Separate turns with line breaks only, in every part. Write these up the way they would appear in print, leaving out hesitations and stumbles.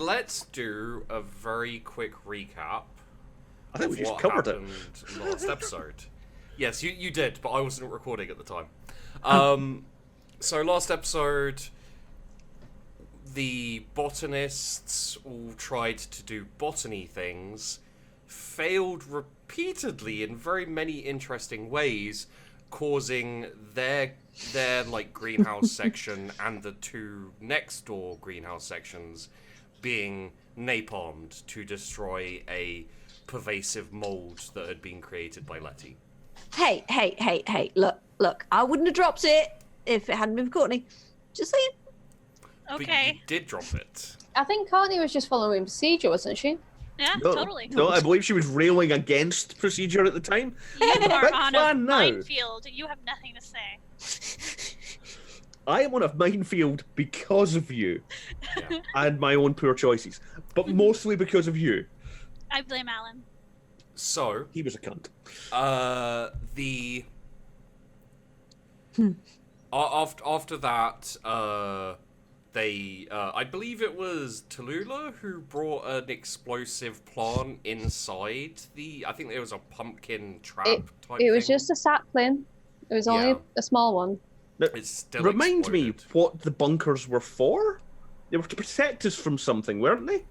let's do a very quick recap.
I think we just covered it
last episode. Yes, you did, but I wasn't recording at the time. So last episode, the botanists all tried to do botany things, failed repeatedly in very many interesting ways, causing their like greenhouse section and the two next door greenhouse sections being napalmed to destroy a pervasive mold that had been created by Letty.
Hey, look, I wouldn't have dropped it if it hadn't been for Courtney. Just saying.
But
Okay.
you did drop it.
I think Courtney was just following procedure, wasn't she?
Yeah,
No,
totally.
No, I believe she was railing against procedure at the time.
You are
Big
on
fan
a
now.
minefield. You have nothing to say.
I am on a minefield because of you
Yeah.
and my own poor choices, but mostly because of you.
I blame Alan.
So,
He was a cunt.
after that, I believe it was Tallulah who brought an explosive plant inside I think it was a pumpkin trap type
It was
thing.
just a sapling. It was only
Yeah.
a small one.
Now,
It's still
remind me
exploded.
what the bunkers were for? They were to protect us from something, weren't they?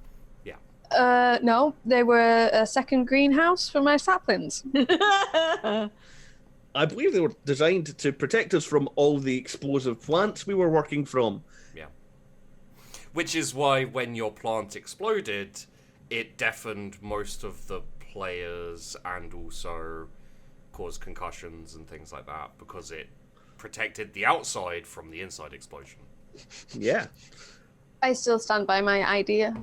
No, they were a second greenhouse for my saplings.
I believe they were designed to protect us from all the explosive plants we were working from.
Which is why when your plant exploded, it deafened most of the players and also caused concussions and things like that because it protected the outside from the inside explosion.
Yeah.
I still stand by my idea.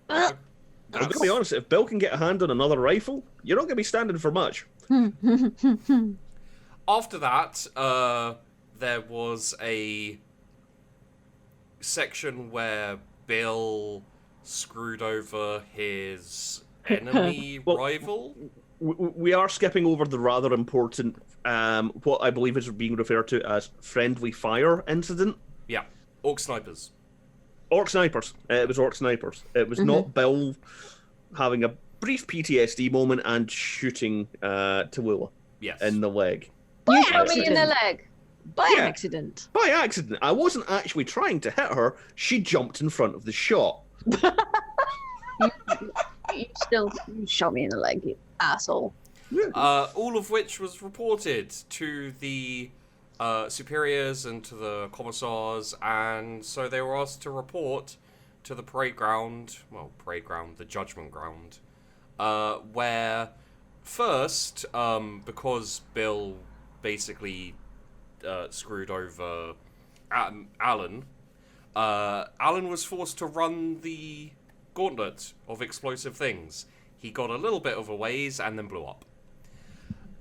I'm going to be honest, if Bill can get a hand on another rifle, you're not going to be standing for much.
After that, there was a section where Bill screwed over his enemy rival.
We are skipping over the rather important, what I believe is being referred to as friendly fire incident.
Yeah, orc snipers.
Orc snipers. It was orc snipers. It was not Bill having a brief PTSD moment and shooting Tallulah
Yes.
in the leg.
You
By
shot me in the
accident.
leg.
By
Yeah.
accident.
By accident. I wasn't actually trying to hit her. She jumped in front of the shot.
You shot me in the leg, you asshole.
All of which was reported to the superiors and to the commissars, and so they were asked to report to the parade ground, the judgment ground, where first, because Bill basically screwed over Alan, Alan was forced to run the gauntlet of explosive things. He got a little bit of a ways and then blew up.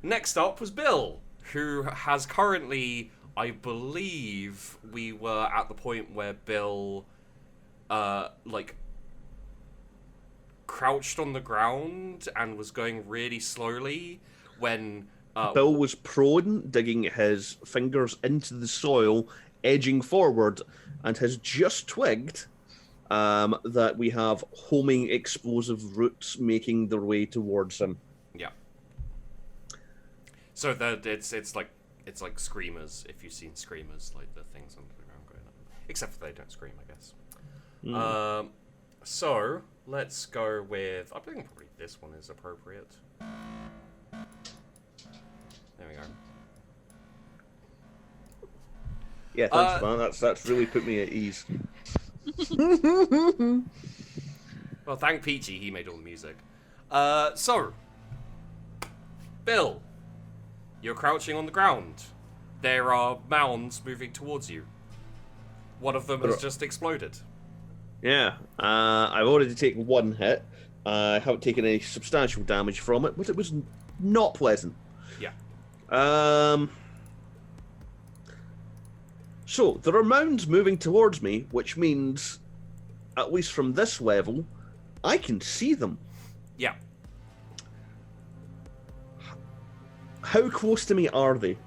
Next up was Bill, who has currently, I believe, we were at the point where Bill, crouched on the ground and was going really slowly when...
Bill was prone, digging his fingers into the soil, edging forward, and has just twigged that we have homing explosive roots making their way towards him.
Yeah. So that it's like screamers, if you've seen screamers, like the things on the ground going up. Except for they don't scream, I guess. So let's go with, I think probably this one is appropriate. There we go.
Yeah, thanks for that. That's really put me at ease.
Well, thank Peachy, he made all the music. So, Bill, you're crouching on the ground. There are mounds moving towards you. One of them has just exploded.
Yeah, I've already taken one hit. I haven't taken any substantial damage from it, but it was not pleasant.
Yeah.
So, there are mounds moving towards me, which means, at least from this level, I can see them.
Yeah.
How close to me are they?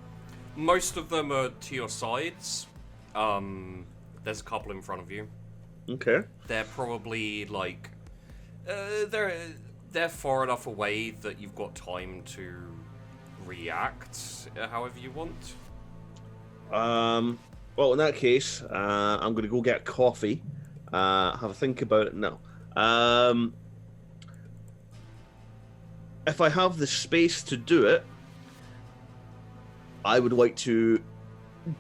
Most of them are to your sides. There's a couple in front of you.
Okay.
They're probably like they're far enough away that you've got time to react however you want.
Well, in that case, I'm going to go get coffee. Have a think about it now. If I have the space to do it, I would like to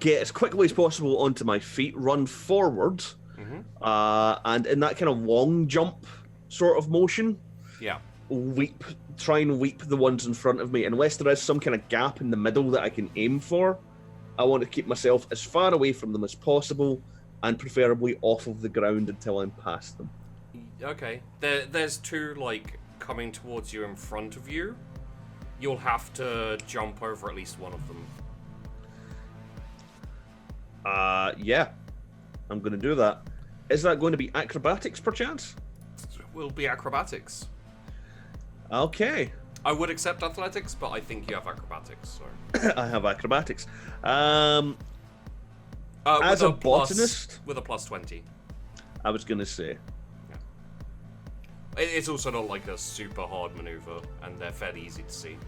get as quickly as possible onto my feet, run forward, and in that kind of long jump sort of motion, try and weep the ones in front of me. Unless there is some kind of gap in the middle that I can aim for, I want to keep myself as far away from them as possible, and preferably off of the ground until I'm past them.
Okay. There's two, like, coming towards you in front of you. You'll have to jump over at least one of them.
Yeah. I'm going to do that. Is that going to be acrobatics, perchance?
Will be acrobatics.
Okay.
I would accept athletics, but I think you have acrobatics, so...
I have acrobatics. As a botanist...
With a plus 20.
I was going to say.
Yeah. It's also not like a super hard maneuver, and they're fairly easy to see.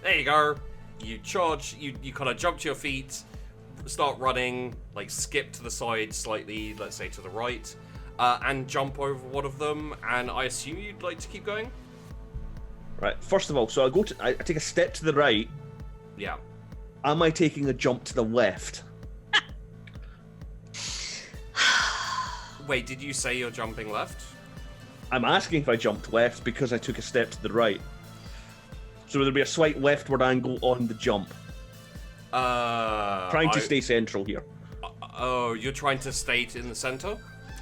There you go. You charge, you kind of jump to your feet, start running, like skip to the side slightly, let's say to the right, and jump over one of them, and I assume you'd like to keep going?
Right, first of all, so I take a step to the right.
Yeah.
Am I taking a jump to the left?
Wait, did you say you're jumping left?
I'm asking if I jumped left because I took a step to the right. So there'll be a slight leftward angle on the jump. Trying to stay central here.
Oh, you're trying to stay in the center?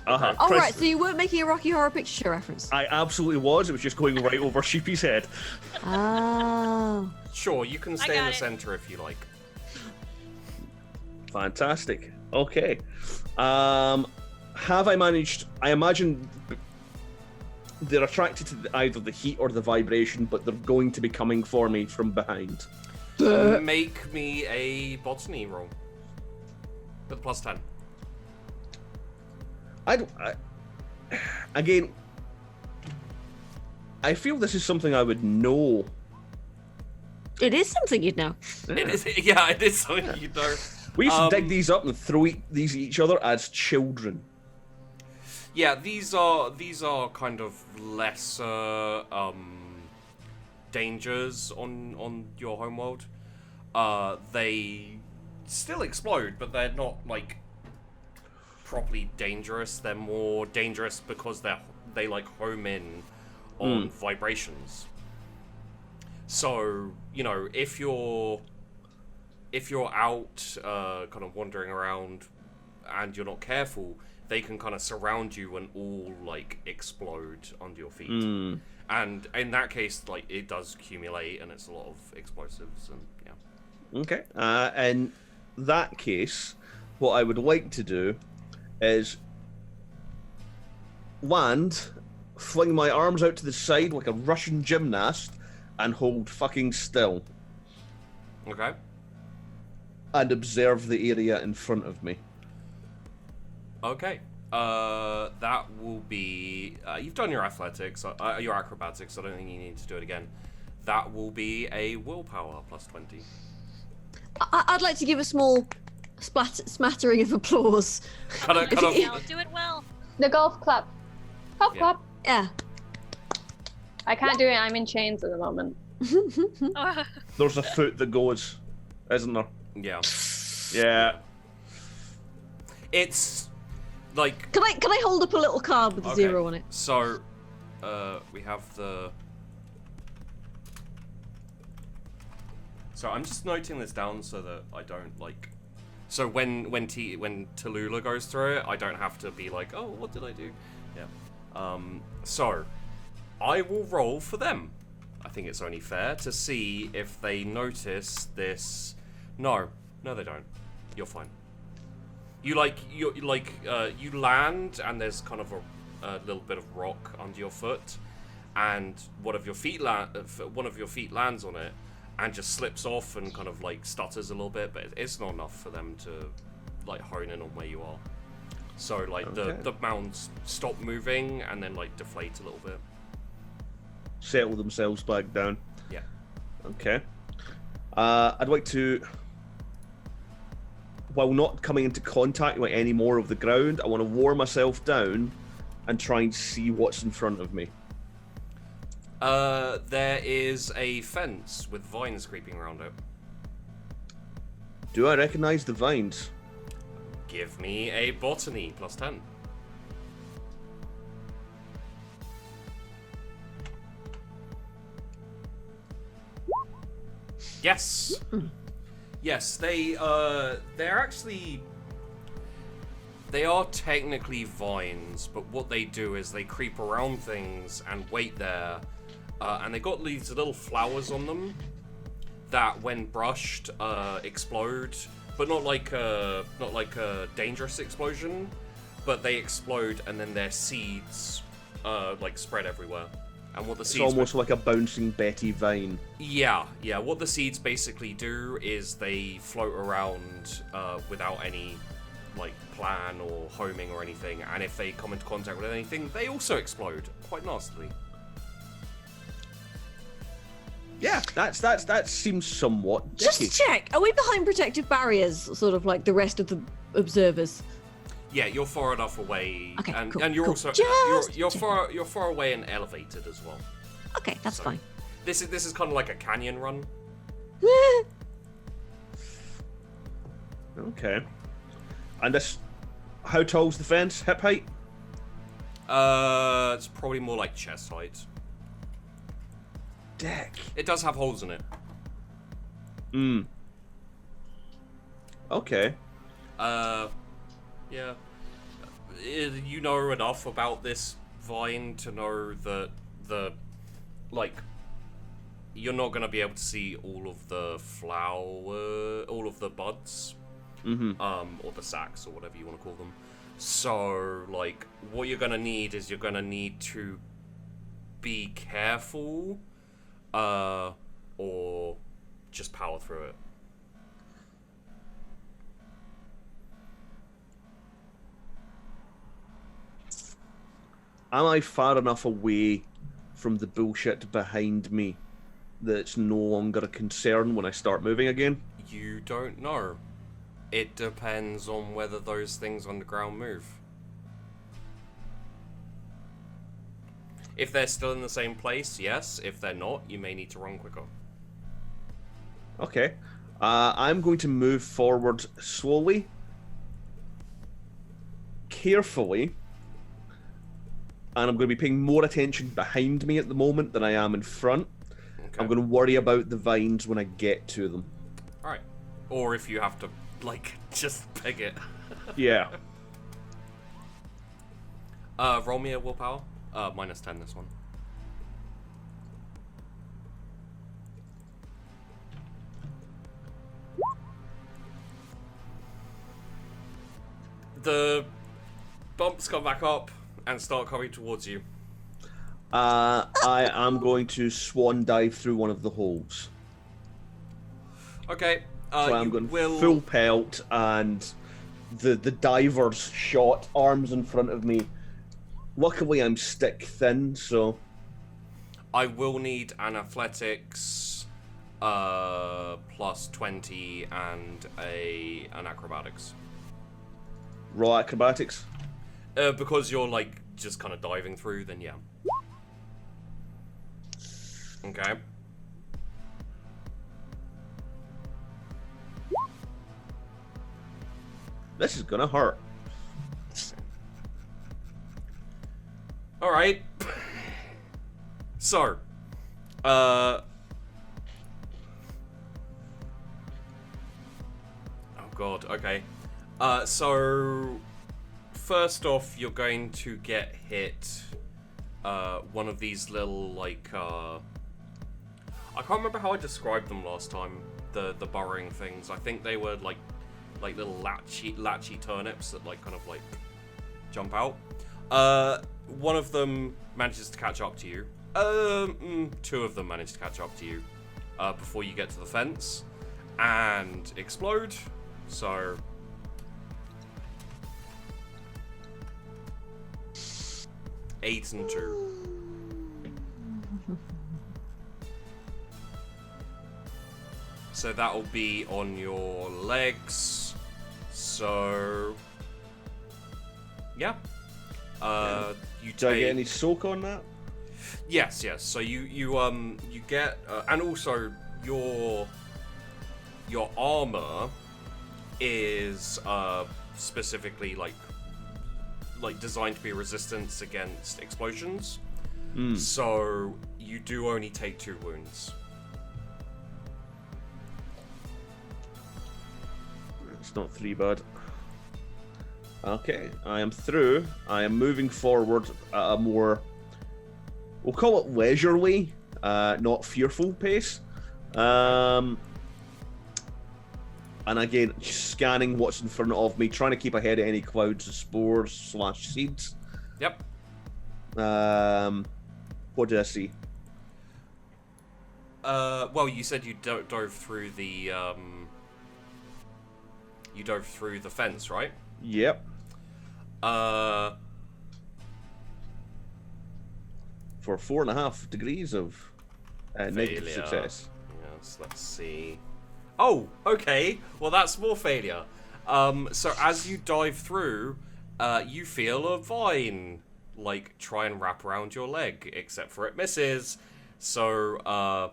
Uh-huh.
Oh, right, so you weren't making a Rocky Horror Picture Show reference?
I absolutely was. It was just going right over Sheepy's head.
Oh.
Sure, you can stay in the center if you like.
Fantastic. Okay. Have I managed... I imagine they're attracted to either the heat or the vibration, but they're going to be coming for me from behind.
Make me a botany roll. With plus 10.
Again, I feel this is something I would know.
It is something you'd know.
It is, yeah, it is something you know.
We used to dig these up and throw these at each other as children.
Yeah, these are kind of lesser dangers on your homeworld. They still explode, but they're not like properly dangerous. They're more dangerous because they like home in on vibrations. So, you know, if you're out kind of wandering around and you're not careful, they can kind of surround you and all like explode under your feet. And in that case, like, it does accumulate and it's a lot of explosives and yeah.
Okay. In that case, what I would like to do is land, fling my arms out to the side like a Russian gymnast, and hold fucking still.
Okay.
And observe the area in front of me.
Okay. That will be... you've done your athletics, your acrobatics, I don't think you need to do it again. That will be a willpower plus 20.
I'd like to give a small smattering of applause.
Kind of,
Yeah, do it well.
The golf clap. Golf clap.
Yeah.
I can't do it. I'm in chains at the moment.
There's a foot that goes, isn't there?
yeah.
Yeah.
It's like...
Can I hold up a little card with a 0 on it?
So, we have the... So I'm just noting this down so that I don't, like... So when Tallulah goes through it, I don't have to be like, oh, what did I do? Yeah. So, I will roll for them. I think it's only fair to see if they notice this... No, they don't. You're fine. You land and there's kind of a little bit of rock under your foot, and one of your feet lands on it, and just slips off and kind of like stutters a little bit, but it's not enough for them to like hone in on where you are. So like the mounds stop moving and then like deflate a little bit.
Settle themselves back down.
Yeah.
Okay. I'd like to, while not coming into contact with any more of the ground, I want to lower myself down and try and see what's in front of me.
There is a fence with vines creeping around it.
Do I recognize the vines?
Give me a botany +10. Yes. Yes, they're actually, they are technically vines, but what they do is they creep around things and wait there, and they got these little flowers on them that, when brushed, explode, but not like a dangerous explosion, but they explode and then their seeds like spread everywhere. And what the
It's
seeds
almost like a bouncing Betty vine.
Yeah. What the seeds basically do is they float around without any like plan or homing or anything, and if they come into contact with anything, they also explode quite nastily.
Yeah, that seems somewhat dicky.
Just check. Are we behind protective barriers, sort of like the rest of the observers?
Yeah, you're far enough away,
Okay,
and,
cool,
and you're
cool.
also
Just
you're
checking.
far away and elevated as well.
Okay, that's
So,
fine.
This is kind of like a canyon run.
Okay. And this, how tall's the fence? Hip height?
It's probably more like chest height.
Dick.
It does have holes in it.
Okay.
Yeah. You know enough about this vine to know that you're not gonna be able to see all of the all of the buds, or the sacs, or whatever you want to call them. So, like, what you're gonna need is you're gonna need to be careful, or just power through it.
Am I far enough away from the bullshit behind me that it's no longer a concern when I start moving again?
You don't know. It depends on whether those things underground move. If they're still in the same place, yes. If they're not, you may need to run quicker.
Okay. I'm going to move forward slowly, carefully, and I'm going to be paying more attention behind me at the moment than I am in front.
Okay.
I'm going to worry about the vines when I get to them.
Alright. Or if you have to, like, just peg it.
Yeah.
Roll me a willpower. -10 this one. The bumps come back up and start coming towards you.
I am going to swan dive through one of the holes.
Okay.
So I'm
you
going
will...
full pelt, and the diver's shot, arms in front of me. Luckily, I'm stick thin, so...
I will need an athletics +20 and an acrobatics.
Raw acrobatics?
Because you're like just kind of diving through, then yeah. Okay.
This is gonna hurt.
Alright. So, oh god, okay. So, first off, you're going to get hit, one of these little, like, I can't remember how I described them last time, the burrowing things. I think they were, like little latchy turnips that, like, kind of, like, jump out. One of them manages to catch up to you. Two of them manage to catch up to you. before you get to the fence and explode. So 8 and 2. So that'll be on your legs. So yeah. You
Do I
take...
get any soak on that?
Yes. So you get and also your armor is specifically like designed to be resistant against explosions. So you do only take 2 wounds.
It's not 3 bad. Okay, I am through. I am moving forward at a more, we'll call it leisurely, not fearful pace. And again, scanning what's in front of me, trying to keep ahead of any clouds of spores / seeds.
Yep.
What did I see?
Well, you said you dove through the fence, right?
Yep. For 4.5 degrees of negative
Failure.
success.
Yes, let's see. Oh, okay. Well, that's more failure. So as you dive through, you feel a vine, like, try and wrap around your leg, except for it misses. So,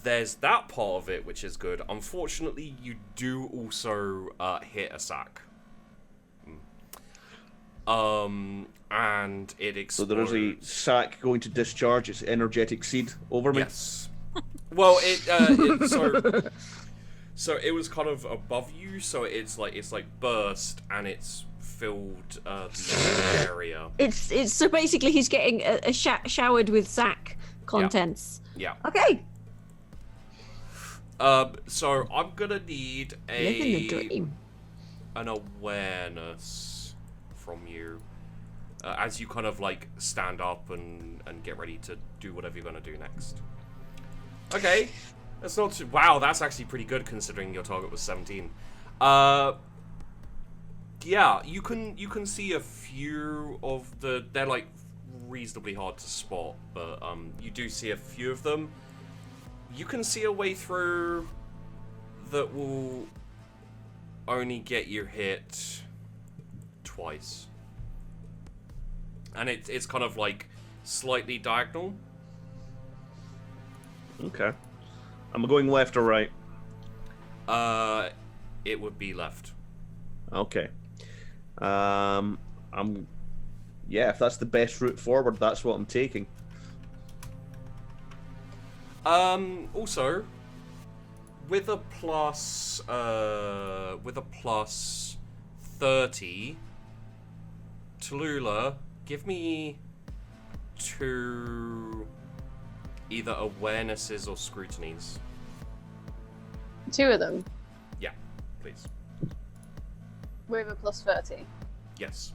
there's that part of it, which is good. Unfortunately, you do also hit a sack. And it explodes.
So there is a sack going to discharge its energetic seed over me.
Yes. Well, so it was kind of above you, so it's like burst and it's filled the area.
It's so basically he's getting showered with sack contents.
Yeah.
Okay.
So I'm gonna need
Living the dream.
an awareness from you as you kind of like stand up and get ready to do whatever you're gonna do next. Okay, that's not too... Wow, that's actually pretty good considering your target was 17. Yeah, you can see a few of the... They're like reasonably hard to spot, but you do see a few of them. You can see a way through that will only get you hit twice. And it's kind of like slightly diagonal.
Okay. Am I going left or right?
It would be left.
Okay. Yeah, if that's the best route forward, that's what I'm taking.
Also, with a plus 30, Tallulah, give me 2 either awarenesses or scrutinies.
2 of them
Yeah, please.
with a plus 30.
Yes.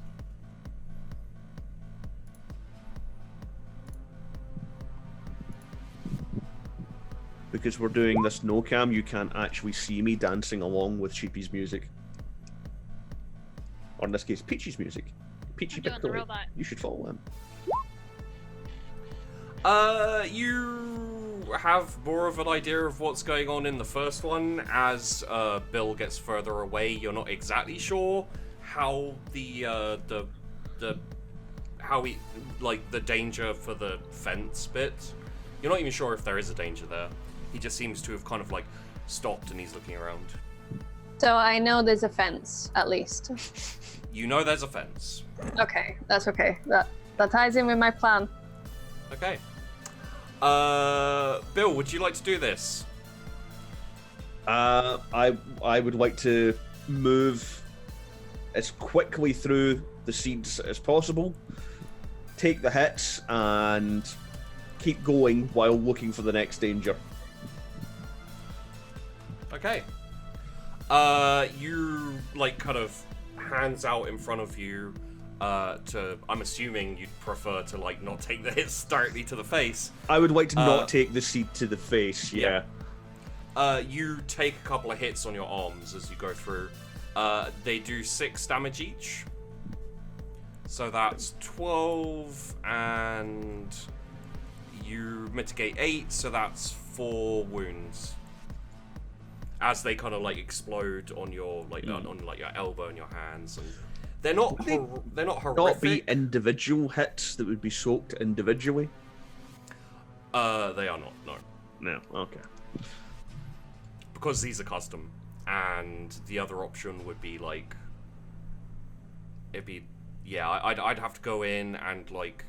Because we're doing this no cam, you can't actually see me dancing along with Sheepy's music. Or in this case, Peachy's music. Peachy
I'm doing the
Piccolo.
robot.
You should follow him.
You have more of an idea of what's going on in the first one. As Bill gets further away, you're not exactly sure how the danger for the fence bit. You're not even sure if there is a danger there. He just seems to have kind of like stopped and he's looking around.
So I know there's a fence, at least.
You know there's a fence.
Okay, that's okay. That ties in with my plan.
Okay. Bill, would you like to do this?
I would like to move as quickly through the seeds as possible, take the hits, and keep going while looking for the next danger.
Okay. You like kind of hands out in front of you. I'm assuming you'd prefer to like not take the hits directly to the face.
I would like to not take the seed to the face. Yeah.
You take a couple of hits on your arms as you go through. They do 6 damage each. So that's 12, and you mitigate 8, so that's 4 wounds. As they kind of like explode on your on like your elbow and your hands, and they're not horrific.
Not be individual hits that would be soaked individually.
They are not. No.
No. Okay.
Because these are custom, and the other option would be like, I'd have to go in and like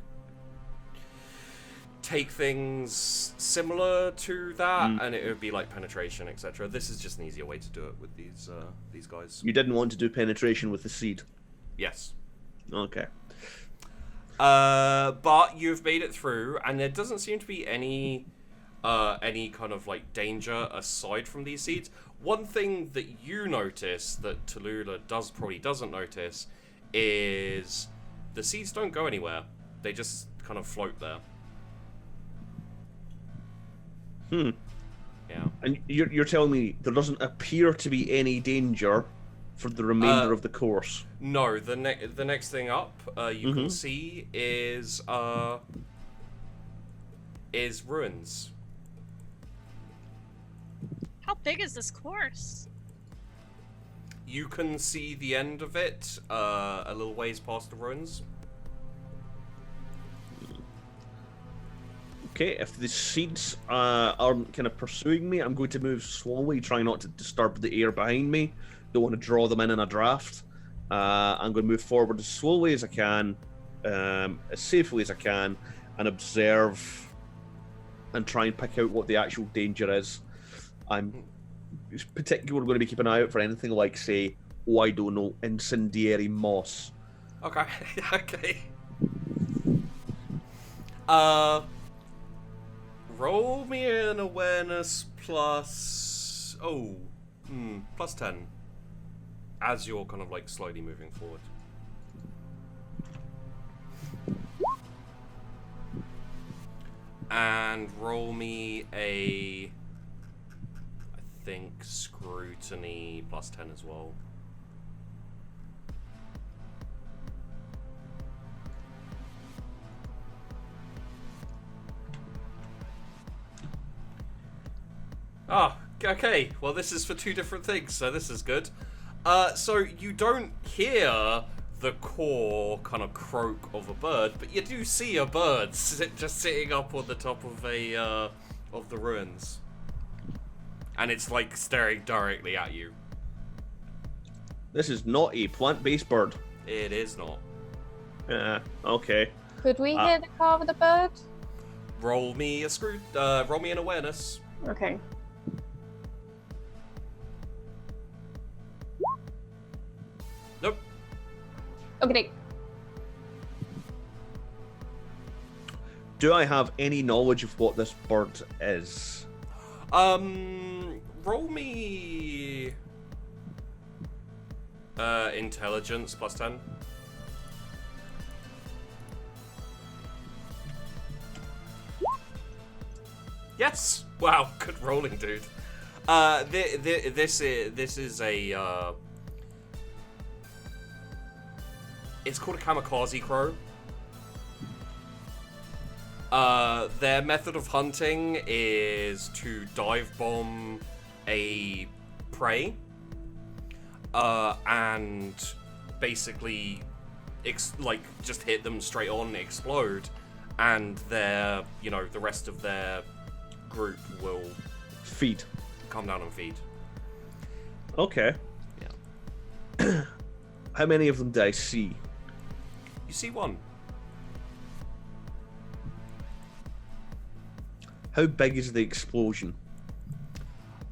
take things similar to that, and it would be like penetration, etc. This is just an easier way to do it with these guys.
You didn't want to do penetration with the seed.
Yes.
Okay.
But you've made it through, and there doesn't seem to be any kind of like danger aside from these seeds. One thing that you notice that Tallulah probably doesn't notice is the seeds don't go anywhere. They just kind of float there. Yeah.
And you're telling me there doesn't appear to be any danger for the remainder of the course?
No. The next thing up you can see is ruins.
How big is this course?
You can see the end of it a little ways past the ruins.
Okay, if the seeds aren't kind of pursuing me, I'm going to move slowly, trying not to disturb the air behind me. Don't want to draw them in a draft. I'm going to move forward as slowly as I can, as safely as I can, and observe and try and pick out what the actual danger is. I'm particularly going to be keeping an eye out for anything like, say, I don't know, incendiary moss.
Okay. Okay. Roll me an awareness plus... plus 10. As you're kind of like slowly moving forward. And roll me a... I think scrutiny plus 10 as well. Ah, okay. Well, this is for 2 different things, so this is good. So you don't hear the core kind of croak of a bird, but you do see a bird just sitting up on the top of of the ruins, and it's like staring directly at you.
This is not a plant-based bird.
It is not.
Okay.
Could we hear the call of the bird?
Roll me roll me an awareness.
Okay.
Nope.
Okay.
Do I have any knowledge of what this bird is?
Roll me intelligence plus 10. Yes. Wow, good rolling, dude. This is a it's called a Kamikaze crow. Their method of hunting is to dive bomb a prey, and basically, just hit them straight on, explode, and the rest of their group will
Feed.
come down and feed.
Okay.
Yeah.
How many of them do I see?
You see one.
How big is the explosion?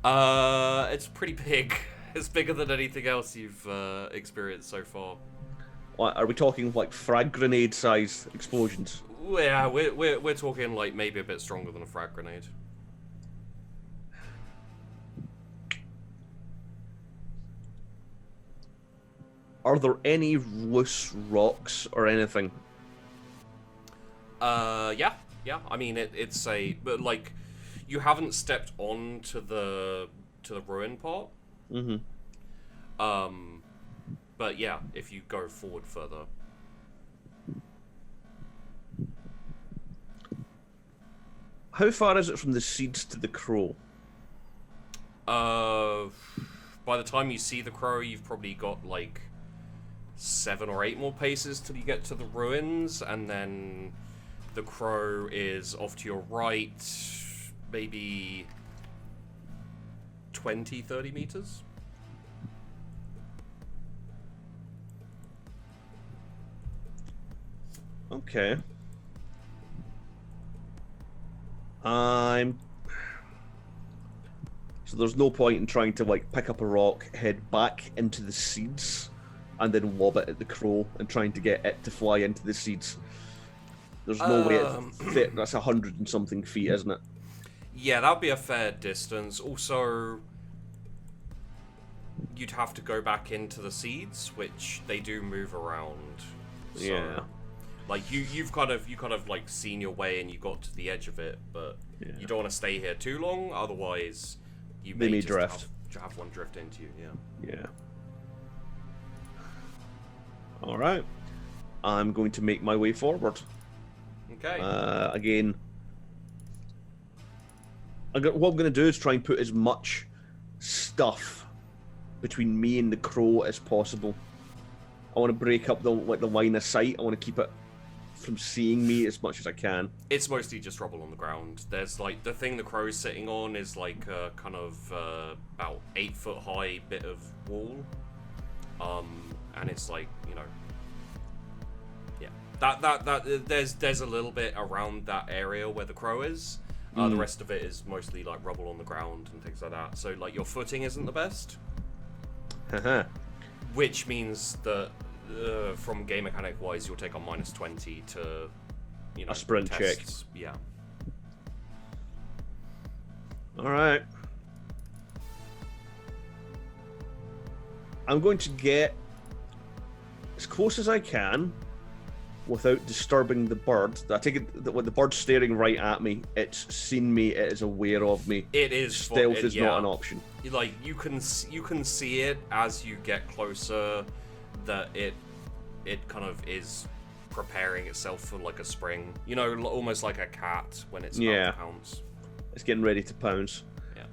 It's pretty big. It's bigger than anything else you've experienced so far.
Are we talking like frag grenade size explosions?
Yeah, we're talking like maybe a bit stronger than a frag grenade.
Are there any loose rocks or anything?
Yeah. I mean, but like, you haven't stepped on to the ruin part.
Mm-hmm.
But yeah, if you go forward further.
How far is it from the seeds to the crow?
By the time you see the crow, you've probably got like 7 or 8 more paces till you get to the ruins, and then the crow is off to your right, maybe 20, 30 meters.
Okay. So there's no point in trying to like pick up a rock, head back into the seeds, and then lob it at the crow and trying to get it to fly into the seeds. There's no way it fit. That's 100 and something feet, isn't it?
Yeah, that'd be a fair distance. Also, you'd have to go back into the seeds, which they do move around. So,
Yeah.
like you've kind of like seen your way and you got to the edge of it, but you don't want to stay here too long. Otherwise, you may just
drift.
Have one drift into you. Yeah.
Yeah. All right. I'm going to make my way forward.
Okay.
Again, what I'm going to do is try and put as much stuff between me and the crow as possible. I want to break up the line of sight. I want to keep it from seeing me as much as I can.
It's mostly just rubble on the ground. There's like the thing the crow's sitting on is like a kind of about 8 foot high bit of wall, and it's like, you know, yeah, that there's a little bit around that area where the crow is. The rest of it is mostly like rubble on the ground and things like that. So like your footing isn't the best, which means that from game mechanic wise, you'll take on -20 to, you know,
a sprint
tests.
check.
Yeah.
All right. I'm going to get as close as I can without disturbing the bird. I take it that when the bird's staring right at me, it's seen me, it is aware of me.
It is
Stealth is not an option.
Like you can see it as you get closer, that it kind of is preparing itself for like a spring. You know, almost like a cat when it's about to pounce.
It's getting ready to pounce.
Yeah.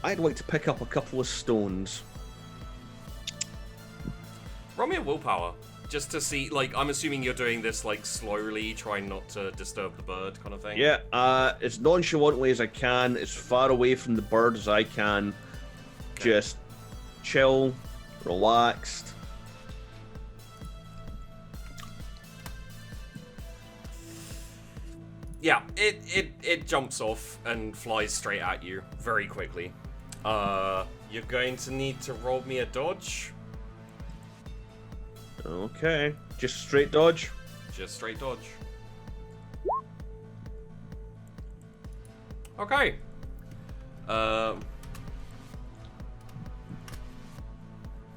I'd like to pick up a couple of stones.
Roll me a willpower, just to see, like, I'm assuming you're doing this, like, slowly, trying not to disturb the bird kind of thing.
Yeah, as nonchalantly as I can, as far away from the bird as I can.
Okay.
Just chill, relaxed.
Yeah, it jumps off and flies straight at you very quickly. You're going to need to roll me a dodge.
Okay, just straight dodge.
Just straight dodge. Okay.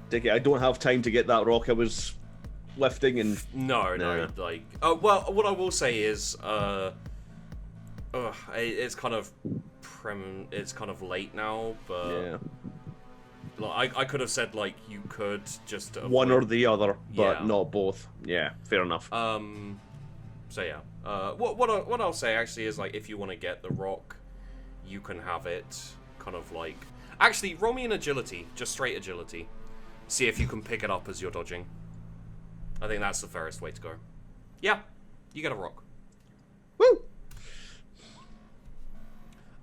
Dick, I don't have time to get that rock I was lifting and...
No, like... Oh, well, what I will say is, it's kind of it's kind of late now, but...
Yeah.
Like, I could have said, like, you could just...
One or the other, but
Yeah.
not both. Yeah, fair enough.
So yeah. What I'll say, actually, is, like, if you want to get the rock, you can have it kind of, like... Actually, roll me an agility. Just straight agility. See if you can pick it up as you're dodging. I think that's the fairest way to go. Yeah, you get a rock.
Woo!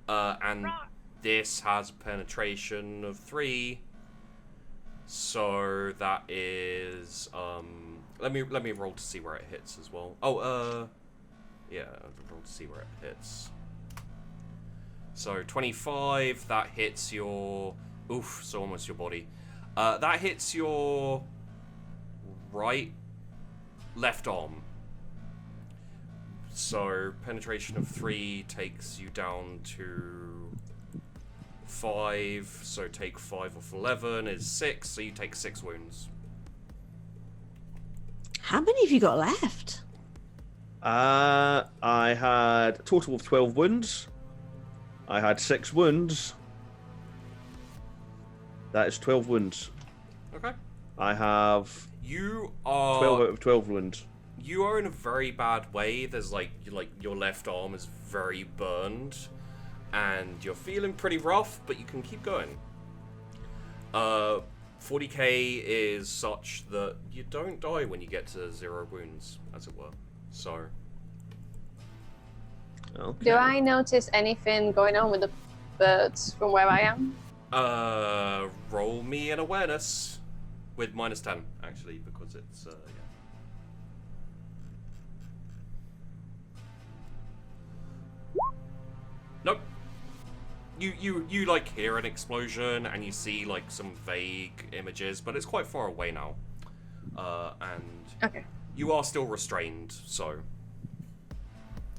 And this has penetration of 3. So that is let me roll to see where it hits as well. Oh, yeah, roll to see where it hits. So 25, that hits your so almost your body. That hits your left arm. So penetration of 3 takes you down to 5, so take 5 off 11 is 6, so you take 6 wounds.
How many have you got left?
I had a total of 12 wounds. I had 6 wounds. That is 12 wounds.
Okay.
I have
You are
12 out of 12 wounds.
You are in a very bad way. There's like your left arm is very burned, and you're feeling pretty rough, but you can keep going. 40k is such that you don't die when you get to 0 wounds, as it were. So.
Okay.
Do I notice anything going on with the birds from where I am?
Roll me an awareness with -10 actually, because it's yeah. Nope. You like hear an explosion and you see like some vague images, but it's quite far away now. And
Okay.
you are still restrained, so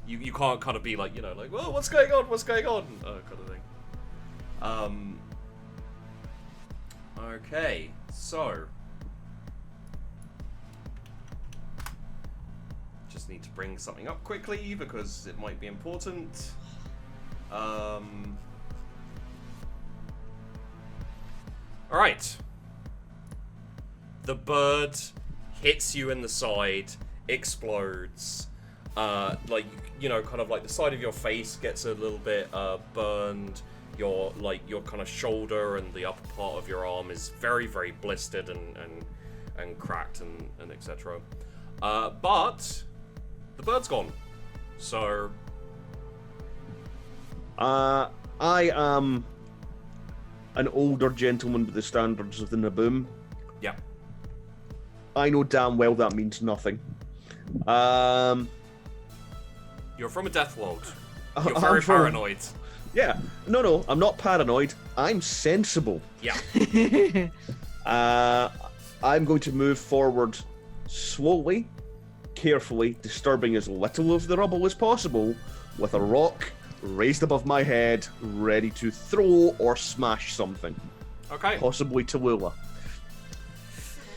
you can't kind of be like, you know, like, well, what's going on? What's going on? Kind of thing. Okay, so just need to bring something up quickly because it might be important. Alright. The bird hits you in the side, explodes. Like, you know, kind of like the side of your face gets a little bit burned. Your kind of shoulder and the upper part of your arm is very, very blistered and cracked and etc. But the bird's gone. So
I am an older gentleman with the standards of the Naboom.
yeah.
I know damn well that means nothing.
You're from a death world.
I'm
You're very
from-
paranoid.
Yeah, no, I'm not paranoid. I'm sensible.
Yeah.
I'm going to move forward slowly, carefully, disturbing as little of the rubble as possible, with a rock raised above my head, ready to throw or smash something.
Okay.
Possibly Tallulah.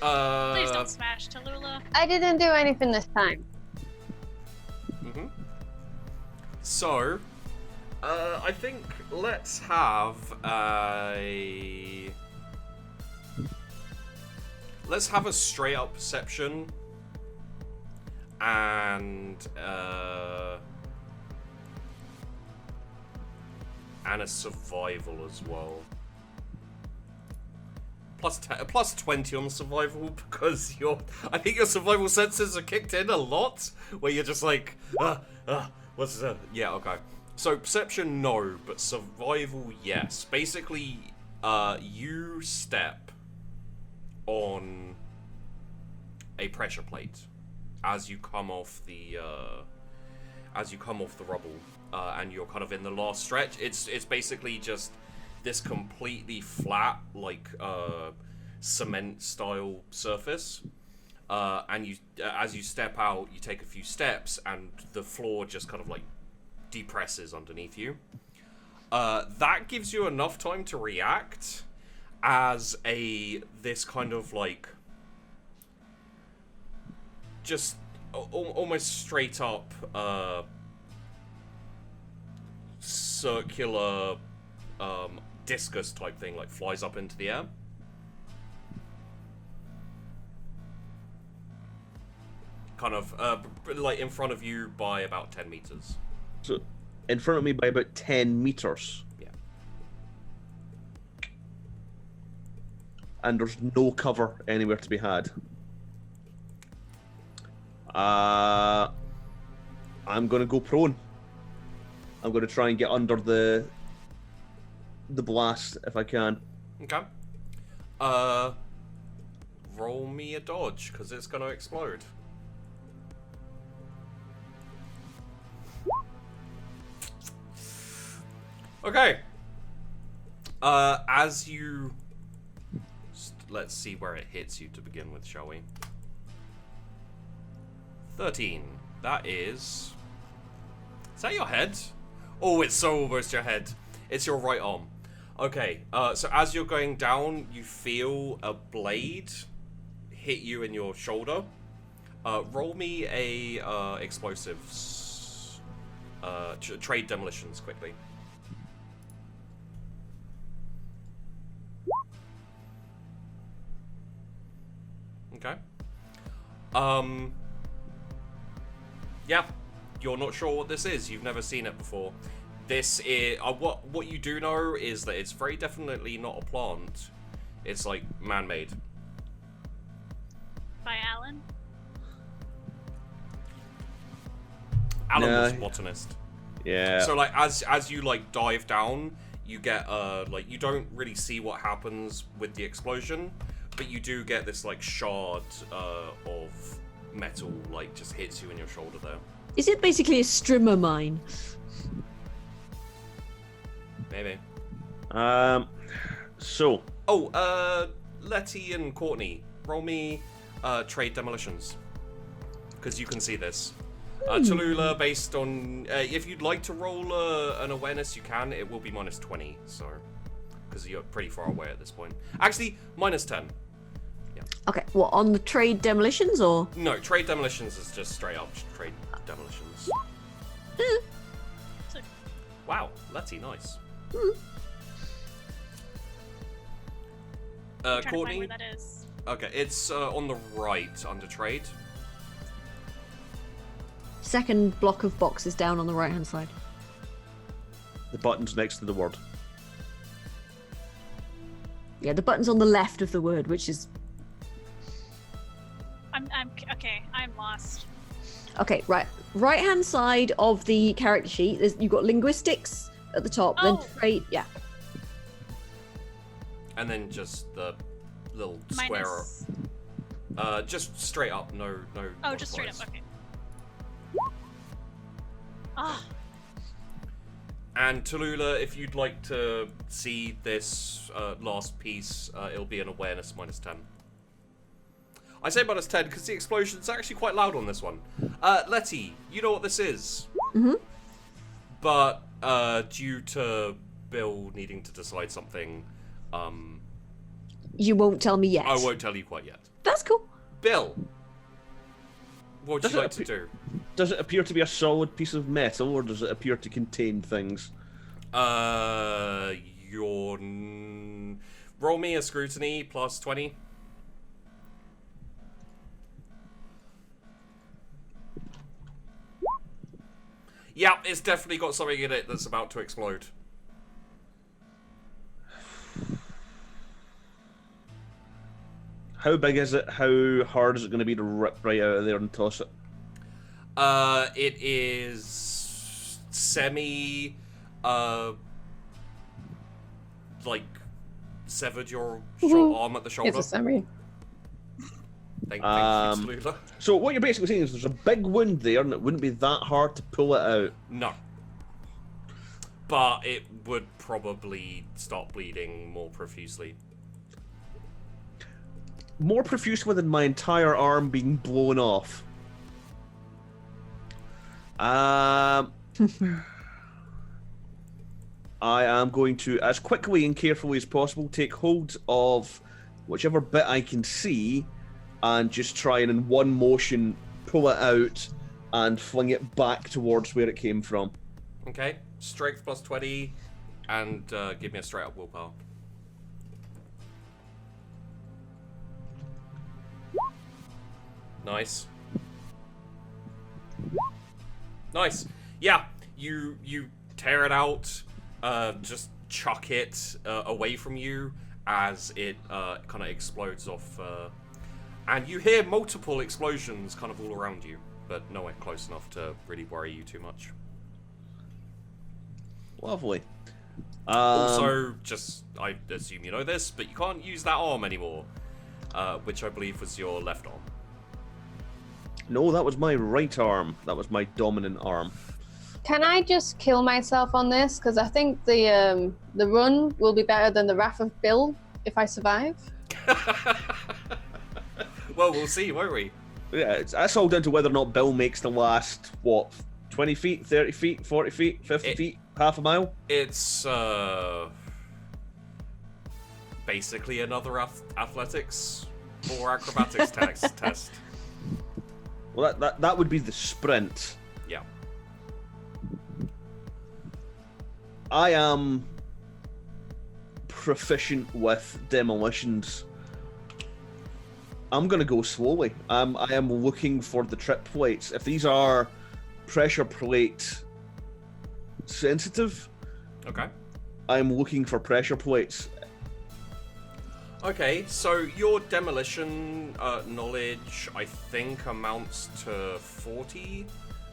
Please don't smash Tallulah.
I didn't do anything this time.
Mm-hmm. So, I think let's have a straight up perception and a survival as well. Plus 20 on survival because I think your survival senses are kicked in a lot, where you're just like, what's that? Yeah, okay. So perception, no, but survival, yes. Basically, you step on a pressure plate as you come off the rubble, and you're kind of in the last stretch. It's basically just this completely flat, like cement style surface, and you as you step out, you take a few steps, and the floor just kind of like depresses underneath you. That gives you enough time to react as this kind of like just almost straight up circular discus type thing like flies up into the air. Kind of like in front of you by about 10 meters.
So, in front of me by about 10 meters.
Yeah.
And there's no cover anywhere to be had. I'm going to go prone. I'm going to try and get under the blast if I can.
Okay. Roll me a dodge because it's going to explode. Okay. As you... Let's see where it hits you to begin with, shall we? 13. That is... Is that your head? Oh, it's so almost your head. It's your right arm. Okay, so as you're going down, you feel a blade hit you in your shoulder. Roll me a explosives. Trade demolitions quickly. Okay. Yeah, you're not sure what this is. You've never seen it before. This is what you do know is that it's very definitely not a plant. It's like man-made.
By Alan.
Alan
No.
was a botanist.
Yeah.
So like as you like dive down, you get like you don't really see what happens with the explosion, but you do get this like shard of metal like just hits you in your shoulder there.
Is it basically a strimmer mine?
Maybe.
So.
Oh, Letty and Courtney, roll me trade demolitions. Because you can see this. Tallulah, based on... if you'd like to roll an awareness, you can. It will be -20, so... Because you're pretty far away at this point. Actually, -10.
Okay, what, on the trade demolitions or?
No, trade demolitions is just straight up trade demolitions.
So,
Wow, Letty, nice.
I'm trying to find
Courtney?
where that is.
Okay, it's on the right under trade.
Second block of boxes down on the right hand side.
The button's next to the word.
Yeah, the button's on the left of the word, which is...
I'm okay. I'm lost.
Okay, right. Right hand side of the character sheet, you've got linguistics at the top, then
Oh.
trade, yeah.
And then just the little square.
Minus...
Just straight up, no.
Oh, just straight up.
modifiers.
Okay. Ah,
And Tallulah, if you'd like to see this last piece, it'll be an awareness -10. I say -10 because the explosion's actually quite loud on this one. Letty, you know what this is.
Mm-hmm.
But due to Bill needing to decide something,
You won't tell me yet.
I won't tell you quite yet.
That's cool.
Bill, what would
Does
you
it
like to do?
Does it appear to be a solid piece of metal, or does it appear to contain things?
Roll me a scrutiny +20. Yep, it's definitely got something in it that's about to explode.
How big is it? How hard is it going to be to rip right out of there and toss it?
It is semi, like, severed your arm at the shoulder.
It's a semi.
Thank you, Tallulah.
So what you're basically saying is there's a big wound there, and it wouldn't be that hard to pull it out.
No. But it would probably start bleeding more profusely.
More profusely than my entire arm being blown off. I am going to, as quickly and carefully as possible, take hold of whichever bit I can see and just try and in one motion pull it out and fling it back towards where it came from.
Okay, strength +20, and give me a straight up willpower. Nice. Nice. Yeah, you tear it out, just chuck it away from you as it kind of explodes off, and you hear multiple explosions kind of all around you, but nowhere close enough to really worry you too much.
Lovely.
Also, just, I assume you know this, but you can't use that arm anymore, which I believe was your left arm.
No, that was my right arm. That was my dominant arm.
Can I just kill myself on this? Because I think the run will be better than the Wrath of Bill if I survive.
Well, we'll see, won't we?
Yeah, that's all down to whether or not Bill makes the last, 20 feet, 30 feet, 40 feet, 50 feet, half a mile?
It's, basically another athletics or acrobatics test.
Well, that would be the sprint.
Yeah.
I am proficient with demolitions. I'm gonna go slowly. I am looking for the trip plates. If these are pressure plate sensitive,
Okay.
I'm looking for pressure plates.
Okay, so your demolition knowledge, I think, amounts to 40.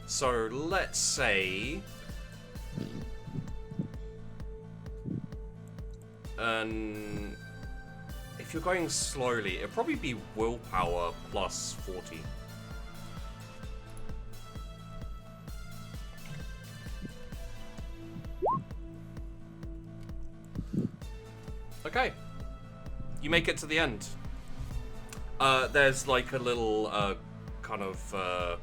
So let's say... if you're going slowly, it'd probably be willpower plus 40. Okay. You make it to the end. There's like a little kind of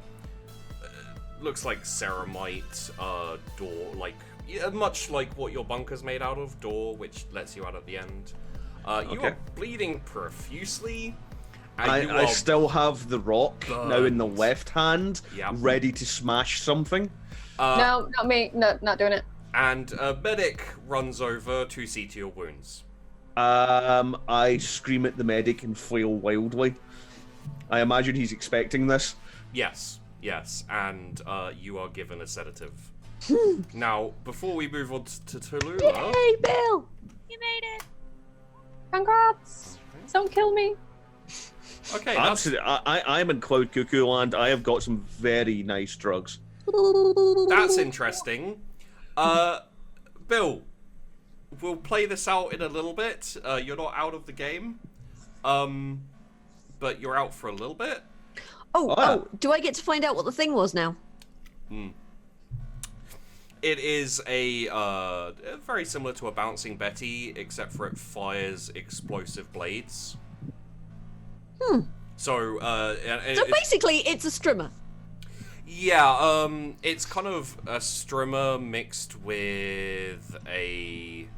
looks like ceramite door, like much like what your bunker's made out of, door which lets you out at the end. You are bleeding profusely. And
I still have the rock now in the left hand,
Yep.
ready to smash something.
No, not me. No, not doing it.
And a medic runs over to see to your wounds.
I scream at the medic and flail wildly. I imagine he's expecting this.
Yes, and you are given a sedative. Now, before we move on to Tallulah...
Hey, Bill!
You made it.
Congrats! Don't kill me.
Okay, that's...
Absolutely. I'm in Cloud Cuckoo Land. I have got some very nice drugs.
That's interesting. Bill, we'll play this out in a little bit. You're not out of the game, but you're out for a little bit.
Oh, do I get to find out what the thing was now?
It is a very similar to a bouncing Betty, except for it fires explosive blades. So,
So basically, it's a strimmer.
yeah, it's kind of a strimmer mixed with a...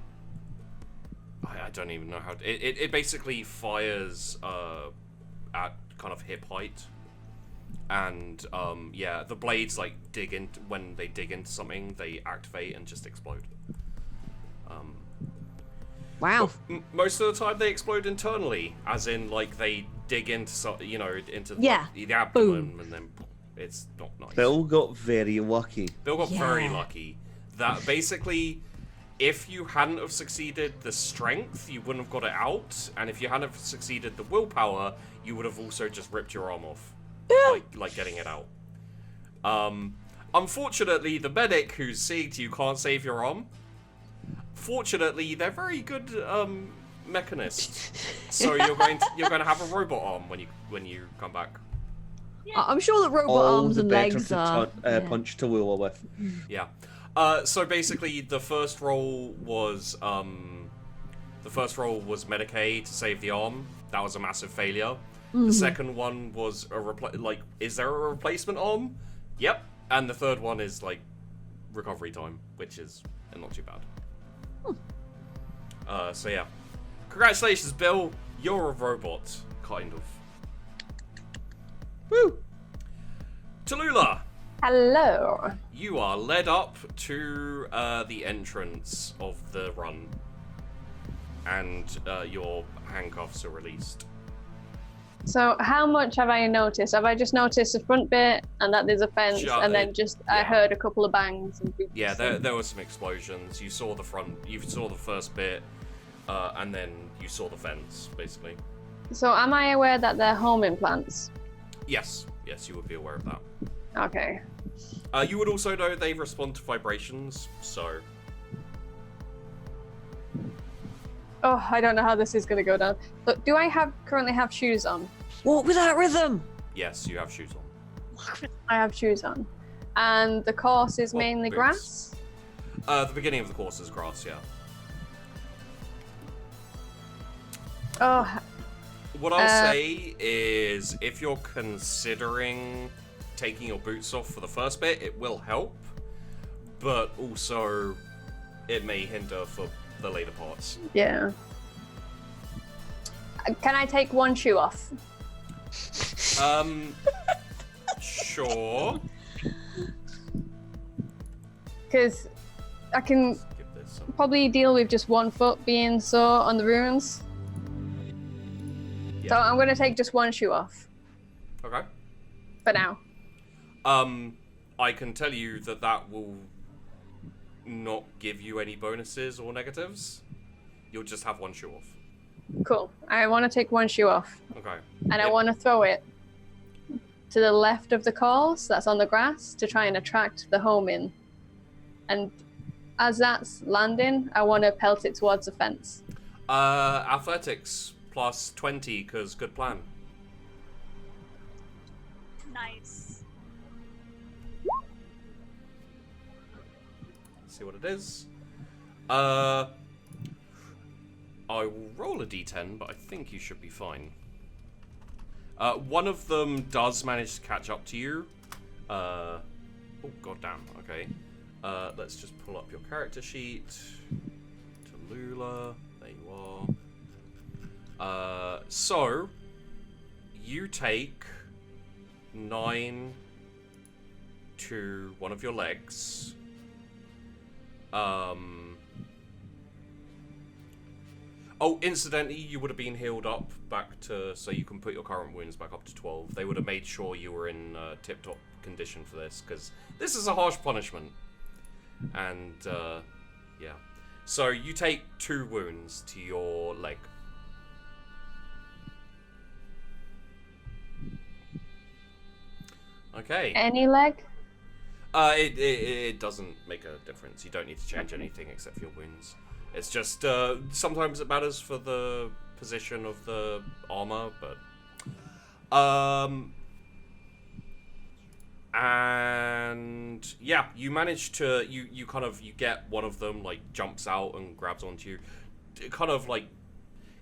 I don't even know how... It basically fires at kind of hip height. And, yeah, the blades, like, when they dig into something, they activate and just explode.
Wow.
Most of the time, they explode internally, as in, like, they dig into, into
Yeah.
the abdomen, and then it's not nice.
Bill got very lucky.
Bill got very
Yeah.
lucky. That basically, if you hadn't have succeeded the strength, you wouldn't have got it out, and if you hadn't have succeeded the willpower, you would have also just ripped your arm off, like getting it out. Unfortunately, the medic who's seeing to you can't save your arm. Fortunately, they're very good mechanists, so you're going to have a robot arm when you come back.
I'm sure that robot
All
arms
the
and
better
legs
to
are.
punch Tallulah with.
Yeah. So basically, the first roll was Medicaid to save the arm. That was a massive failure. The second one was is there a replacement arm? Yep. And the third one is like recovery time, which is not too bad. So yeah, congratulations, Bill. You're a robot, kind of.
Woo!
Tallulah,
Hello.
you are led up to the entrance of the run, and your handcuffs are released.
So, how much have I noticed? Have I just noticed the front bit and that there's a fence, and then I heard a couple of bangs and boots?
Yeah, there were some explosions. You saw the front, you saw the first bit, and then you saw the fence, basically.
So, am I aware that they're home implants?
Yes, you would be aware of that.
Okay.
You would also know they respond to vibrations, so...
Oh, I don't know how this is going to go down. Look, do I currently have shoes on?
Walk without rhythm.
Yes, you have shoes on.
I have shoes on. And the course is mainly
boots.
grass?
The beginning of the course is grass, yeah.
Oh,
What I'll say is, if you're considering taking your boots off for the first bit, it will help, but also it may hinder for the later parts.
yeah. Can I take one shoe off?
Sure.
Because I can
Give this some.
probably deal with just 1 foot being sore on the runes. So
Yeah.
I'm going to take just 1 shoe off
Okay.
for now.
I can tell you that will not give you any bonuses or negatives. You'll just have 1 shoe off.
Cool. I want to take 1 shoe off.
Okay.
And I want to throw it to the left of the course that's on the grass to try and attract the homing. And as that's landing, I want to pelt it towards the fence.
Athletics plus 20, because good plan.
Nice.
See what it is. I will roll a d10, but I think you should be fine. One of them does manage to catch up to you. Oh, goddamn. Okay. Let's just pull up your character sheet. Tallulah. There you are. So, you take 9 to one of your legs. Oh, incidentally, you would have been healed up back to, so you can put your current wounds back up to 12. They would have made sure you were in tip-top condition for this, because this is a harsh punishment. And, yeah. So, you take 2 wounds to your leg. Okay.
Any leg?
It doesn't make a difference. You don't need to change anything except for your wounds. It's just, sometimes it matters for the position of the armor, but... And... yeah, you manage to... You kind of... You get one of them, like, jumps out and grabs onto you. It kind of, like,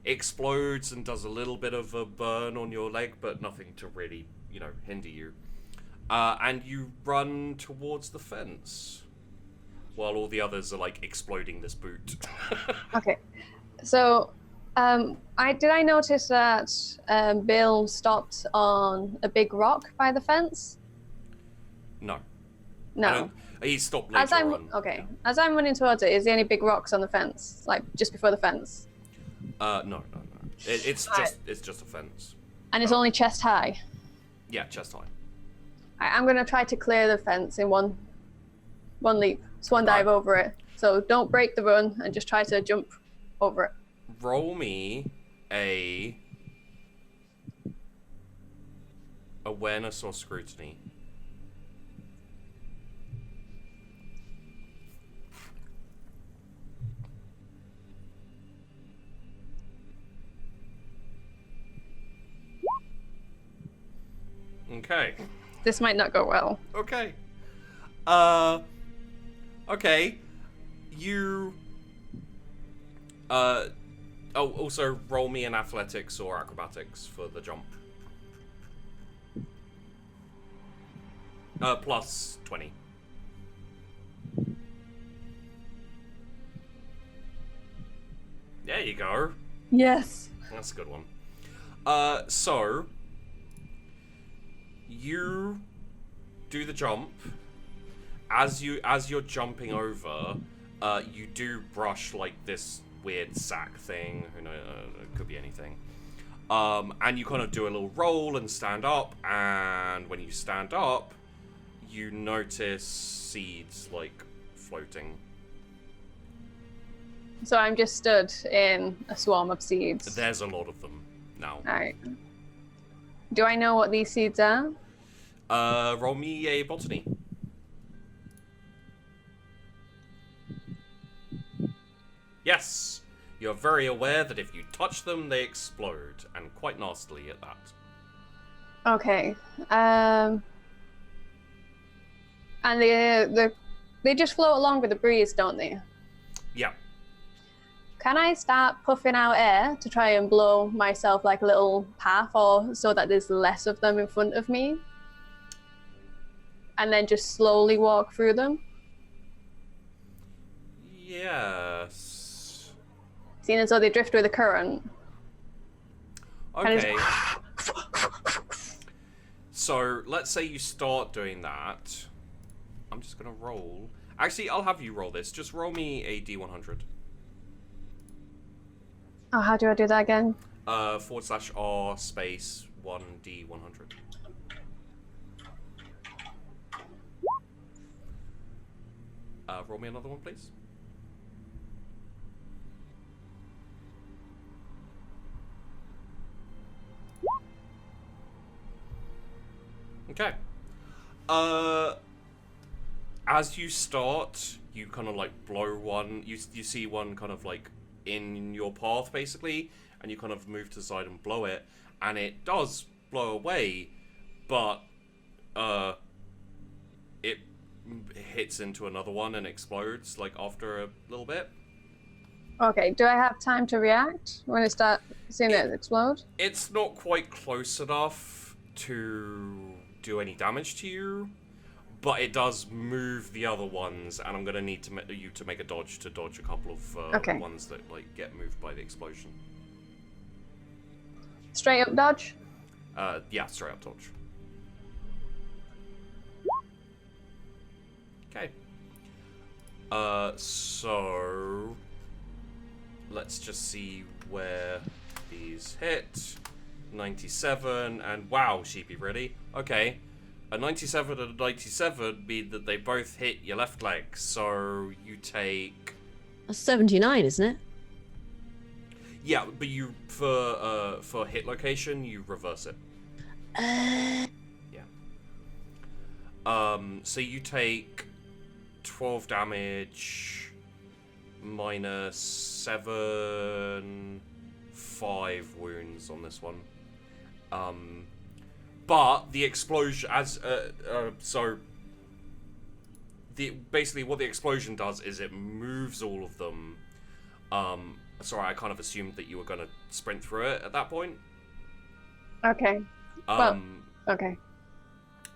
explodes and does a little bit of a burn on your leg, but nothing to really, hinder you. And you run towards the fence, while all the others are like exploding this boot.
Okay. So, did I notice that Bill stopped on a big rock by the fence?
No.
No.
He stopped later on.
Okay. As I'm running towards it, is there any big rocks on the fence, like just before the fence?
No. It's just a fence.
And it's only chest high.
Yeah, chest high.
I'm going to try to clear the fence in one leap, swan dive over it. So don't break the run and just try to jump over it.
Roll me a awareness or scrutiny. Okay.
This might not go well.
Okay. Okay. You... also roll me an athletics or acrobatics for the jump. Plus 20. There you go.
Yes.
That's a good one. So... You do the jump. As you're jumping over, you do brush like this weird sack thing. Who knows? It could be anything. And you kind of do a little roll and stand up. And when you stand up, you notice seeds like floating.
So I'm just stood in a swarm of seeds.
There's a lot of them now.
Alright. Do I know what these seeds are?
Roll me a botany. Yes, you're very aware that if you touch them, they explode, and quite nastily at that.
Okay. And they just float along with the breeze, don't they?
Yeah.
Can I start puffing out air to try and blow myself like a little path, or so that there's less of them in front of me? And then just slowly walk through them?
Yes.
Seeing as though they drift with the current.
Okay. So, let's say you start doing that. I'm just gonna roll. Actually, I'll have you roll this. Just roll me a D100.
Oh, how do I do that again?
/R space 1D100. Roll me another one, please. Okay. As you start, you kind of like blow one. You see one kind of like in your path, basically, and you kind of move to the side and blow it, and it does blow away, but it hits into another one and explodes like after a little bit.
Okay, do I have time to react when I start seeing it explode?
It's not quite close enough to do any damage to you, but it does move the other ones, and I'm gonna need you to make a dodge to dodge a couple of ones that like get moved by the explosion.
Straight up dodge?
Yeah, straight up dodge. Okay. So let's just see where these hit. 97 and wow, Sheepy, really? Okay. A 97 and a 97 mean that they both hit your left leg, so you take...
That's 79, isn't it?
Yeah, but you, for hit location, you reverse it. Yeah. So you take 12 damage, minus 7, 5 wounds on this one. But the explosion, basically what the explosion does is it moves all of them. Sorry, I kind of assumed that you were going to sprint through it at that point.
Okay. Okay.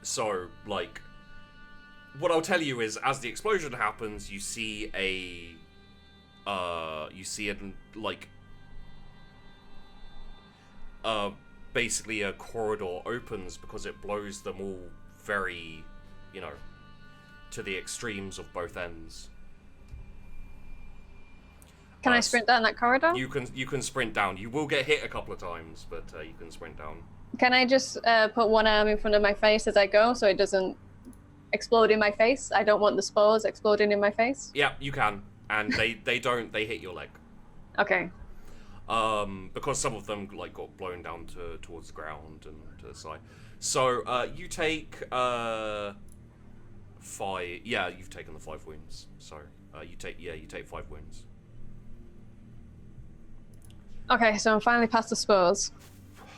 So, like, what I'll tell you is, as the explosion happens, you see basically a corridor opens because it blows them all very, to the extremes of both ends.
Can I sprint down that corridor?
You can sprint down. You will get hit a couple of times, but you can sprint down.
Can I just put one arm in front of my face as I go so it doesn't explode in my face? I don't want the spores exploding in my face.
Yeah, you can. And they don't, they hit your leg.
Okay.
Because some of them like got blown down towards the ground and to the side. So you take 5. Yeah, you've taken the 5 wounds. So you take 5 wounds.
Okay, so I'm finally past the spores.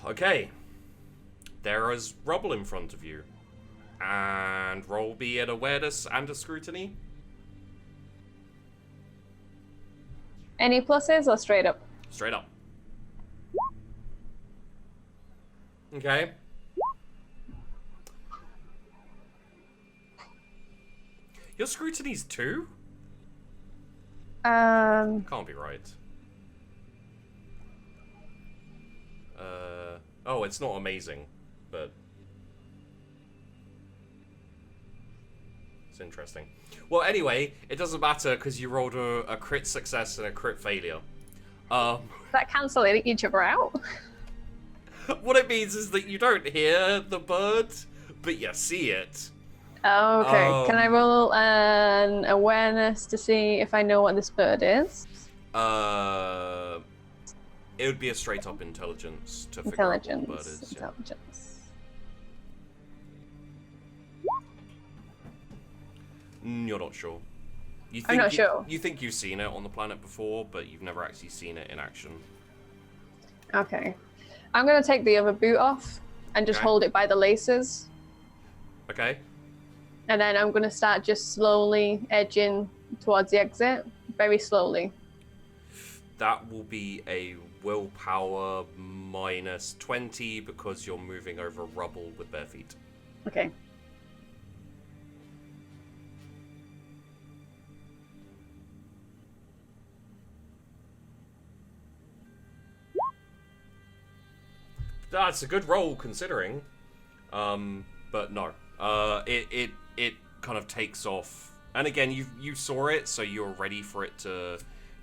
Okay. There is rubble in front of you. And roll me an awareness and a scrutiny.
Any pluses or straight up?
Straight up. Okay. Your scrutiny's 2? Can't be right. Oh, it's not amazing, but it's interesting. Well, anyway, it doesn't matter because you rolled a crit success and a crit failure.
That cancel each other out?
What it means is that you don't hear the bird, but you see it.
Oh, okay. Can I roll an awareness to see if I know what this bird is?
It would be a straight up intelligence to figure out what the bird is.
Intelligence.
You're not sure.
I'm not sure.
You think you've seen it on the planet before, but you've never actually seen it in action.
Okay. I'm going to take the other boot off and just hold it by the laces.
Okay.
And then I'm going to start just slowly edging towards the exit. Very slowly.
That will be a willpower minus 20 because you're moving over rubble with bare feet.
Okay.
That's a good roll considering. But no. It kind of takes off. And again, you saw it, so you're ready for it to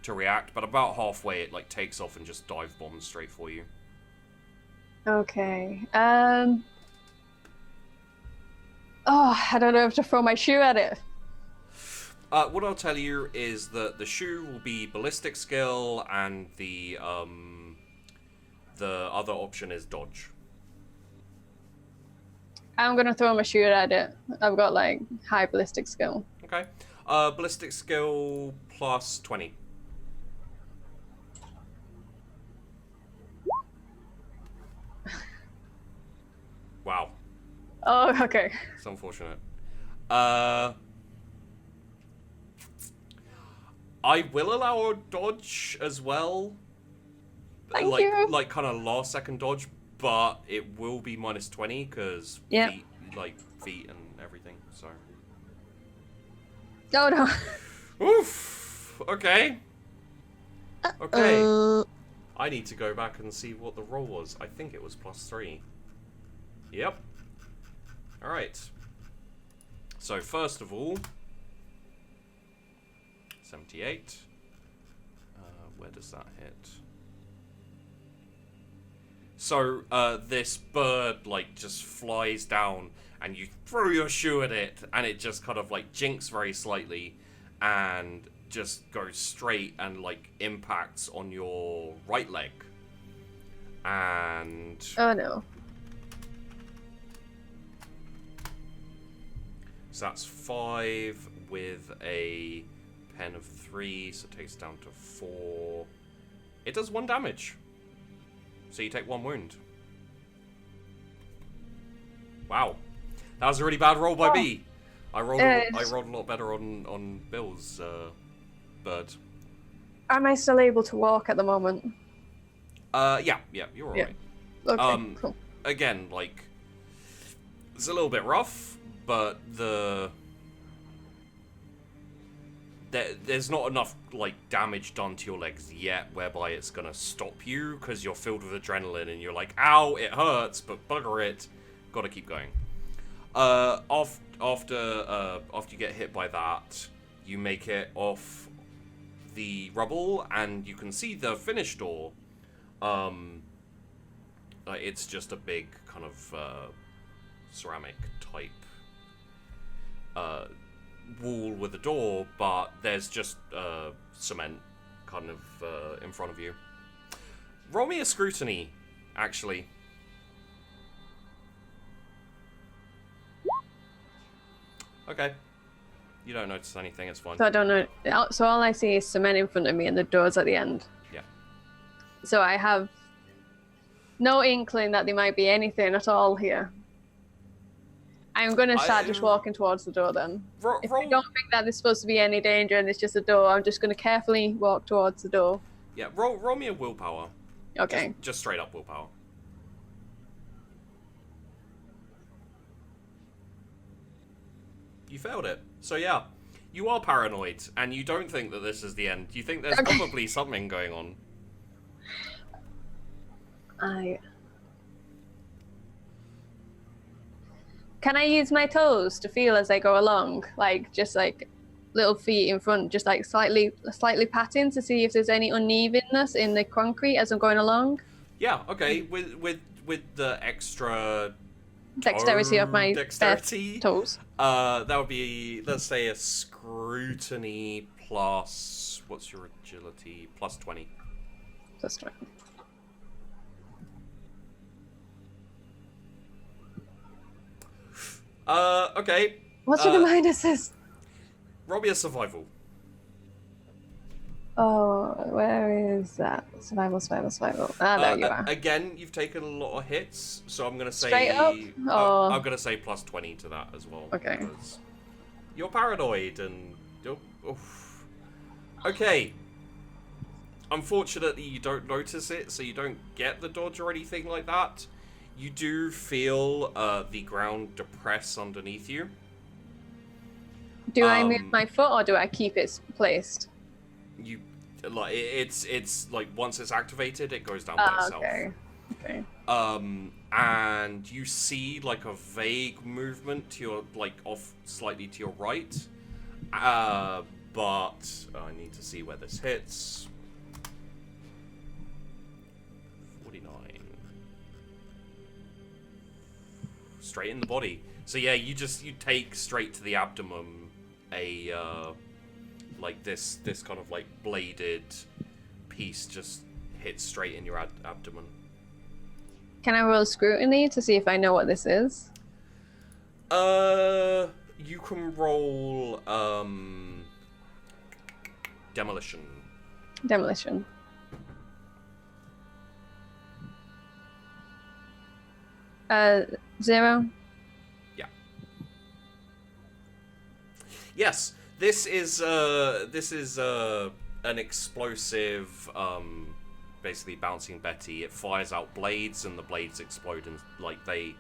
react. But about halfway, it like takes off and just dive bombs straight for you.
Okay. Oh, I don't know if to throw my shoe at it.
What I'll tell you is that the shoe will be ballistic skill, and the other option is dodge.
I'm gonna throw my shoe at it. I've got like high ballistic skill.
Okay. Ballistic skill plus 20. Wow.
Oh, okay.
It's unfortunate. I will allow a dodge as well.
Thank you.
Like kind of last second dodge, but it will be minus 20 because feet and everything. So.
Oh no.
Oof. Okay. Okay. I need to go back and see what the roll was. I think it was plus 3. Yep. All right. So first of all, 78. Where does that hit? So this bird like just flies down, and you throw your shoe at it, and it just kind of like jinks very slightly, and just goes straight and like impacts on your right leg. And
Oh no.
so that's 5 with a pen of 3, so it takes it down to 4. It does 1 damage. So you take 1 wound. Wow. That was a really bad roll by me. I rolled a lot better on Bill's bird.
Am I still able to walk at the moment?
Yeah, you're alright.
Okay, cool.
Again, like, it's a little bit rough, but there's not enough like damage done to your legs yet whereby it's gonna stop you, because you're filled with adrenaline and you're like, ow, it hurts, but bugger it, gotta keep going. After you get hit by that, you make it off the rubble and you can see the finished door. It's just a big kind of ceramic type wall with a door, but there's just cement kind of in front of you. Roll me a scrutiny, actually. Okay. You don't notice anything, it's fine.
So I don't know. So all I see is cement in front of me and the doors at the end.
Yeah.
So I have no inkling that there might be anything at all here. I'm going to start just walking towards the door then. If I don't think that there's supposed to be any danger and it's just a door, I'm just going to carefully walk towards the door.
Yeah, roll me a willpower.
Okay.
Just straight up willpower. You failed it. So yeah, you are paranoid, and you don't think that this is the end. You think there's probably something going on.
Can I use my toes to feel as I go along? Like, just like little feet in front, just like slightly patting to see if there's any unevenness in the concrete as I'm going along?
Yeah, okay. With the extra
dexterity of my
dexterity
toes.
That would be, let's say, a scrutiny plus, what's your agility? Plus 20.
Plus 20.
Okay.
What's with the minuses?
Roll me a survival.
Oh, where is that? Survival. Ah, there you are.
Again, you've taken a lot of hits, so I'm gonna say
Straight up?
I'm gonna say plus 20 to that as well.
Okay.
Because you're paranoid and okay. Unfortunately, you don't notice it, so you don't get the dodge or anything like that. You do feel the ground depress underneath you.
Do I move my foot or do I keep it placed?
You like it's like once it's activated, it goes down by itself.
Okay.
And you see like a vague movement to your off slightly to your right. But I need to see where this hits. 49. Straight in the body. So yeah, you take straight to the abdomen a like this kind of like bladed piece just hits straight in your abdomen.
Can I roll scrutiny to see if I know what this is?
You can roll demolition.
Demolition. Zero.
Yeah. Yes, this is an explosive, basically bouncing Betty. It fires out blades, and the blades explode, and like they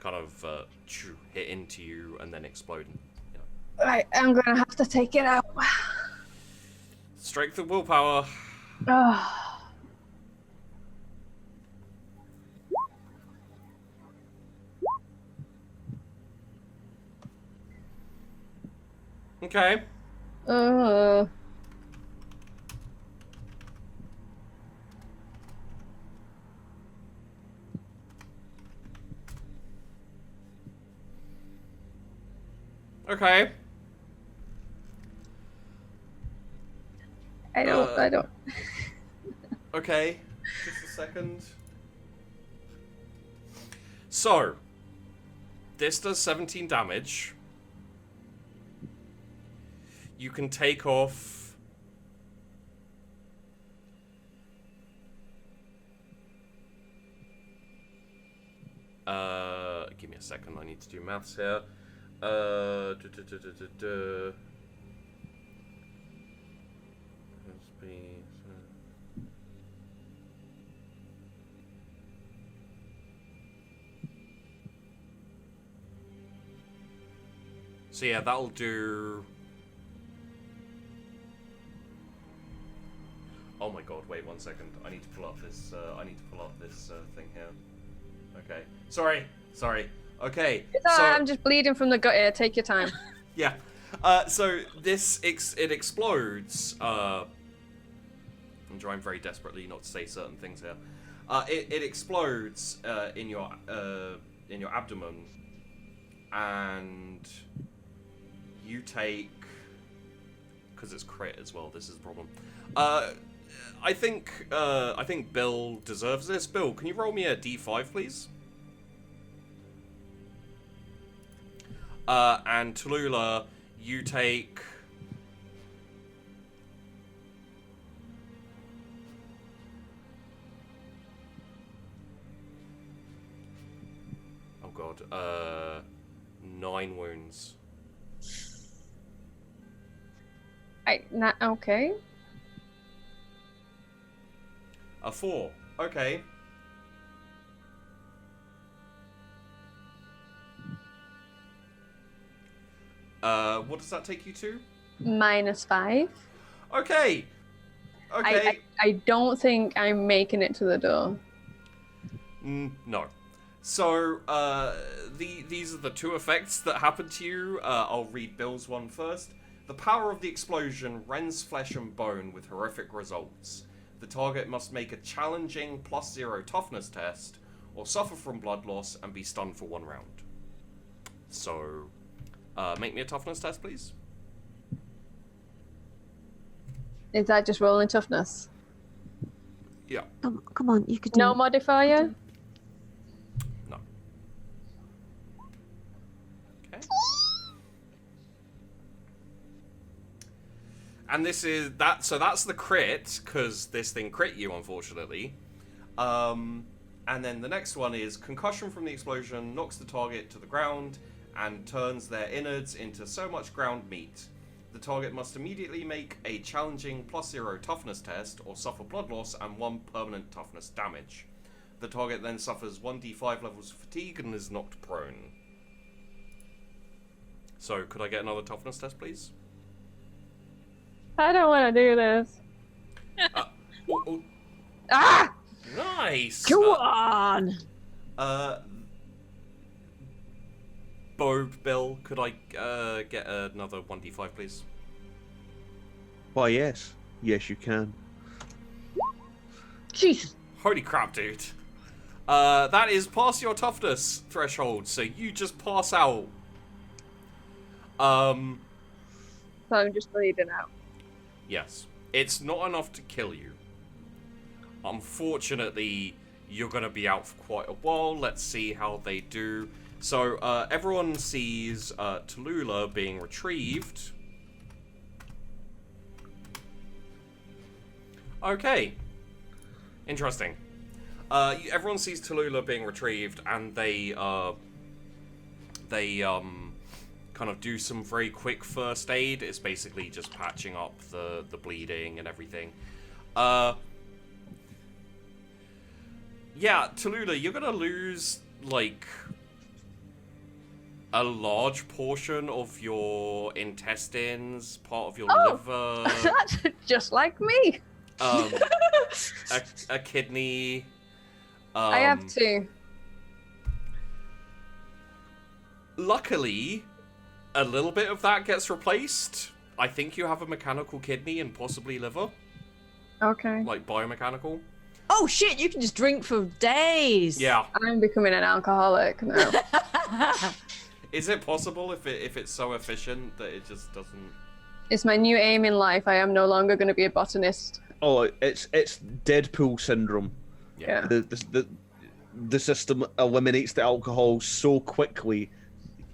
kind of hit into you and then explode. You know.
Right, I'm gonna have to take it out.
Strength of willpower.
Oh.
Okay. Okay.
I don't.
Okay. Just a second. So, this does 17 damage. You can take off... give me a second, I need to do maths here. So yeah, that'll do... Oh my god, wait 1 second. I need to pull up this, thing here. Okay. Sorry. Okay.
It's alright, I'm just bleeding from the gut here. Take your time.
Yeah. So this, it explodes. I'm trying very desperately not to say certain things here. It explodes in your abdomen, and you take, because it's crit as well. This is the problem. I think Bill deserves this. Bill, can you roll me a d5, please? And Tallulah, you take... Oh god, 9 wounds.
Okay.
A 4. Okay. What does that take you to?
-5.
Okay. Okay.
I don't think I'm making it to the door.
No. So, these are the 2 effects that happen to you. I'll read Bill's one first. The power of the explosion rends flesh and bone with horrific results. The target must make a challenging +0 toughness test, or suffer from blood loss and be stunned for 1 round. So, make me a toughness test, please.
Is that just rolling toughness?
Yeah.
Come on, you could do
No
it.
modifier?
No. Okay. And this is that. So that's the crit, because this thing crit you, unfortunately. And then the next one is concussion from the explosion knocks the target to the ground and turns their innards into so much ground meat. The target must immediately make a challenging +0 toughness test or suffer blood loss and 1 permanent toughness damage. The target then suffers 1d5 levels of fatigue and is knocked prone. So, could I get another toughness test, please?
I don't want to do this.
Oh,
Ah!
Nice.
Go on.
Bill, could I get another 1d5, please?
Why, yes. Yes, you can.
Jesus.
Holy crap, dude. That is past your toughness threshold, so you just pass out.
So I'm just bleeding out.
Yes. It's not enough to kill you. Unfortunately, you're going to be out for quite a while. Let's see how they do. So, everyone sees Tallulah being retrieved. Okay. Interesting. Everyone sees Tallulah being retrieved, and they kind of do some very quick first aid. It's basically just patching up the bleeding and everything. Yeah, Tallulah, you're gonna lose, like, a large portion of your intestines, part of your liver.
That's just like me.
A kidney.
I have two.
Luckily, a little bit of that gets replaced. I think you have a mechanical kidney and possibly liver.
Okay.
Like biomechanical.
Oh shit! You can just drink for days.
Yeah.
I'm becoming an alcoholic now.
Is it possible if it's so efficient that it just doesn't?
It's my new aim in life. I am no longer going to be a botanist.
Oh, it's Deadpool syndrome.
Yeah.
The system eliminates the alcohol so quickly,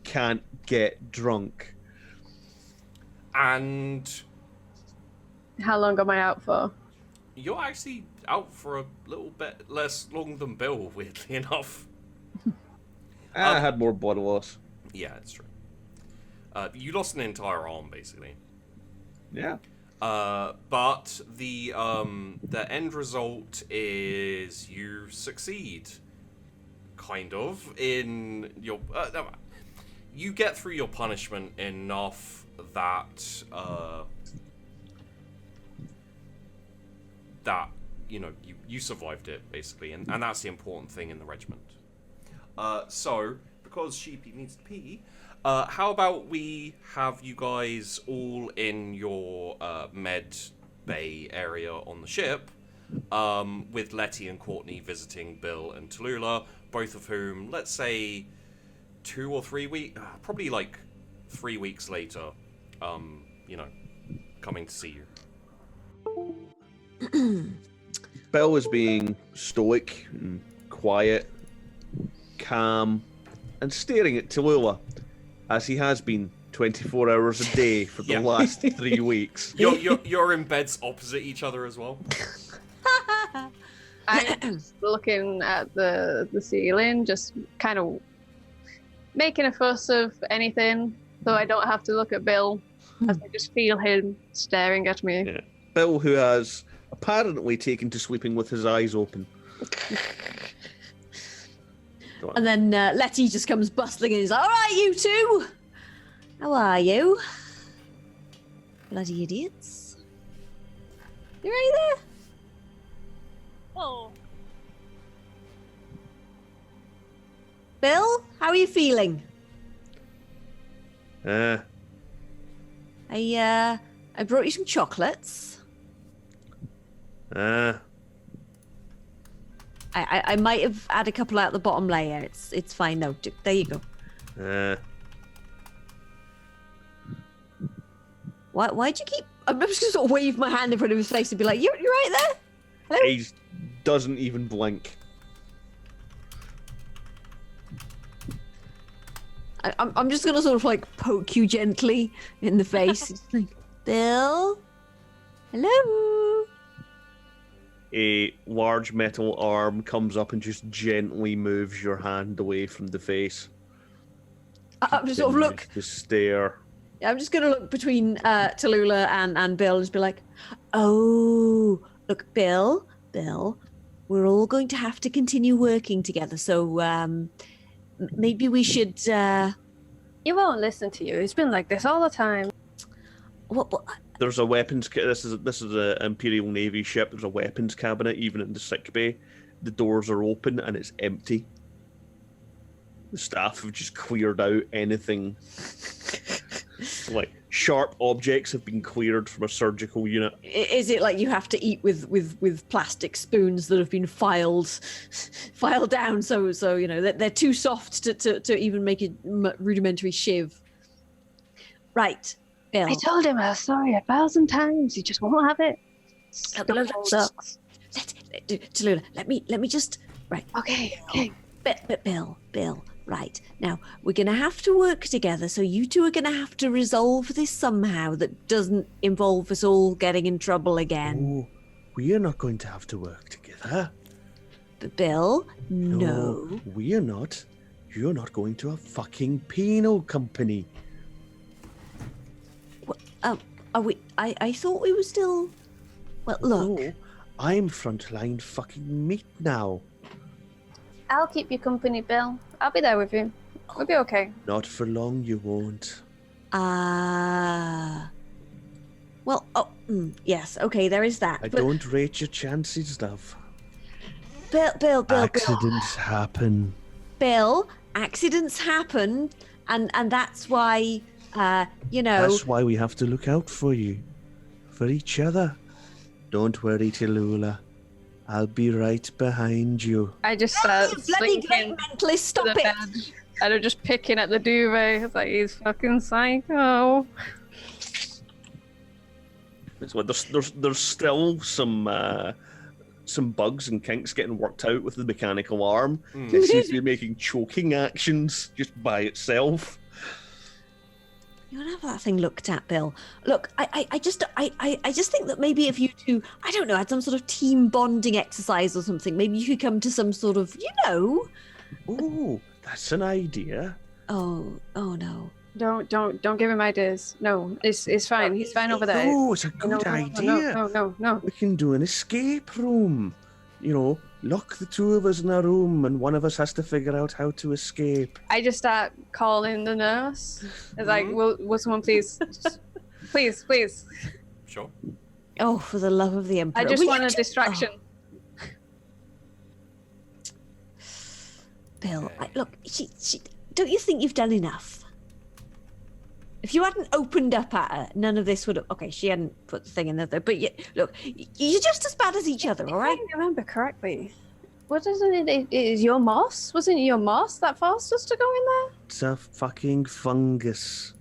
can't get drunk.
And
How long am I out for?
you're actually out for a little bit less long than Bill, weirdly enough.
I had more blood loss.
Yeah, it's true. You lost an entire arm, basically.
Yeah.
But the end result is you succeed, kind of, in your. No, you get through your punishment enough that you survived it, basically, and that's the important thing in the regiment. So because Sheepy needs to pee. How about we have you guys all in your med bay area on the ship, with Letty and Courtney visiting Bill and Tallulah, both of whom, let's say, 2 or 3 weeks, probably like 3 weeks later, coming to see you.
Bill is being stoic and quiet, calm, and staring at Tallulah, as he has been 24 hours a day for the
Yeah.
last 3 weeks.
You're in beds opposite each other as well.
I'm just looking at the ceiling, just kind of making a fuss of anything, so I don't have to look at Bill, as I just feel him staring at me.
Yeah. Bill, who has apparently taken to sleeping with his eyes open.
And then Letty just comes bustling in. He's like, "All right, you two, how are you? Bloody idiots! You right there?"
Oh,
Bill, how are you feeling?
Ah,
I brought you some chocolates.
ah.
I might have had a couple out the bottom layer. It's fine though. There you go. Why'd you keep? I'm just gonna sort of wave my hand in front of his face and be like, "You right there? Hello?"
He doesn't even blink.
I'm just gonna sort of like poke you gently in the face. It's like, Bill, hello.
A large metal arm comes up and just gently moves your hand away from the face.
I'm just sort of look.
To stare.
I'm just gonna look between Tallulah and Bill and just be like, "Oh, look, Bill, we're all going to have to continue working together. So maybe we should."
He won't listen to you. It's been like this all the time.
What?
There's a weapons. This is an Imperial Navy ship. There's a weapons cabinet even in the sick bay. the doors are open and it's empty. The staff have just cleared out anything. Like, sharp objects have been cleared from a surgical unit.
Is it like you have to eat with plastic spoons that have been filed down, so you know they're too soft to even make a rudimentary shiv? Right, Bill.
I told him I was sorry 1,000 times. He just won't have it. Ducks.
Tallulah, let me just right.
Okay.
But Bill. Right, now, we're going to have to work together, so you two are going to have to resolve this somehow that doesn't involve us all getting in trouble again.
Oh, we are not going to have to work together.
But Bill, no.
We are not. You're not going to a fucking penal company.
Are we? I thought we were still... Well, look.
No, I'm frontline fucking meat now.
I'll keep you company, Bill. I'll be there with you. We'll be okay.
Not for long, you won't.
Well, yes, okay, there is that.
I don't rate your chances, love.
Bill.
Accidents happen.
Bill, accidents happen, and that's why,
That's why we have to look out for you. For each other. Don't worry, Tallulah. I'll be right behind you.
I just start
bloody great
slinking
mentalist, stop
to the
it!
bed, and I'm just picking at the duvet. It's like, he's fucking psycho.
So there's still some bugs and kinks getting worked out with the mechanical arm. It seems to be making choking actions just by itself.
You want to have that thing looked at, Bill. Look, I just think that maybe if you two, I don't know, had some sort of team bonding exercise or something, maybe you could come to some sort of,
Oh, that's an idea.
Oh no.
Don't give him ideas. No, it's fine. He's fine over there.
Oh, it's a good idea.
No.
We can do an escape room. Lock the two of us in a room and one of us has to figure out how to escape.
I just start calling the nurse. It's like, will someone please, please.
Sure.
Oh, for the love of the Emperor.
I just want a distraction.
Bill, look, she, don't you think you've done enough? If you hadn't opened up at her, none of this would have... Okay, she hadn't put the thing in there, look, you're just as bad as each other, all right?
If I remember correctly, what isn't it? Is your moss? Wasn't it your moss that forced us to go in there?
It's a fucking fungus.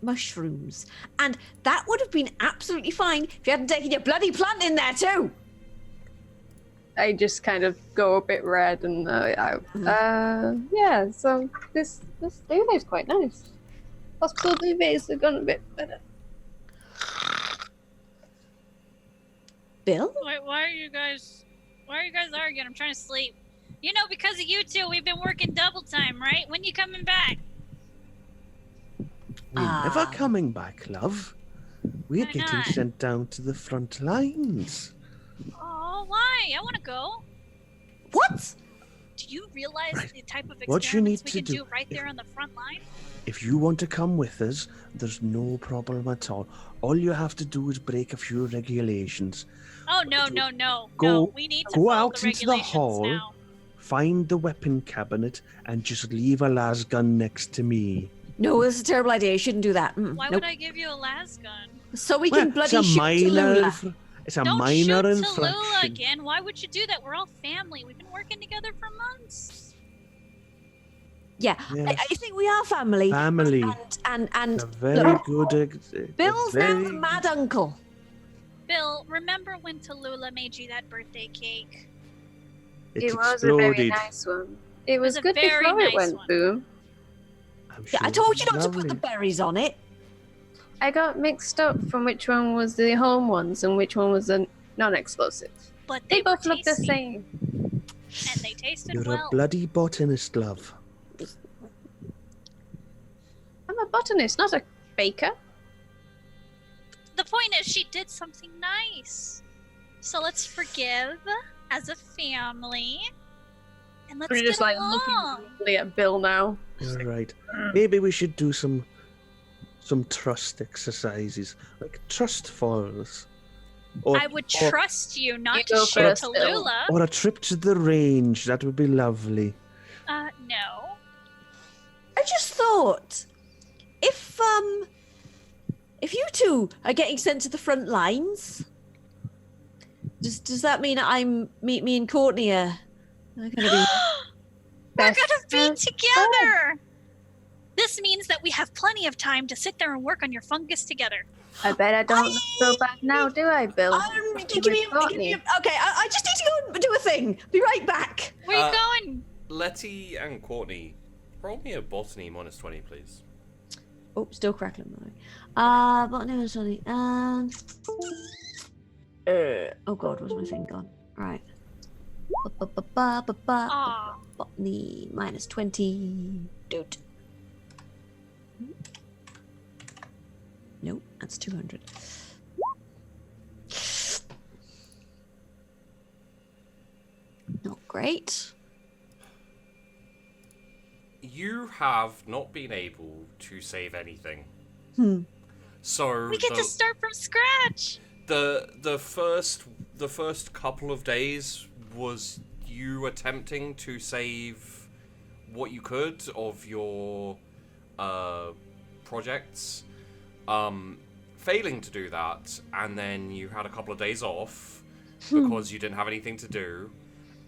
Mushrooms. And that would have been absolutely fine if you hadn't taken your bloody plant in there too.
I just kind of go a bit red and yeah, so this duvet's quite nice. Hospital duvets have gone a bit better.
Bill?
Why are you guys arguing? I'm trying to sleep. Because of you two, we've been working double time, right? When you coming back?
We're never coming back, love. We're
Why
getting
not?
sent down to the front lines.
Oh, why? I want to go.
What?
Do you realize the type of
What you need
experiments we
to
can do
do-
right there on the front line?
If you want to come with us, there's no problem at all. All you have to do is break a few regulations.
Oh, no.
Go-
No, we need to
go
follow
out
the
into the
regulations
hall.
now.
Find the weapon cabinet and just leave a las gun next to me.
No, that's a terrible idea. You shouldn't do that.
Why
Nope.
would I give you a las gun?
So we
Well,
can bloody
it's a
shoot
minor,
Tallulah.
it's a
Don't
minor
shoot Tallulah
infraction.
again. Why would you do that? We're all family. We've been working together for months.
Yeah,
Yes.
I think we are family.
Family.
And
It's a very good.
Bill's now
very...
the mad uncle.
Bill, remember when Tallulah made you that birthday cake?
It
It was a very
exploded.
nice one. It was
a
good
very
before it
nice
went
one.
boom.
I'm
Yeah, I
sure
told
it's
you not to put the
lovely.
berries on it.
I got mixed up from which one was the home ones and which one was the non-explosive.
But
They
they
both
were
look the
tasty,
same.
and they tasted
You're
well.
a bloody botanist, love.
I'm a botanist, not a baker.
The point is, she did something nice. So let's forgive as a family, and let's
We're
get
just like
along.
looking really at Bill now.
You're right. Maybe we should do some trust exercises, like trust falls.
I would trust you not
You
to
go
shoot
first, Bill.
Tallulah.
Or a trip to the range. That would be lovely.
No.
I just thought, if you two are getting sent to the front lines, does that mean me and Courtney are gonna be?
We're gonna be together. This means that we have plenty of time to sit there and work on your fungus together.
I bet I don't look so bad now, do I, Bill?
Give me okay, I just need to go and do a thing. Be right back.
Where are you going?
Letty and Courtney, roll me a botany -20, please.
Oh, still crackling. Botany -20. Oh God, where's my thing gone? Right.
Aw.
Botany -20. Dude. Nope, that's 200. Not great.
You have not been able to save anything. So
We get to start from scratch.
the first couple of days was you attempting to save what you could of your projects, failing to do that, and then you had a couple of days off because you didn't have anything to do,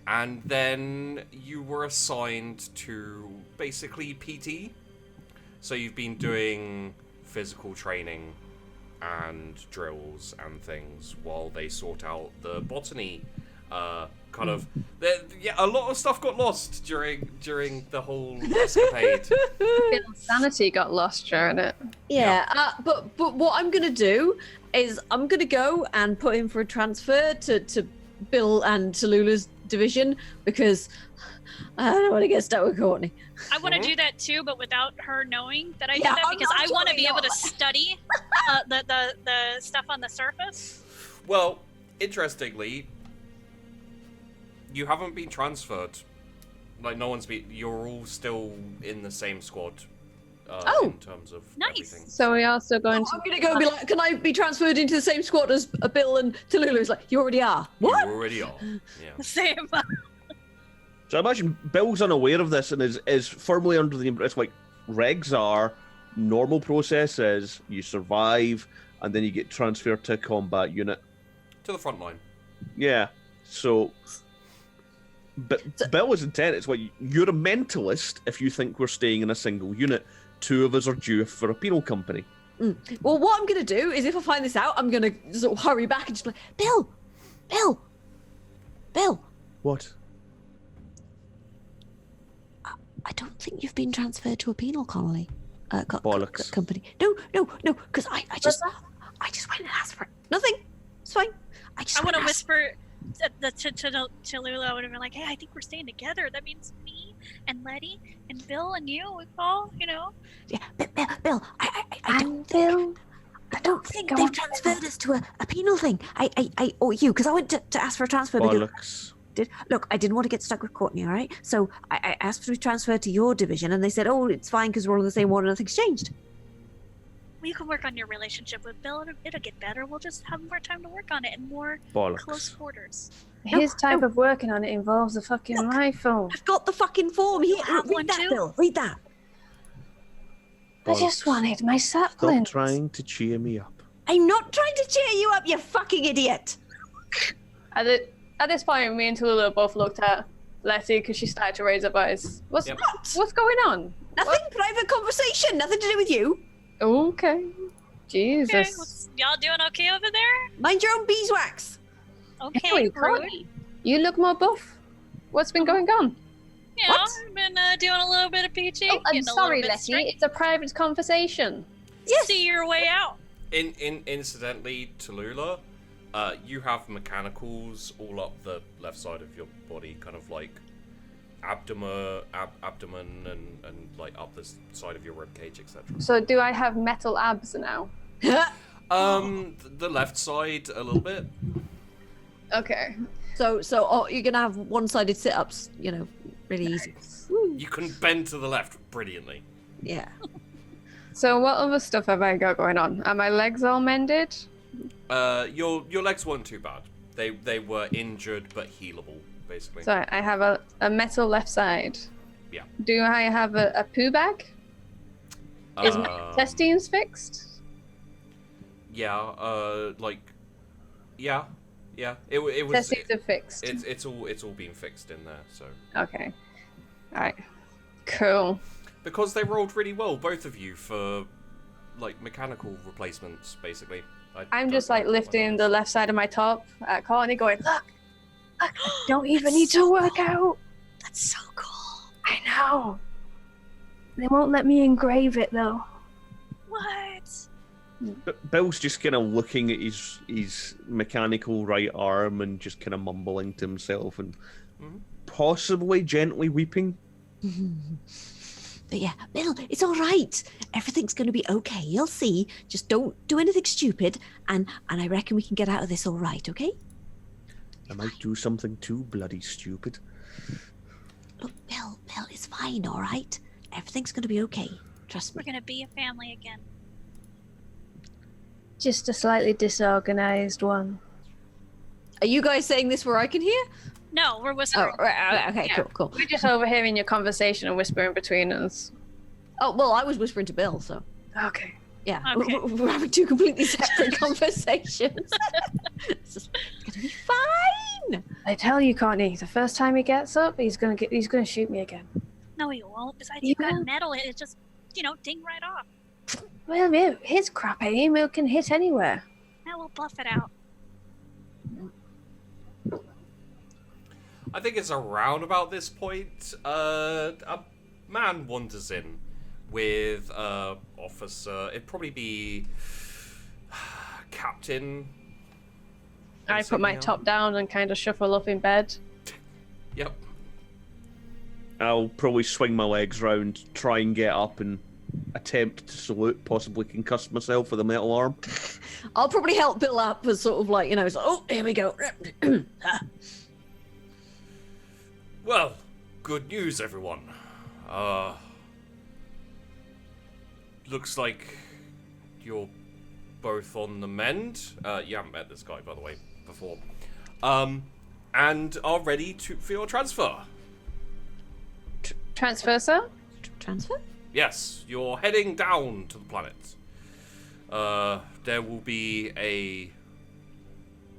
and then you were assigned to basically PT. So you've been doing physical training and drills and things while they sort out the botany kind of. Yeah, a lot of stuff got lost during the whole escapade.
Bill's sanity got lost during it.
Yeah, but what I'm gonna do is I'm gonna go and put in for a transfer to Bill and Tallulah's division because I don't want to get stuck with Courtney.
I want to do that too, but without her knowing that I did
Yeah,
that, because I want to be able to
not.
study the stuff on the surface.
Well, interestingly, you haven't been transferred. Like, no one's been. You're all still in the same squad. In terms of
Nice.
everything.
So we're also going
I'm gonna go and be like, can I be transferred into the same squad as Bill and Tallulah? It's like, you already are. What?
You already are. Yeah.
Same.
So I imagine Bill's unaware of this and is firmly under the impression, like, regs are, normal process is you survive and then you get transferred to a combat unit.
To the front line.
Yeah, so... But Bill's intent is, like, you're a mentalist if you think we're staying in a single unit. Two of us are due for a penal company.
Well, what I'm gonna do is if I find this out, I'm gonna sort of hurry back and just be like, Bill!
What?
I don't think you've been transferred to a penal colony.
Bollocks.
Company. No, because I just went and asked for it. Nothing. It's fine. I
want to
ask.
whisper to Lula. I would have been like, "Hey, I think we're staying together. That means me and Letty and Bill and you. We all, you know."
Yeah, Bill. I don't think they've transferred us to a penal thing. Or you, because I went to ask for a transfer.
Bollocks.
Look, I didn't want to get stuck with Courtney, all right? So I asked to be transferred to your division, and they said, oh, it's fine because we're all in the same ward and nothing's changed.
Well, you can work on your relationship with Bill. It'll get better. We'll just have more time to work on it and more close quarters.
His type of working on it involves a fucking rifle.
I've got the fucking form here.
have
Read
one
that,
too?
Bill. Read that.
I just wanted my saplings.
Stop trying to cheer me up.
I'm not trying to cheer you up, you fucking idiot.
At this point, me and Tallulah both looked at Letty because she started to raise her eyes. What's going on?
Nothing. Private conversation. Nothing to do with you.
Okay. Jesus.
Okay, y'all doing okay over there?
Mind your own beeswax.
Okay,
Anyway,
rude.
Courtney, you look more buff. What's been going on?
You know,
What?
I've been doing a little bit of PT.
Oh, I'm
getting a
sorry,
little bit
Letty.
straight.
It's a private conversation.
Yes.
See your way out.
Incidentally, Tallulah, you have mechanicals all up the left side of your body, kind of like abdomen and like up the side of your ribcage, etc.
So do I have metal abs now?
The left side a little bit.
Okay.
So you're gonna have one-sided sit-ups. You know, really easy.
You can bend to the left brilliantly.
Yeah.
So what other stuff have I got going on? Are my legs all mended?
Your legs weren't too bad. They were injured but healable, basically.
So I have a metal left side.
Yeah.
Do I have a poo bag? Is my intestines fixed?
Yeah. Yeah. It was.
Intestines are fixed.
It's all been fixed in there. So.
Okay. All right. Cool.
Because they rolled really well, both of you, for like mechanical replacements, basically.
I'm just like lifting the left side of my top at Courtney, going, look, I don't even need to work out.
That's so cool.
I know. They won't let me engrave it though.
What?
Bill's just kind of looking at his mechanical right arm and just kind of mumbling to himself and possibly gently weeping.
But yeah, Bill, it's all right. Everything's going to be okay. You'll see. Just don't do anything stupid, and I reckon we can get out of this all right, okay?
I might do something too bloody stupid.
Look, Bill, it's fine, all right? Everything's going to be okay. Trust me.
We're gonna be a family again.
Just a slightly disorganized one.
Are you guys saying this where I can hear?
No, we're
Oh,
whispering.
right, okay,
Yeah.
cool.
We're just overhearing your conversation and whispering between us.
Oh, well, I was whispering to Bill, so...
Okay.
Yeah,
Okay.
we're having two completely separate conversations. It's gonna be fine.
I tell you, Courtney, the first time he gets up, he's gonna shoot me again.
No, he won't. Besides,
You
you've got
will.
metal. It just, ding right off.
Well, yeah, his crap aim, it can hit anywhere.
Now we'll buff it out.
I think it's around about this point. A man wanders in with officer. It'd probably be captain.
I put my top down and kind of shuffle up in bed.
Yep.
I'll probably swing my legs round, try and get up and attempt to salute, possibly concuss myself with a metal arm.
I'll probably help Bill up as sort of like, it's like, oh, here we go.
Well, good news, everyone. Looks like you're both on the mend. You haven't met this guy, by the way, before. And are ready for your transfer.
Transfer, sir?
Transfer?
Yes, you're heading down to the planet. There will be a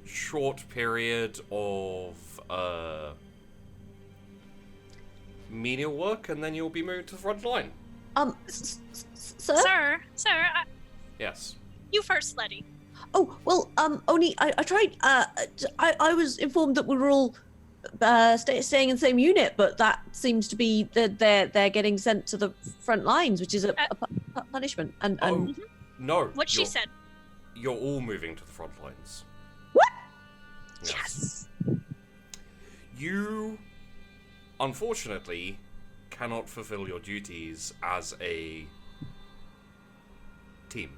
short period of menial work, and then you'll be moved to the front line.
Sir?
Sir,
Yes.
you first, Letty.
Oh, well, only I tried, I was informed that we were all staying in the same unit, but that seems to be that they're getting sent to the front lines, which is a punishment. And
No.
What she said.
You're all moving to the front lines.
What?
Yes.
You, unfortunately, cannot fulfill your duties as a team,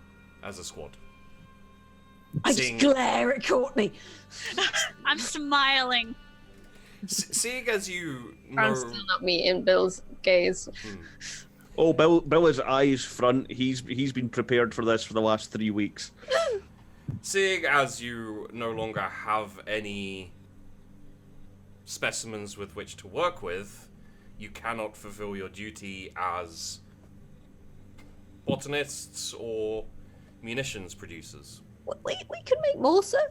as a squad.
I just glare at Courtney.
I'm smiling.
Seeing as you
I'm
know...
still not meeting Bill's gaze.
Oh, Bill is eyes front. He's been prepared for this for the last 3 weeks.
Seeing as you no longer have any specimens with which to work with, you cannot fulfill your duty as botanists or munitions producers.
We can make more, sir.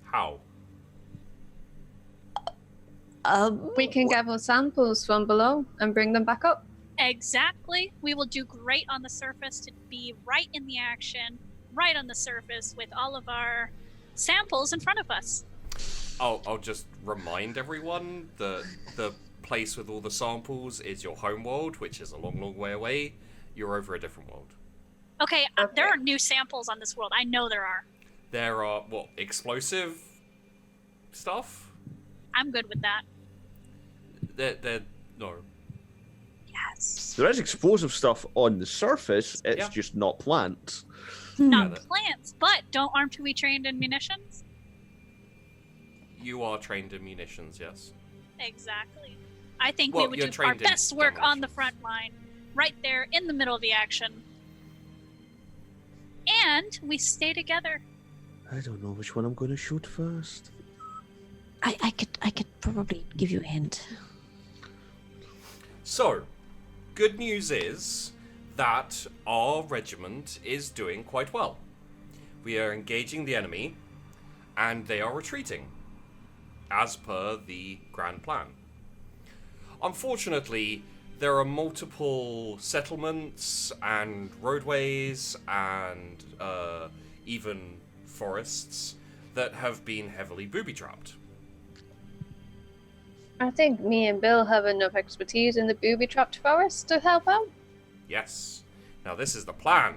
How?
We can gather samples from below and bring them back up.
Exactly. We will do great on the surface to be right in the action, right on the surface with all of our samples in front of us.
I'll just remind everyone that the place with all the samples is your home world, which is a long, long way away. You're over a different world.
Okay, there are new samples on this world. I know there are.
There are, explosive stuff?
I'm good with that.
No.
Yes.
There is explosive stuff on the surface, it's
Yeah.
just not plants.
Not
Yeah,
plants, but don't aren't we trained in munitions?
You are trained in munitions, yes?
Exactly. I think
Well,
we would
you're
do our
trained in
best work on the
demolition.
front line, right there in the middle of the action. And we stay together.
I don't know which one I'm going to shoot first.
I could probably give you a hint.
So, good news is that our regiment is doing quite well. We are engaging the enemy, and they are retreating, as per the grand plan. Unfortunately, there are multiple settlements and roadways and even forests that have been heavily booby-trapped.
I think me and Bill have enough expertise in the booby-trapped forest to help out.
Yes. Now this is the plan.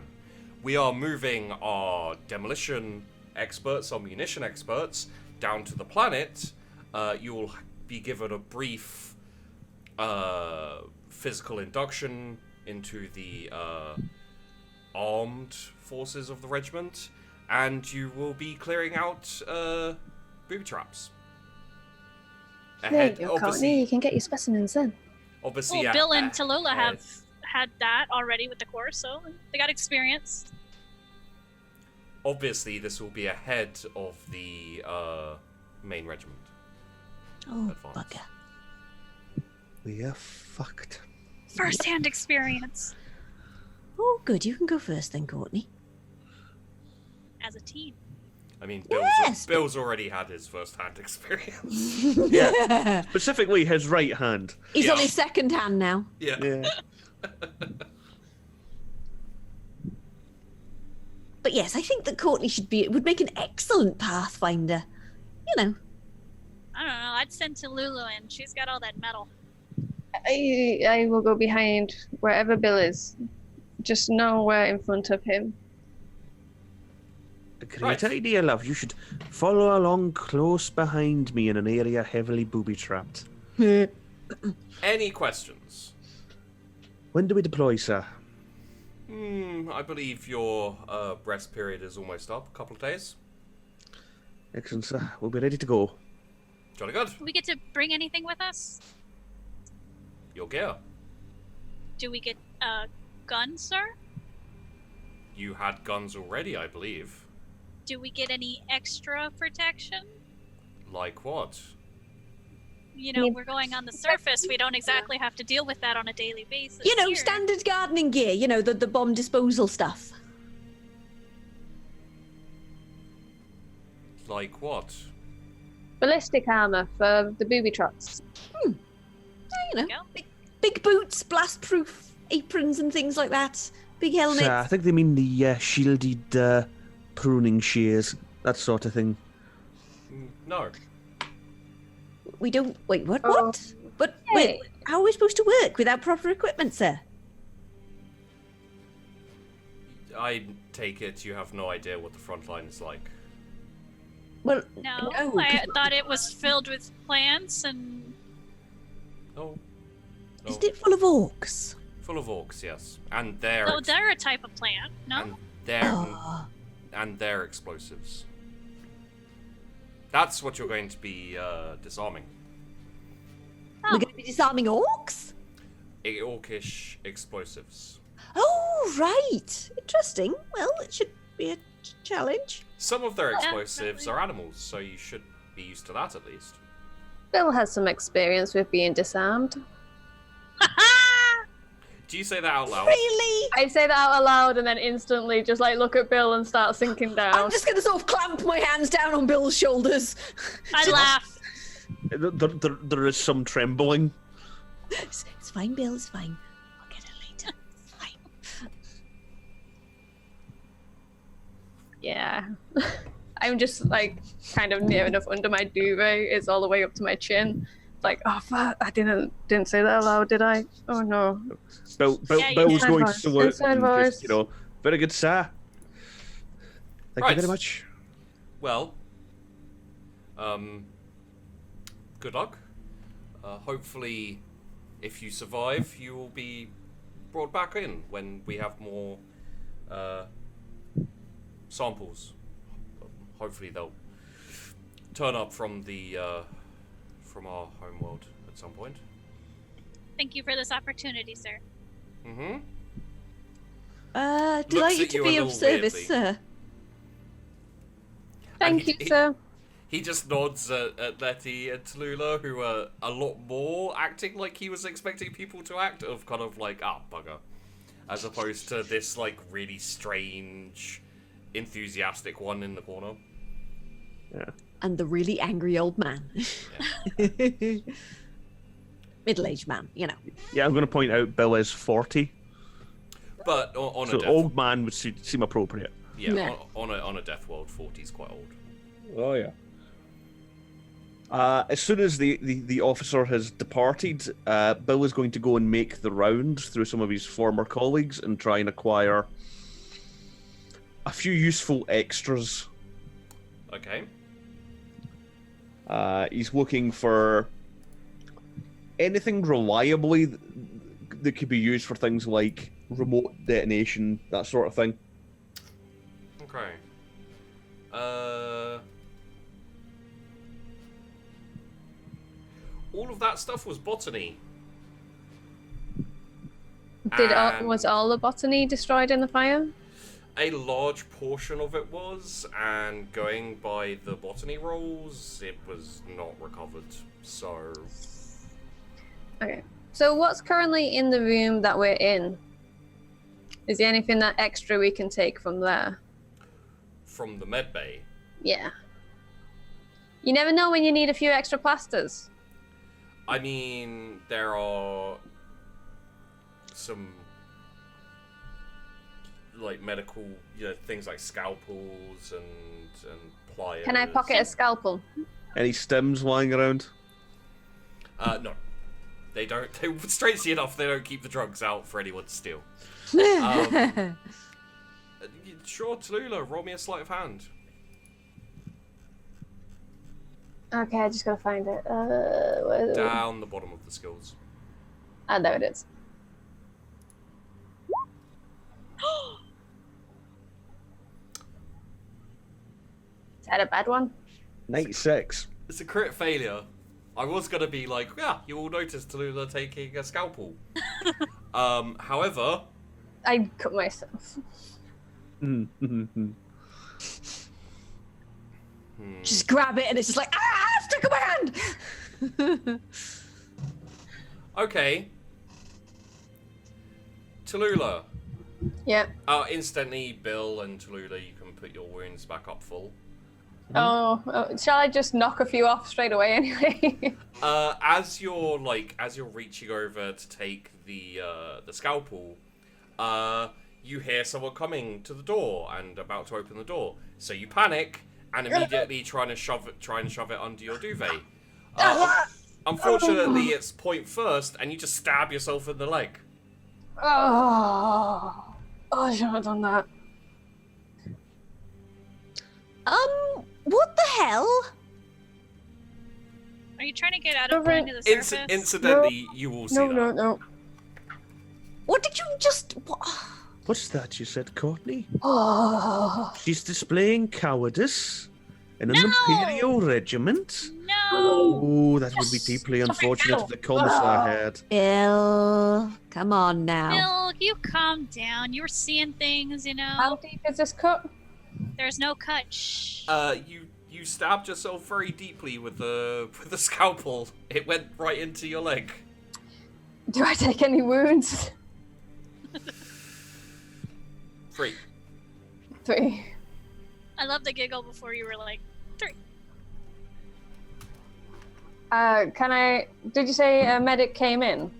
We are moving our demolition experts, our munition experts, down to the planet. You'll be given a brief physical induction into the armed forces of the regiment, and you will be clearing out booby traps.
There you go, Courtney. You can get your specimens then.
Obviously,
Well, Bill and Tallulah have had that already with the course, so they got experience.
Obviously, this will be ahead of the main regiment.
Oh,
Advance.
bugger.
We are fucked.
First-hand experience
Oh, good. You can go first then, Courtney.
as a team.
I mean,
Yes,
Bill's already had his first-hand experience.
Yeah. Specifically his right hand.
He's
Yeah.
on his second hand now.
Yeah.
Yeah.
But yes, I think that Courtney would make an excellent pathfinder. You know.
I don't know. I'd send Tallulah in. She's got all that metal.
I will go behind wherever Bill is. Just nowhere in front of him.
A great
Right.
idea, love. You should follow along close behind me in an area heavily booby-trapped.
Any questions?
When do we deploy, sir?
I believe your rest period is almost up. A couple of days.
Excellent, sir. We'll be ready to go.
Jolly good.
Do we get to bring anything with us?
Your gear.
Do we get a gun, sir?
You had guns already, I believe.
Do we get any extra protection?
Like what?
You know,
Yeah.
we're going on the surface. We don't exactly have to deal with that on a daily basis.
You know,
here.
standard gardening gear. You know, the bomb disposal stuff.
Like what?
Ballistic armor for the booby traps.
You know,
Go.
big boots, blast-proof aprons and things like that. Big helmets.
Sir, I think they mean the shielded pruning shears, that sort of thing.
No.
We don't. Wait, what?
Oh.
What? But
Hey.
wait, how are we supposed to work without proper equipment, sir?
I take it you have no idea what the front line is like.
Well,
No,
no,
I
'cause-
thought it was filled with plants and
No. No.
isn't it full of orcs?
Full of orcs, yes. And their
oh, they're a type of plant. No,
and their
Oh,
and their explosives. That's what you're going to be disarming.
we're going to be disarming orcs.
Orcish explosives.
Oh, right. Interesting. Well, it should be a challenge.
Some of their
Yeah,
explosives
definitely.
are animals, so you should be used to that at least.
Bill has some experience with being disarmed.
Do you say that out loud?
Really?
I say that out aloud and then instantly just like look at Bill and start sinking
I'm
down.
just going to sort of clamp my hands down on Bill's shoulders.
I laugh.
There is some trembling.
It's fine, Bill. It's fine. I'll get it later. It's fine.
Yeah. I'm just like kind of near enough under my duvet. It's all the way up to my chin. Like, oh fuck, I didn't say that aloud, did I? Oh no.
Bill
Yeah, you
was
did.
going to
Inside
salute
voice.
and just, you know, very good, sir. Thank
Right.
you very much.
Well, good luck. Hopefully, if you survive, you will be brought back in when we have more samples. Hopefully, they'll turn up from the from our homeworld at some point.
Thank you for this opportunity, sir.
Mm-hmm.
Delighted
at
to
you
be
a
of
little
service,
weirdly.
sir.
Thank you, sir.
He just nods at Letty and Tallulah, who are a lot more acting like he was expecting people to act, of kind of like, bugger. As opposed to this, like, really strange, enthusiastic one in the corner.
Yeah.
And the really angry old man.
Yeah.
Middle-aged man, you know.
Yeah, I'm going to point out Bill is 40.
But on
So
a death...
old man would seem appropriate.
Yeah,
Nah.
on a death world, 40 is quite old.
Oh, yeah. As soon as the officer has departed, Bill is going to go and make the rounds through some of his former colleagues and try and acquire a few useful extras.
Okay.
He's looking for anything reliably that could be used for things like remote detonation, that sort of thing.
Okay. All of that stuff was botany.
Was all the botany destroyed in the fire?
A large portion of it was, and going by the botany rolls, it was not recovered. So,
Okay. So what's currently in the room that we're in? Is there anything that extra we can take from there?
from the med bay,
Yeah. You never know when you need a few extra plasters.
I mean, there are some like medical, things like scalpels and pliers.
Can I pocket a scalpel?
Any stems lying around?
No, they don't. They, strangely enough, they don't keep the drugs out for anyone to steal. Sure, Tallulah, roll me a sleight of hand.
Okay, I just gotta find it. Where is it?
Down the bottom of the skills.
Ah, there it is. Is that a bad one?
96.
It's a crit failure. I was gonna be like, yeah, you all noticed Tallulah taking a scalpel. However,
I cut myself.
Just grab it and it's just like, stuck in my hand!
okay. Tallulah.
Yeah.
Instantly, Bill and Tallulah, you can put your wounds back up full.
Oh, shall I just knock a few off straight away anyway?
As you're reaching over to take the scalpel, you hear someone coming to the door and about to open the door. So you panic and immediately try and shove it under your duvet. Unfortunately, it's point first, and you just stab yourself in the leg.
Oh, I should have done that.
What the hell?
Are you trying to get out of going to the surface?
Incidentally, you will see that.
No.
What did you just... What?
What's that you said, Courtney?
Oh.
She's displaying cowardice in an
No!
Imperial regiment?
No!
Oh, that would be deeply unfortunate if the commissar had.
Bill, come on now.
Bill, you calm down. You were seeing things,
How deep is this cut?
There's no cut. Shh.
You stabbed yourself very deeply with the scalpel. It went right into your leg.
Do I take any wounds?
3.
3.
I love the giggle before you were like, 3.
Did you say a medic came in?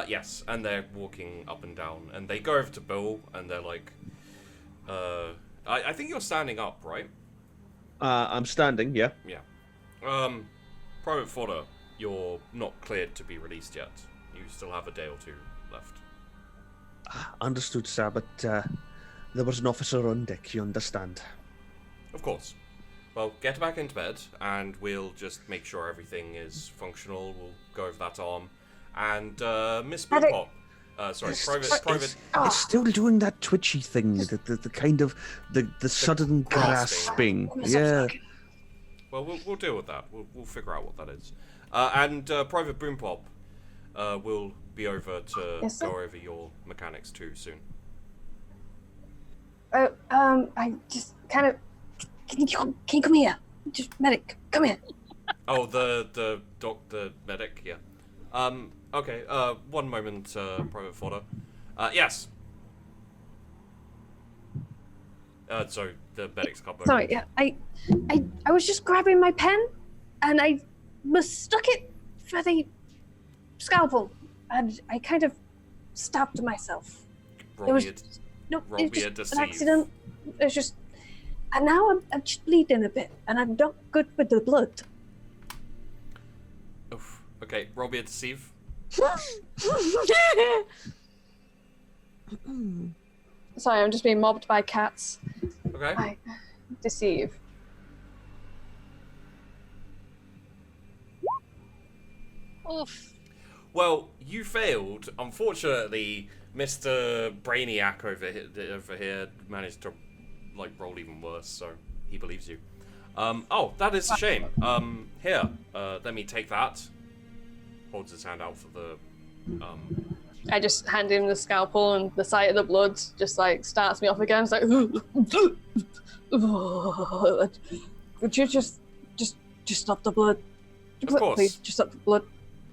Yes, and they're walking up and down, and they go over to Bill, and they're like, I think you're standing up, right?
I'm standing, yeah.
Yeah. Private Fodder, you're not cleared to be released yet. You still have a day or two left.
Understood, sir, but there was an officer on deck, you understand.
Of course. Well, get back into bed, and we'll just make sure everything is functional. We'll go over that arm. And, Miss Boopop. Private.
It's still doing that twitchy thing, the kind of the sudden grasping. Yeah.
Well, we'll deal with that. We'll figure out what that is. And Private Boompop, we'll be over to
Yes, sir.
go over your mechanics too soon.
I just kind of. Can you come here? Just medic, come here.
Oh, the medic, yeah. Okay, one moment, Private Fodder. Yes. So the medic's come over.
Sorry, yeah, I was just grabbing my pen, and I mistook it for the scalpel, and I kind of stabbed myself.
Roll me
No,
roll
it's
me a
just
deceive.
an accident. It's just, and now I'm just bleeding a bit, and I'm not good with the blood.
Oof. Okay, roll me a deceive.
Sorry, I'm just being mobbed by cats.
Okay.
I deceive.
Oof.
Well, you failed. Unfortunately, Mr. Brainiac over here managed to like roll even worse, so he believes you. Oh, that is a shame. Here, let me take that. Holds his hand out for the
I just hand him the scalpel, and the sight of the blood just like starts me off again. It's like, would you just stop the blood?
Of course.
Please, just stop the blood.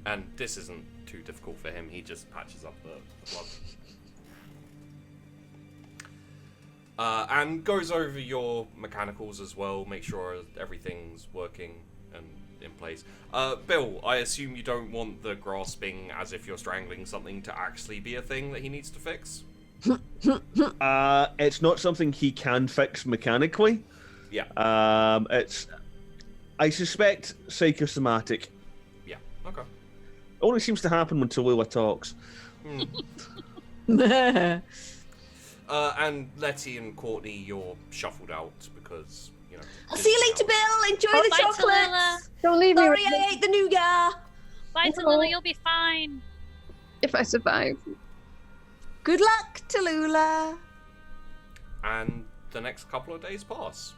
And this isn't too difficult for him. He just patches up the blood. And goes over your mechanicals as well. Make sure everything's working and in place. Bill, I assume you don't want the grasping as if you're strangling something to actually be a thing that he needs to fix?
It's not something he can fix mechanically.
Yeah.
It's, I suspect, psychosomatic.
Yeah. Okay.
Only seems to happen when Tallulah talks.
And Letty and Courtney, you're shuffled out because, you know...
I'll see you later, Bill. Enjoy the
Bye,
chocolates.
Tallulah.
Don't leave
Sorry,
me.
I ate the nougat.
Bye,
No.
Tallulah, you'll be fine.
If I survive.
Good luck, Tallulah.
And the next couple of days pass.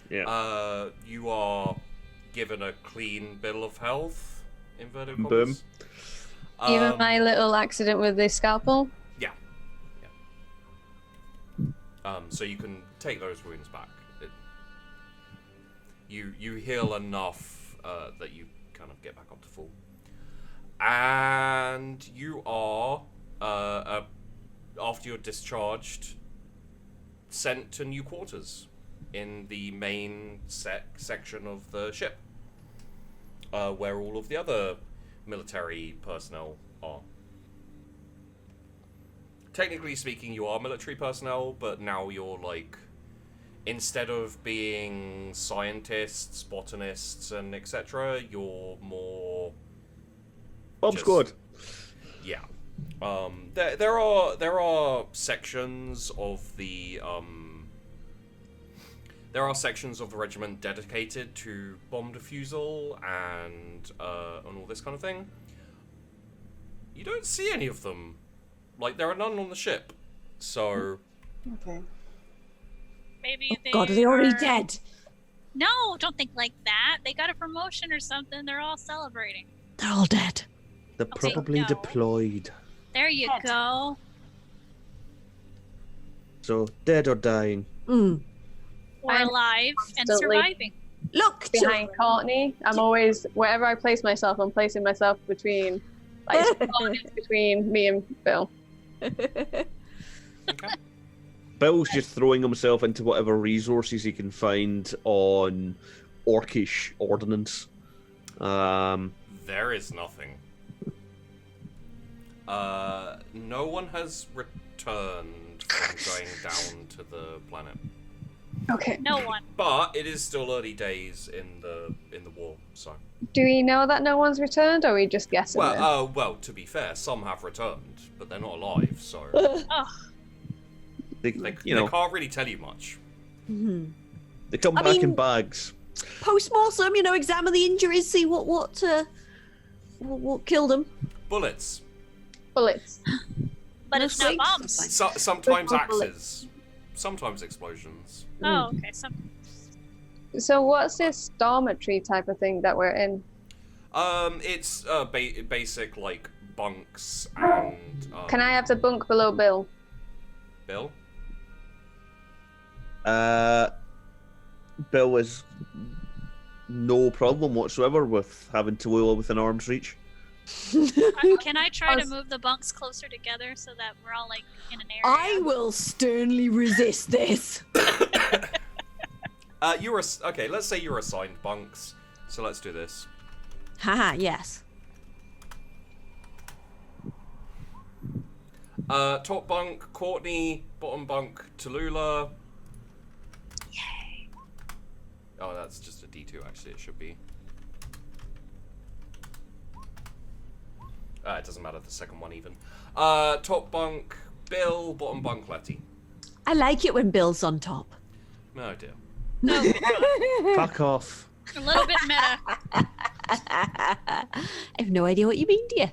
Yeah.
You are given a clean bill of health, inverted
Boom.
commas.
Even my little accident with the scalpel.
Yeah. So you can take those wounds back. You heal enough that you kind of get back up to full. And you are, after you're discharged, sent to new quarters in the main section of the ship, where all of the other military personnel are. Technically speaking, you are military personnel, but now you're like, instead of being scientists, botanists, and etc., you're more
Bomb
just-
squad.
yeah. There are sections of the regiment dedicated to bomb defusal and all this kind of thing. You don't see any of them. Like, there are none on the ship. So
Okay.
Maybe they
God, are they already
are-
dead?
No, don't think like that. They got a promotion or something. They're all celebrating.
They're all dead.
They're
Okay,
probably
no.
deployed.
There you
Dead.
go.
So, dead or dying.
Or
I'm
alive and
constantly-
surviving.
Look,
Behind Courtney, I'm always, wherever I place myself, I'm placing myself between, like, it's between me and Bill.
okay.
Bill's just throwing himself into whatever resources he can find on orcish ordnance.
There is nothing. No one has returned from going down to the planet.
Okay.
No one.
But it is still early days in the war, so.
Do we know that no one's returned, or are we just guessing? it?
Well, to be fair, some have returned, but they're not alive, so
Oh,
They,
they
you know,
can't really tell you much.
they come
I
back in
mean-
bags.
Post-mortem, examine the injuries, see what killed them.
Bullets,
Bullets.
but it's not
Squeaks?
bombs.
sometimes
With bullets.
axes, sometimes explosions.
Oh, okay.
So what's this dormitory type of thing that we're in?
It's basic like bunks and.
Can I have the bunk below Bill?
Bill?
Bill is no problem whatsoever with having Tallulah within arm's reach.
Can I try to move the bunks closer together so that we're all like in an area?
I will sternly resist this.
Okay. Let's say you're assigned bunks. So let's do this.
Haha, yes.
Top bunk, Courtney. Bottom bunk, Tallulah.
Yay.
Oh, that's just a D2. Actually, it should be. It doesn't matter. The second one even. Top bunk, Bill. Bottom bunk, Letty.
I like it when Bill's on top.
Oh dear.
No,
Fuck off.
a little bit meta.
I have no idea what you mean, dear.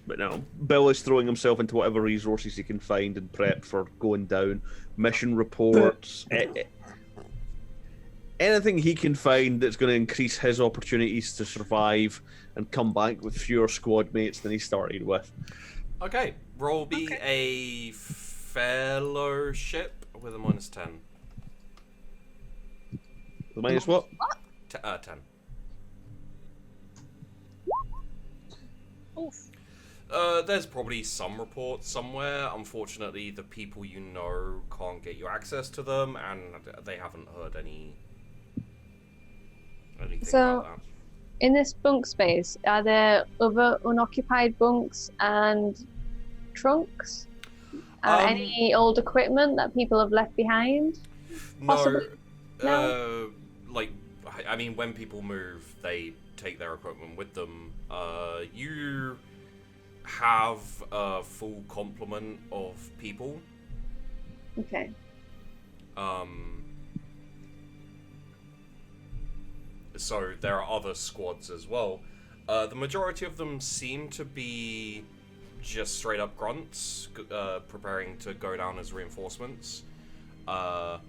But no, Bill is throwing himself into whatever resources he can find and prep for going down. Mission reports, anything he can find that's going to increase his opportunities to survive and come back with fewer squad mates than he started with.
Okay. Roll be a fellowship with a -10.
The minus what?
10.
Oof.
There's probably some reports somewhere. Unfortunately, the people you know can't get you access to them, and they haven't heard anything
So-
about that.
In this bunk space, are there other unoccupied bunks and trunks? Any old equipment that people have left behind? Possibly? No?
Like, I mean, when people move, they take their equipment with them. You have a full complement of people.
Okay.
So there are other squads as well. The majority of them seem to be just straight up grunts, preparing to go down as reinforcements. There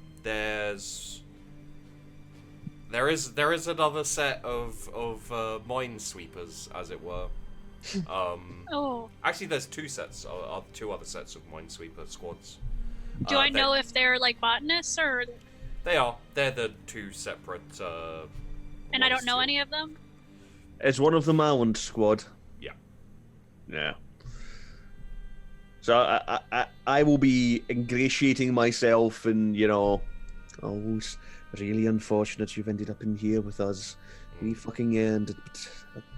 is another set of minesweepers, as it were.
Oh.
Actually, there's two other sets of minesweeper squads.
Do I know if they're like botanists or?
They are. They're the two separate.
And I don't know
too.
any of them.
Is one of them Island Squad?
Yeah.
Yeah. So I will be ingratiating myself and, oh, it's really unfortunate you've ended up in here with us. We fucking end at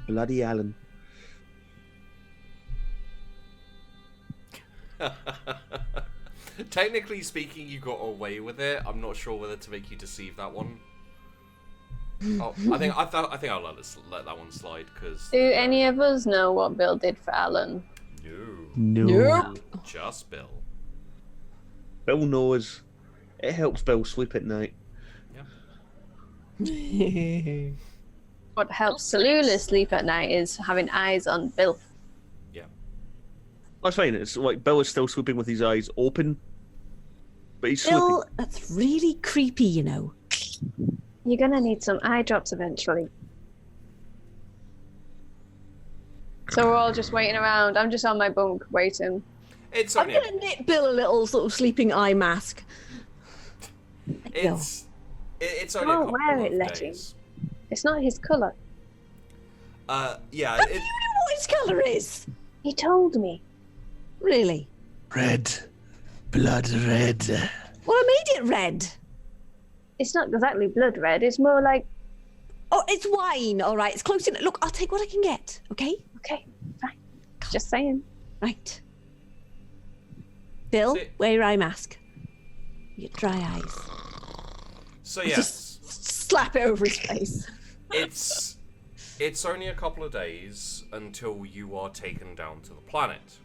bloody Allen.
Technically speaking, you got away with it. I'm not sure whether to make you deceive that one. Oh, I think I'll let that one slide because.
Do any of us know what Bill did for Alan?
No.
Nope.
Just Bill.
Bill knows. It helps Bill sleep at night.
What helps Tallulah sleep at night is having eyes on Bill.
Yeah.
That's fine. It's like Bill is still sleeping with his eyes open, but he's
Bill,
sleeping.
that's really creepy, you know.
You're gonna need some eye drops eventually. So we're all just waiting around. I'm just on my bunk waiting.
It's
I'm
only
gonna knit Bill a little sort of sleeping eye mask.
it's only
Don't
a couple
wear it,
of
Letty.
days.
It's not his colour.
Yeah.
How do you know what his colour is?
He told me.
Really?
Red. Blood red.
Well, I made it red.
It's not exactly blood red. It's more like,
Oh, it's wine. All right, it's close enough. Look, I'll take what I can get. Okay.
okay, fine. Just saying.
Right. Bill,
See-
wear your eye mask. You get dry eyes.
So yes,
Just slap it over his face.
it's only a couple of days until you are taken down to the planet.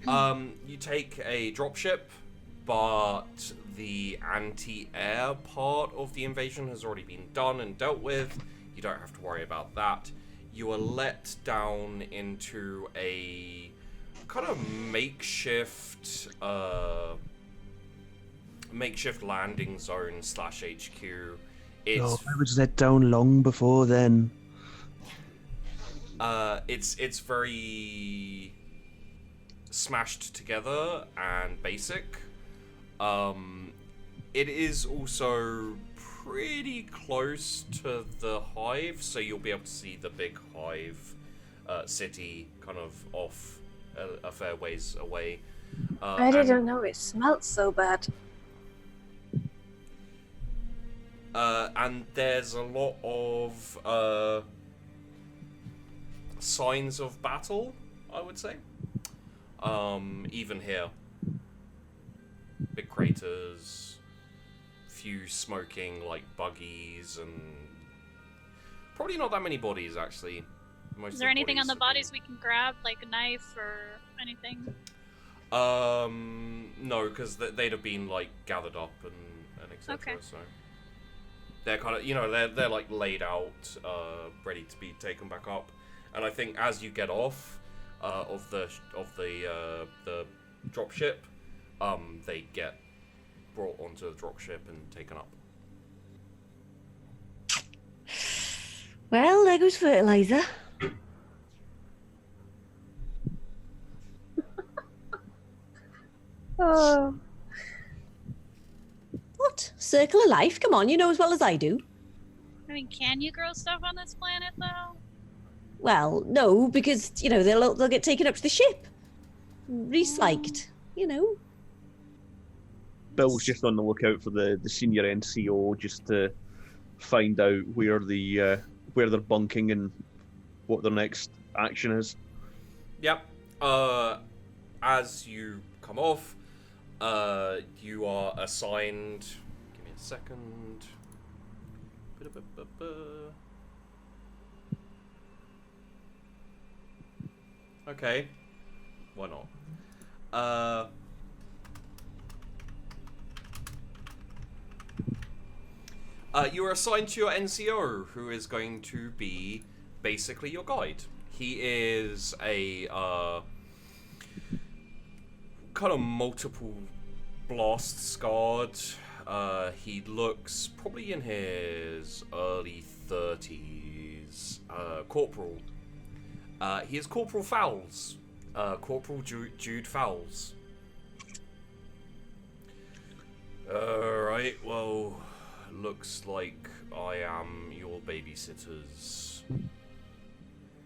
You take a dropship, but the anti-air part of the invasion has already been done and dealt with. You don't have to worry about that. You are let down into a kind of makeshift landing zone / HQ. It's
I was let down long before then.
It's very smashed together and basic. It is also pretty close to the hive, so you'll be able to see the big hive city kind of off a fair ways away.
I didn't know it smelled so bad.
And there's a lot of signs of battle, I would say. Even here. Big craters, few smoking like buggies, and probably not that many bodies actually. Most
Is there anything on the
have
bodies we can grab, like a knife or anything?
No, because they'd have been like gathered up and etc.
Okay.
So they're kind of, they're like laid out, ready to be taken back up. And I think as you get off of the dropship, they get brought onto the dropship and taken up.
Well, there goes fertilizer.
Oh.
What? Circle of life? Come on, you know as well as I do.
I mean, can you grow stuff on this planet, though?
Well, no, because, they'll get taken up to the ship. Recycled,
Bill's just on the lookout for the senior NCO just to find out where they're bunking and what their next action is.
Yep. As you come off, you are assigned. Give me a second. Okay. Why not? You are assigned to your NCO, who is going to be basically your guide. He is a kind of multiple blast scarred. He looks probably in his early 30s. Corporal. He is Corporal Fowles. Corporal Jude Fowles. Alright, well, looks like I am your babysitters.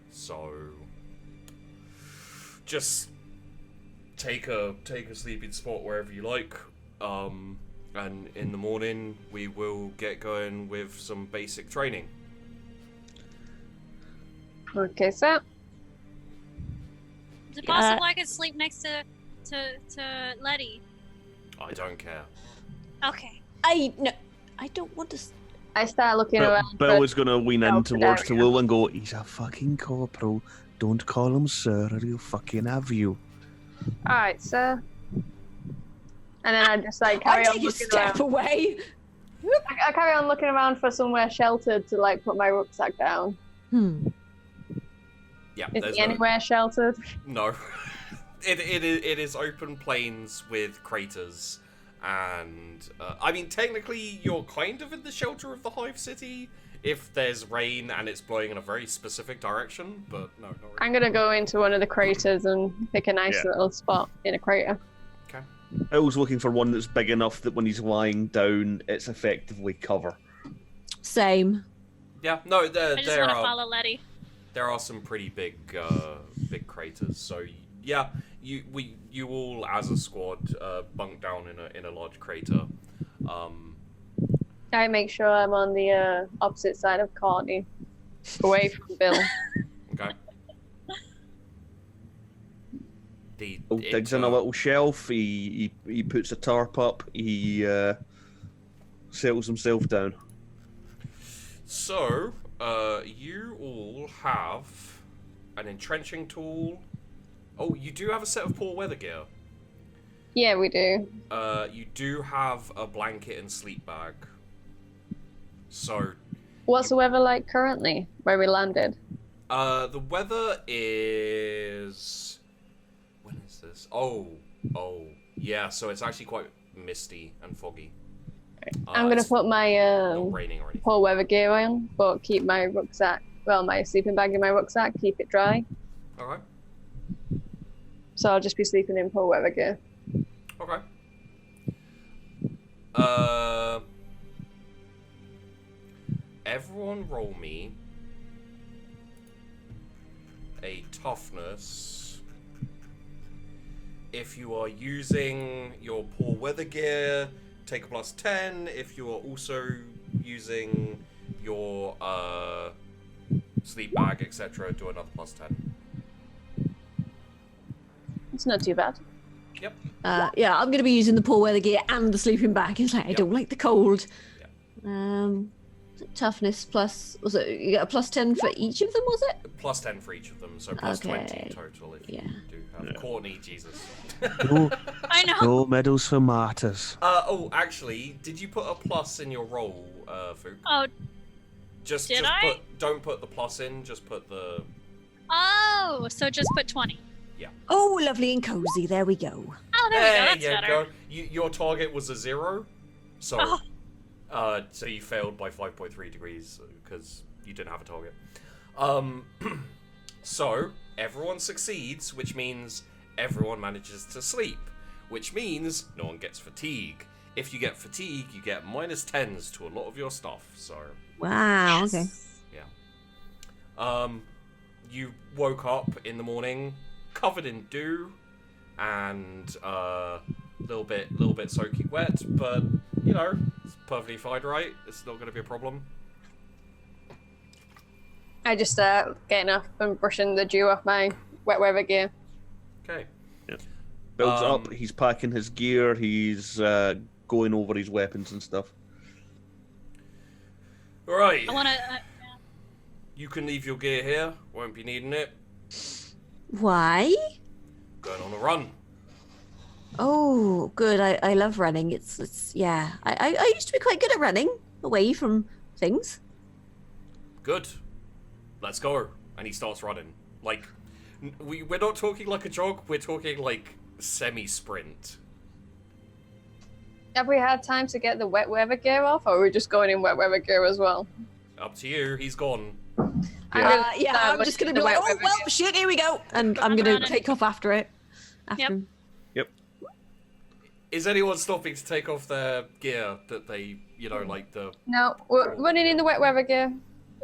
So, just take a sleeping spot wherever you like. And in the morning we will get going with some basic training.
Okay, sir.
Is it possible I could sleep next to Letty?
I don't care.
Okay.
I don't want to...
I start looking around.
Bill is going to lean in
open
towards
area.
Tallulah and go, "He's a fucking corporal. Don't call him sir or he'll fucking have you."
Alright, sir. And then I just carry
I
on
take a
looking
step
around.
away.
I carry on looking around for somewhere sheltered to put my rucksack down.
Yeah,
Is
there's
he anywhere sheltered?
No. It is open plains with craters, and I mean technically you're kind of in the shelter of the hive city if there's rain and it's blowing in a very specific direction, but no, not really.
I'm gonna go into one of the craters and pick a nice
Yeah.
little spot in a crater.
Okay.
Bill's looking for one that's big enough that when he's lying down, it's effectively cover.
Same.
Yeah, no,
I just want to follow Letty.
there are some pretty big craters. So yeah, you all as a squad bunk down in a large crater.
I make sure I'm on the opposite side of Courtney, away from Bill.
Okay.
Bill digs in a little shelf. He puts a tarp up. He settles himself down.
So, you all have an entrenching tool. Oh, you do have a set of poor weather gear.
Yeah, we do.
You do have a blanket and sleep bag. So,
What's the weather like currently, where we landed?
the weather is... When is this? Oh, yeah, so it's actually quite misty and foggy.
I'm gonna
It's
put my
not raining or anything.
poor weather gear on, but keep my rucksack my sleeping bag in my rucksack, keep it dry.
Alright.
So I'll just be sleeping in poor weather gear.
Okay. Everyone roll me a toughness if you are using your poor weather gear, take a +10. If you are also using your sleep bag, etc., do another +10.
It's not too bad.
Yep.
Yeah, I'm going to be using the poor weather gear and the sleeping bag. It's like, I don't like the cold. Toughness plus, was it, you get a +10 for each of them, was it?
+10 for each of them, so +20
Okay.
total if
Yeah.
you do have Courtney, Jesus.
No,
I know.
no medals for martyrs.
Oh, actually, did you put a plus in your roll, Fook?
Oh,
Just
Did I?
don't put the plus in, just put the...
oh, so just put 20.
Oh, lovely and cozy. There we go.
Oh, there we go. That's better.
Your target was a 0, so
Oh.
so you failed by 5.3 degrees because you didn't have a target. So everyone succeeds, which means everyone manages to sleep, which means no one gets fatigue. If you get fatigue, you get -10s to a lot of your stuff. So
Wow.
Yes.
Okay.
you woke up in the morning covered in dew and little bit soaking wet, but you know, it's perfectly fine, right? It's not going to be a problem.
I just start getting up and brushing the dew off my wet weather gear.
Okay.
Builds up, he's packing his gear, he's going over his weapons and stuff.
All right.
I want to.
You can leave your gear here. Won't be needing it.
Why?
Going on a run.
Oh, good. I love running. It's yeah. I used to be quite good at running away from things.
Good. Let's go. And he starts running. Like, we're not talking like a jog. We're talking like semi-sprint.
Have we had time to get the wet weather gear off, or are we just going in wet weather gear as well?
Up to you. He's gone.
I'm just gonna be like, oh well, shit, here we go, and I'm gonna
running.
take off after it. After
Yep.
him.
Is anyone stopping to take off their gear that they, you know, like the...
No, we're running in the wet weather gear.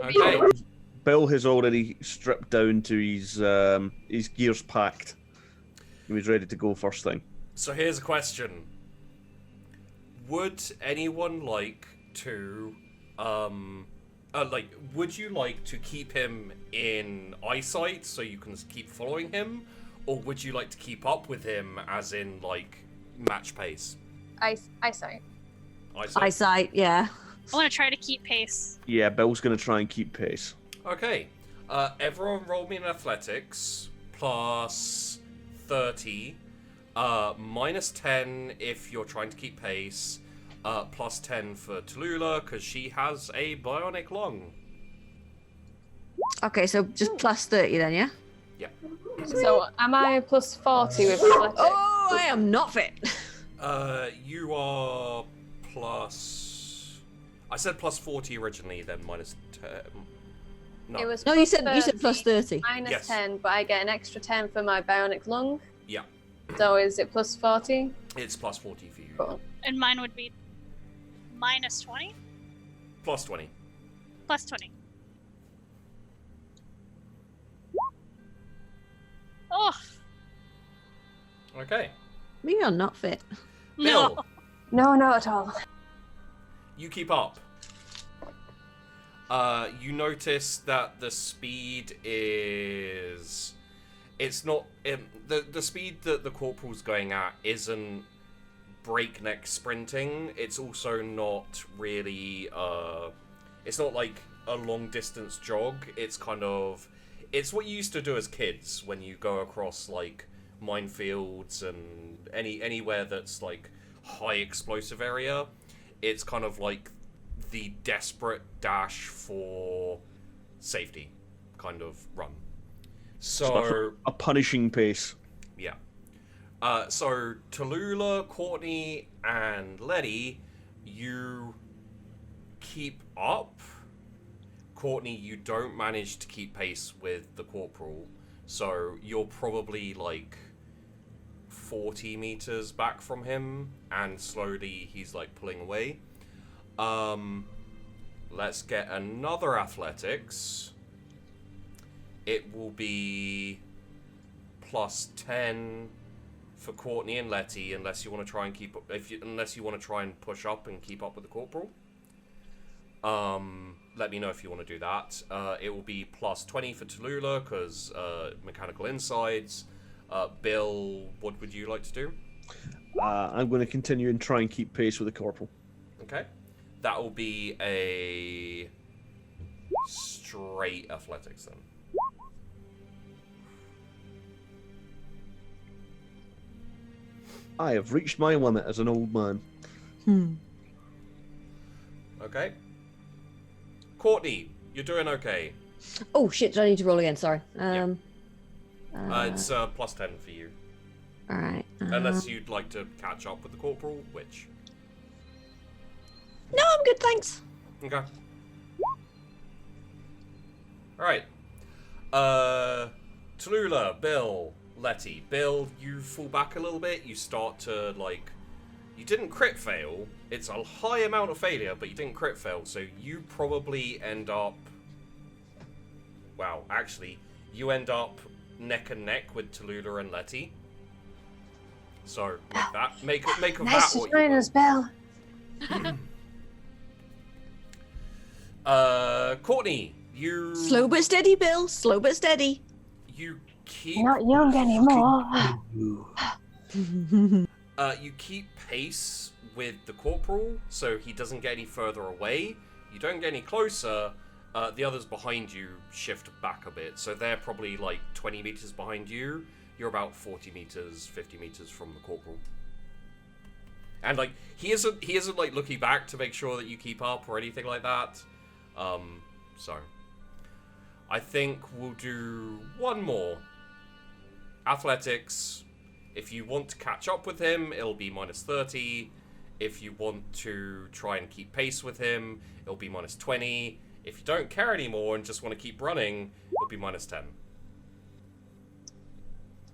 Okay.
Bill has already stripped down to his gear's packed. He was ready to go first thing.
So here's a question. Would anyone like to, would you like to keep him in eyesight so you can keep following him? Or would you like to keep up with him as in, like, match pace?
Eyesight.
Eyesight, yeah.
I want to try to keep pace.
Yeah, Bill's going to try and keep pace.
Okay. Everyone roll me in athletics. Plus 30. -10 if you're trying to keep pace. Plus 10 for Tallulah, because she has a bionic lung.
Okay, so just plus 30 then, yeah.
Yeah.
So am I plus 40 with athletics?
Oh, I am not fit.
You are plus... I said plus 40 originally, then -10. No.
It was
No, you said plus 30.
minus
Yes.
10, but I get an extra 10 for my bionic lung.
Yeah.
So is it plus 40?
It's plus 40 for you.
Cool.
And mine would be -20?
Plus 20.
Plus 20. Oh,
Okay.
We are not fit.
Bill,
no.
No, not at all.
you keep up. You notice that the speed is... It's not... the speed that the corporal's going at isn't breakneck sprinting. It's also not really... it's not like a long-distance jog. It's kind of... It's what you used to do as kids when you go across, like, minefields and anywhere that's, like, high explosive area. It's kind of like the desperate dash for safety kind of run. So,
A punishing pace.
yeah. So, Tallulah, Courtney, and Letty, you keep up. Courtney, you don't manage to keep pace with the corporal, so you're probably like 40 meters back from him, and slowly he's like pulling away. Let's get another athletics. It will be +10 for Courtney and Letty, unless you want to try and keep up. Unless you want to try and push up and keep up with the corporal. Let me know if you want to do that. It will be +20 for Tallulah because mechanical insides. Bill, what would you like to do?
I'm going to continue and try and keep pace with the corporal.
Okay, that will be a straight athletics then.
I have reached my limit as an old man.
Okay. Courtney, you're doing okay.
Oh shit! Did I need to roll again? Sorry.
It's +10 for you.
All right.
Unless you'd like to catch up with the corporal, which...
No, I'm good, thanks.
Okay. Alright. Tallulah, Bill, Letty. Bill, you fall back a little bit. You start to, like... You didn't crit fail. It's a high amount of failure, but you didn't crit fail. So you probably end up... Wow, actually, you end up neck and neck with Tallulah and Letty. So, make of that
Nice to
what
join
you
us, Bill.
will. Courtney, you...
Slow but steady, Bill. Slow but steady.
You keep...
You're not young anymore.
You keep pace with the corporal, so he doesn't get any further away. You don't get any closer. The others behind you shift back a bit, so they're probably like 20 meters behind you. You're about 40 meters, 50 meters from the corporal. And like he isn't like looking back to make sure that you keep up or anything like that. So I think we'll do one more. Athletics. If you want to catch up with him, it'll be -30. If you want to try and keep pace with him, it'll be -20. If you don't care anymore and just want to keep running, it'll be -10.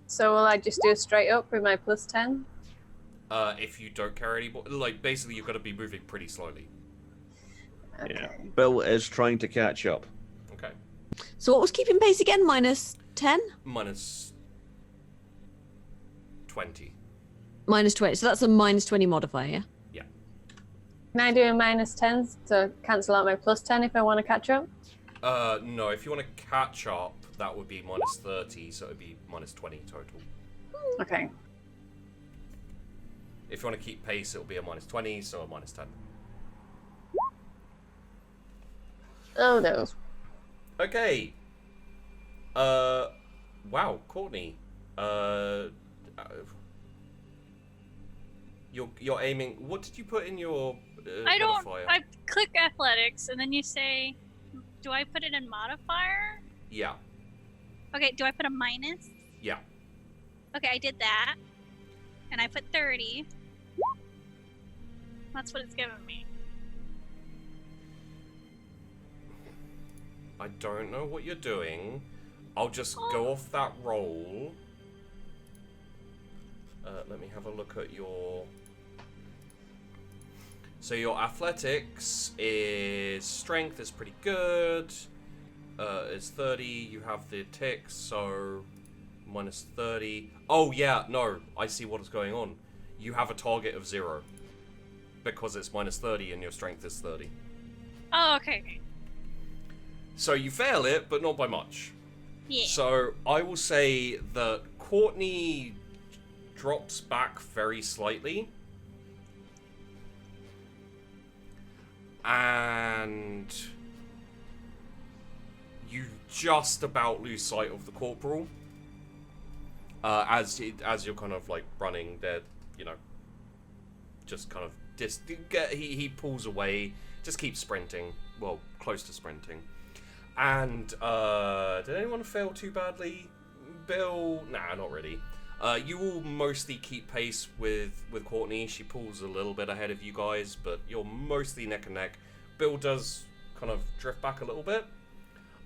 So will I just do straight up with my +10?
If you don't care anymore, like basically you've got to be moving pretty slowly.
Okay.
Yeah. Bill is trying to catch up.
Okay.
So what was keeping pace again? -10?
-20.
-20. So that's a -20 modifier, yeah?
Yeah.
Can I do a -10 to cancel out my +10 if I want to catch up?
No, if you want to catch up, that would be -30, so it would be -20 total.
Okay.
If you want to keep pace, it'll be a -20, so a -10.
Oh no.
Okay. Wow, Courtney. You're aiming. What did you put in your modifier?
I click athletics, and then you say, do I put it in modifier?
Yeah.
Okay, do I put a minus?
Yeah.
Okay, I did that. And I put 30. That's what it's giving me.
I don't know what you're doing. I'll just go off that roll. Let me have a look at your... So your athletics is... Strength is pretty good. It's 30. You have the ticks, so... -30. Oh, yeah, no. I see what is going on. You have a target of 0. Because it's -30 and your strength is 30.
Oh, okay.
So you fail it, but not by much.
Yeah.
So I will say that Courtney drops back very slightly. And you just about lose sight of the corporal. As you're kind of like running there, you know, just kind of he pulls away, just keeps sprinting, well, close to sprinting. And did anyone fail too badly? Bill? Nah, not really. You all mostly keep pace with Courtney. She pulls a little bit ahead of you guys, but you're mostly neck and neck. Bill does kind of drift back a little bit.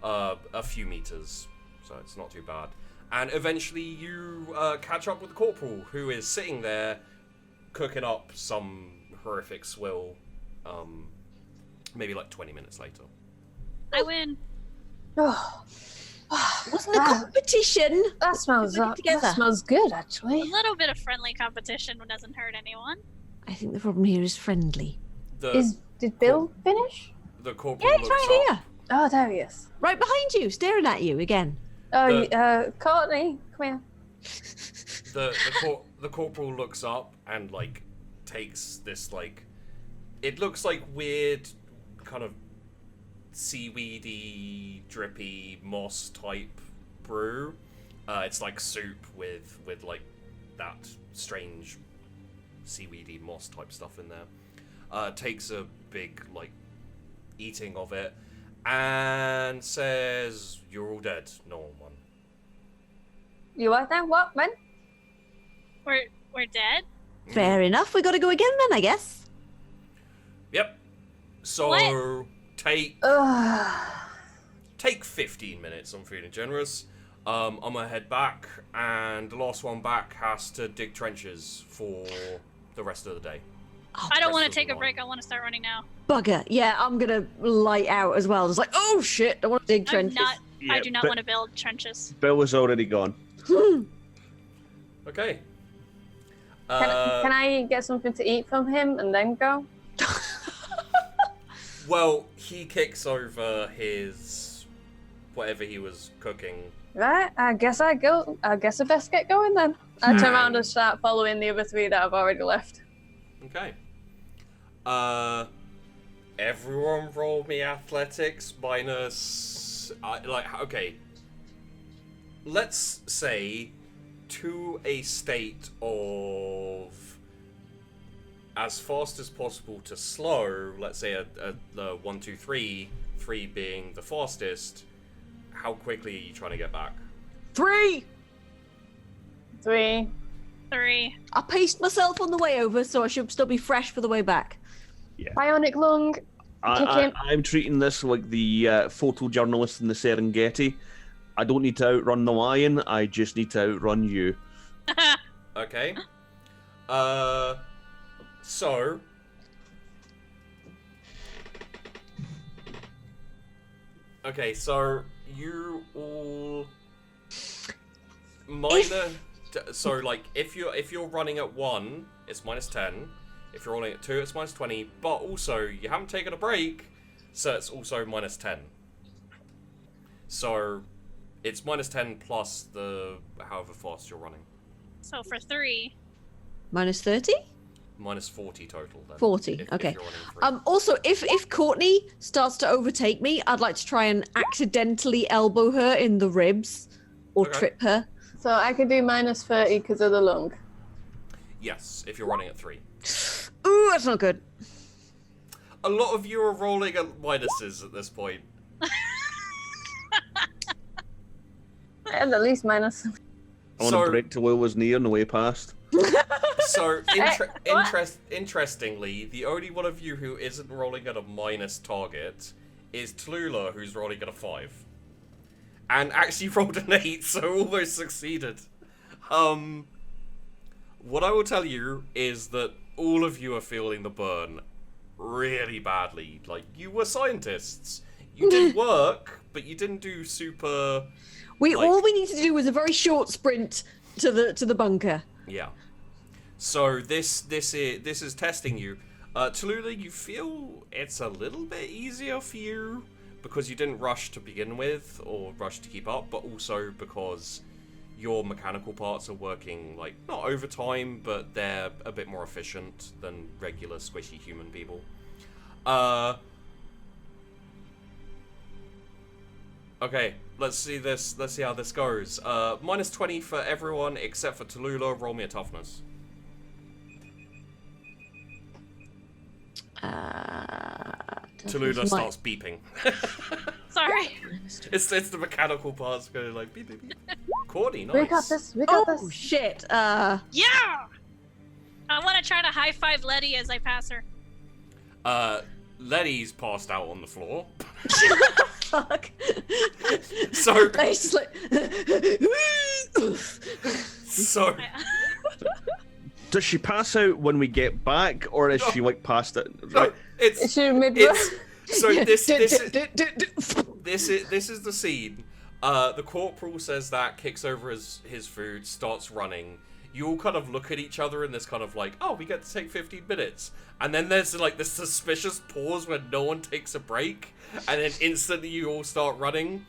a few meters, so it's not too bad. And eventually you catch up with the corporal, who is sitting there cooking up some horrific swill, maybe like 20 minutes later.
I win.
Oh,
Wasn't a competition.
that smells
Put it together.
that smells good,
A
actually.
little bit of friendly competition doesn't hurt anyone.
I think the problem here is friendly.
Did Bill finish?
The corporal
Yeah, he's
looks
right
up.
here.
Oh, there he is.
Right behind you, staring at you again.
Oh, Courtney, come here.
The corporal looks up and like takes this like, it looks like weird kind of seaweedy, drippy moss type brew. It's like soup with like that strange seaweedy moss type stuff in there. Takes a big like eating of it and says, "You're all dead, normal one."
You what then? What, man?
We're dead?
Fair enough. We got to go again then, I guess.
Yep. So
What?
take
Ugh.
15 minutes. I'm feeling generous. I'm gonna head back, and the last one back has to dig trenches for the rest of the day.
I don't want
rest
to
of
take
the
a break. I want to start running now.
Bugger. Yeah, I'm going to light out as well. It's like, oh shit, I want to dig trenches.
I do not
but
want to build trenches.
Bill was already gone.
Okay.
Can I get something to eat from him and then go?
Well, he kicks over his whatever he was cooking.
Right, I guess I go. I guess I best get going then. I turn around and start following the other three that I've already left.
Okay. Everyone roll me athletics minus... okay. Let's say to a state of as fast as possible to slow, let's say the 1, 2, 3, 3 being the fastest, how quickly are you trying to get back?
3.
3.
3.
I paced myself on the way over, so I should still be fresh for the way back.
Bionic lung. Kick him.
I'm treating this like the photojournalist in the Serengeti. I don't need to outrun the lion, I just need to outrun you.
Okay. So... Okay, so you all... So, like, if you're running at 1, it's minus 10. If you're rolling at 2, it's minus 20. But also, you haven't taken a break, so it's also minus 10. So, it's minus 10 plus the however fast you're running.
So for 3.
Minus 30?
Minus 40 total, then.
40, okay.
If you're running 3.
Also, if Courtney starts to overtake me, I'd like to try and accidentally elbow her in the ribs or
Okay.
trip her.
So I could do minus 30 because of the lung.
Yes, if you're running at 3.
Ooh, that's not good.
A lot of you are rolling at minuses at this point.
And at least minus.
I want to break Tallulah's knee on the way past.
So,
What?
interestingly, the only one of you who isn't rolling at a minus target is Tallulah, who's rolling at a 5. And actually rolled an 8, so almost succeeded. What I will tell you is that all of you are feeling the burn really badly. Like, you were scientists. You did work, but you didn't do super...
All we need to do was a very short sprint to the bunker.
Yeah. So this is testing you. Tallulah, you feel it's a little bit easier for you because you didn't rush to begin with or rush to keep up, but also because your mechanical parts are working, like, not overtime, but they're a bit more efficient than regular squishy human people. Okay, let's see how this goes. Minus 20 for everyone except for Tallulah. Roll me a toughness. Tallulah starts beeping.
Sorry.
It's the mechanical parts going like beep beep beep. Courtney, nice.
We got this. We got
Oh
this.
shit!
Yeah! I want to try to high five Letty as I pass her.
Letty's passed out on the floor.
fuck?
So-
They just like.
So
Does she pass out when we get back, or is she like past it?
no,
Right.
Is she mid?
it's so this is the scene. The corporal says that, kicks over his food, starts running. You all kind of look at each other in this kind of like, oh, we get to take 15 minutes. And then there's like this suspicious pause when no one takes a break. And then instantly you all start running.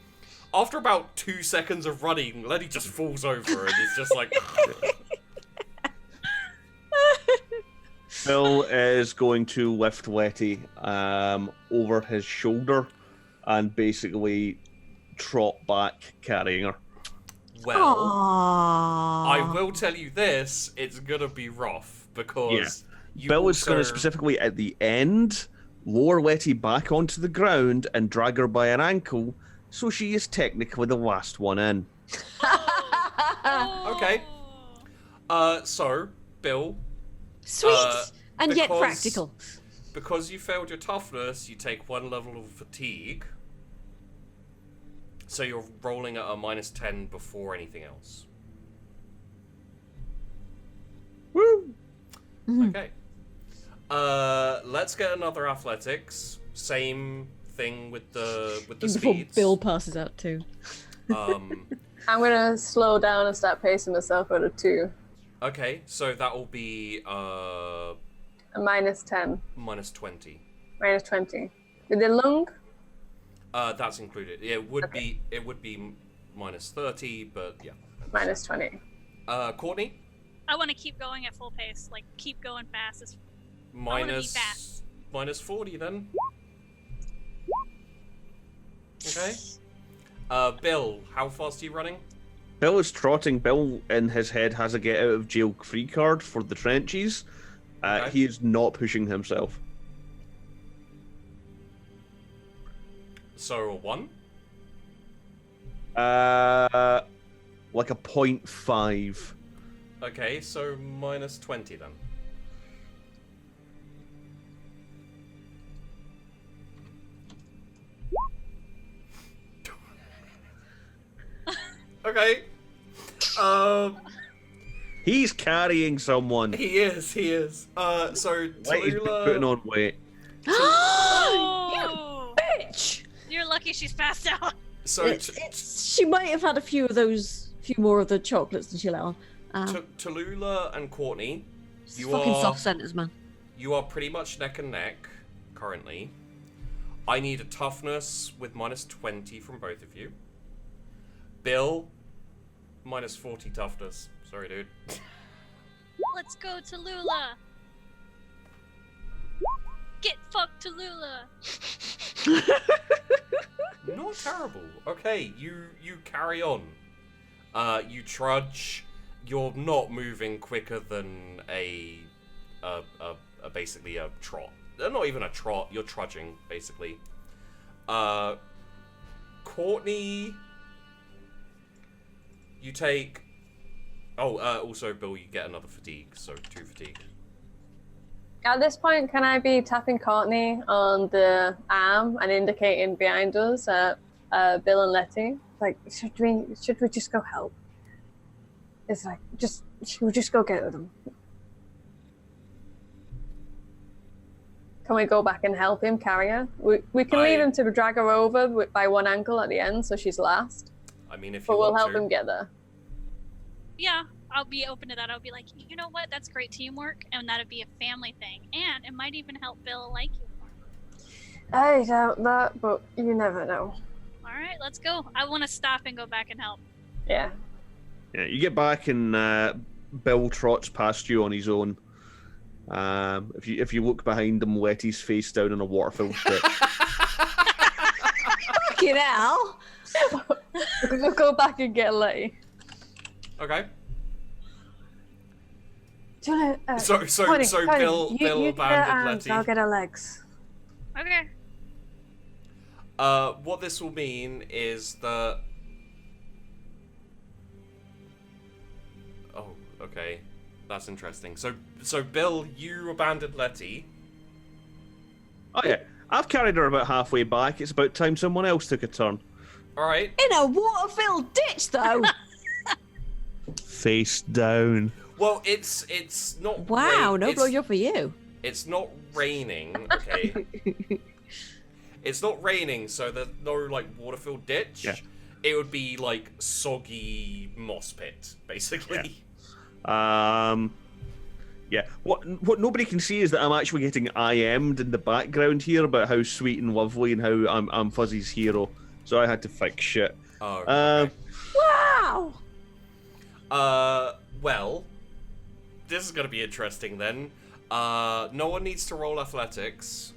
After about 2 seconds of running, Letty just falls over and is just like...
Bill is going to lift Letty over his shoulder and basically trot back carrying her.
Well,
Aww.
I will tell you this, it's gonna be rough, because... You
Bill is going to
also-
specifically at the end lower Letty back onto the ground and drag her by an ankle, so she is technically the last one in.
Okay. So, Bill,
Sweet and yet
because-
practical.
because you failed your toughness, you take 1 level of fatigue. So you're rolling at a -10 before anything else.
Woo!
Okay. Let's get another athletics. Same thing with the
Before
speeds.
Bill passes out too.
Um,
I'm gonna slow down and start pacing myself out of 2.
okay, so that will be
A -10,
-20.
-20. With the lung?
That's included. It would be -30, but yeah.
-20.
Courtney,
I want to keep going at full pace. Like, keep going fast. wanna be fast.
-40 then. Okay. Bill, how fast are you running?
Bill is trotting. Bill in his head has a get out of jail free card for the trenches.
Okay.
He is not pushing himself.
So a 1?
Like a 0.5.
Okay, so -20 then. Okay.
He's carrying someone.
He is. So
Like he's
Tallulah,
putting on weight.
Oh!
Bitch!
You're lucky she's passed out.
so
She might have had a few more of the chocolates than she let on.
Tallulah and Courtney, you
fucking
are
soft centers, man.
you are pretty much neck and neck currently. I need a toughness with -20 from both of you. Bill, -40 toughness. Sorry, dude.
Let's go, Tallulah. Get fucked, Tallulah.
Not terrible. Okay, you carry on. You trudge. You're not moving quicker than a basically a trot. Not even a trot. You're trudging basically. Courtney, you take. Oh, also Bill, you get another fatigue, so 2 fatigue.
At this point, can I be tapping Courtney on the arm and indicating behind us Bill and Letty? Like, should we just go help? It's like, should we just go get them? Can we go back and help him carry her? We can leave him to drag her over by one ankle at the end, so she's last.
I mean, if you
But we'll
want
help
to.
him get there.
Yeah, I'll be open to that. I'll be like, you know what? That's great teamwork, and that'd be a family thing, and it might even help Bill like you more.
I doubt that, but you never know.
All right, let's go. I want to stop and go back and help.
Yeah.
Yeah, you get back and Bill trots past you on his own. If you look behind him, Letty's face down in a water-filled pit.
Fucking hell!
We'll go back and get Letty.
Okay.
Do you want to,
So Bill
you get her
abandoned
arms,
Letty.
I'll get her legs.
Okay.
What this will mean is that. Oh, okay, that's interesting. So Bill, you abandoned Letty.
Oh yeah, I've carried her about halfway back. It's about time someone else took a turn.
All right.
In a water-filled ditch, though.
Face down.
Well, it's not.
Wow, no blowjob for you.
It's not raining. Okay. It's not raining, so there's no like water-filled ditch.
Yeah.
It would be like soggy moss pit, basically.
Yeah. What nobody can see is that I'm actually getting IM'd in the background here about how sweet and lovely and how I'm Fuzzy's hero. So I had to fix shit.
Oh. Okay.
Wow.
Well, this is gonna be interesting then. No one needs to roll athletics.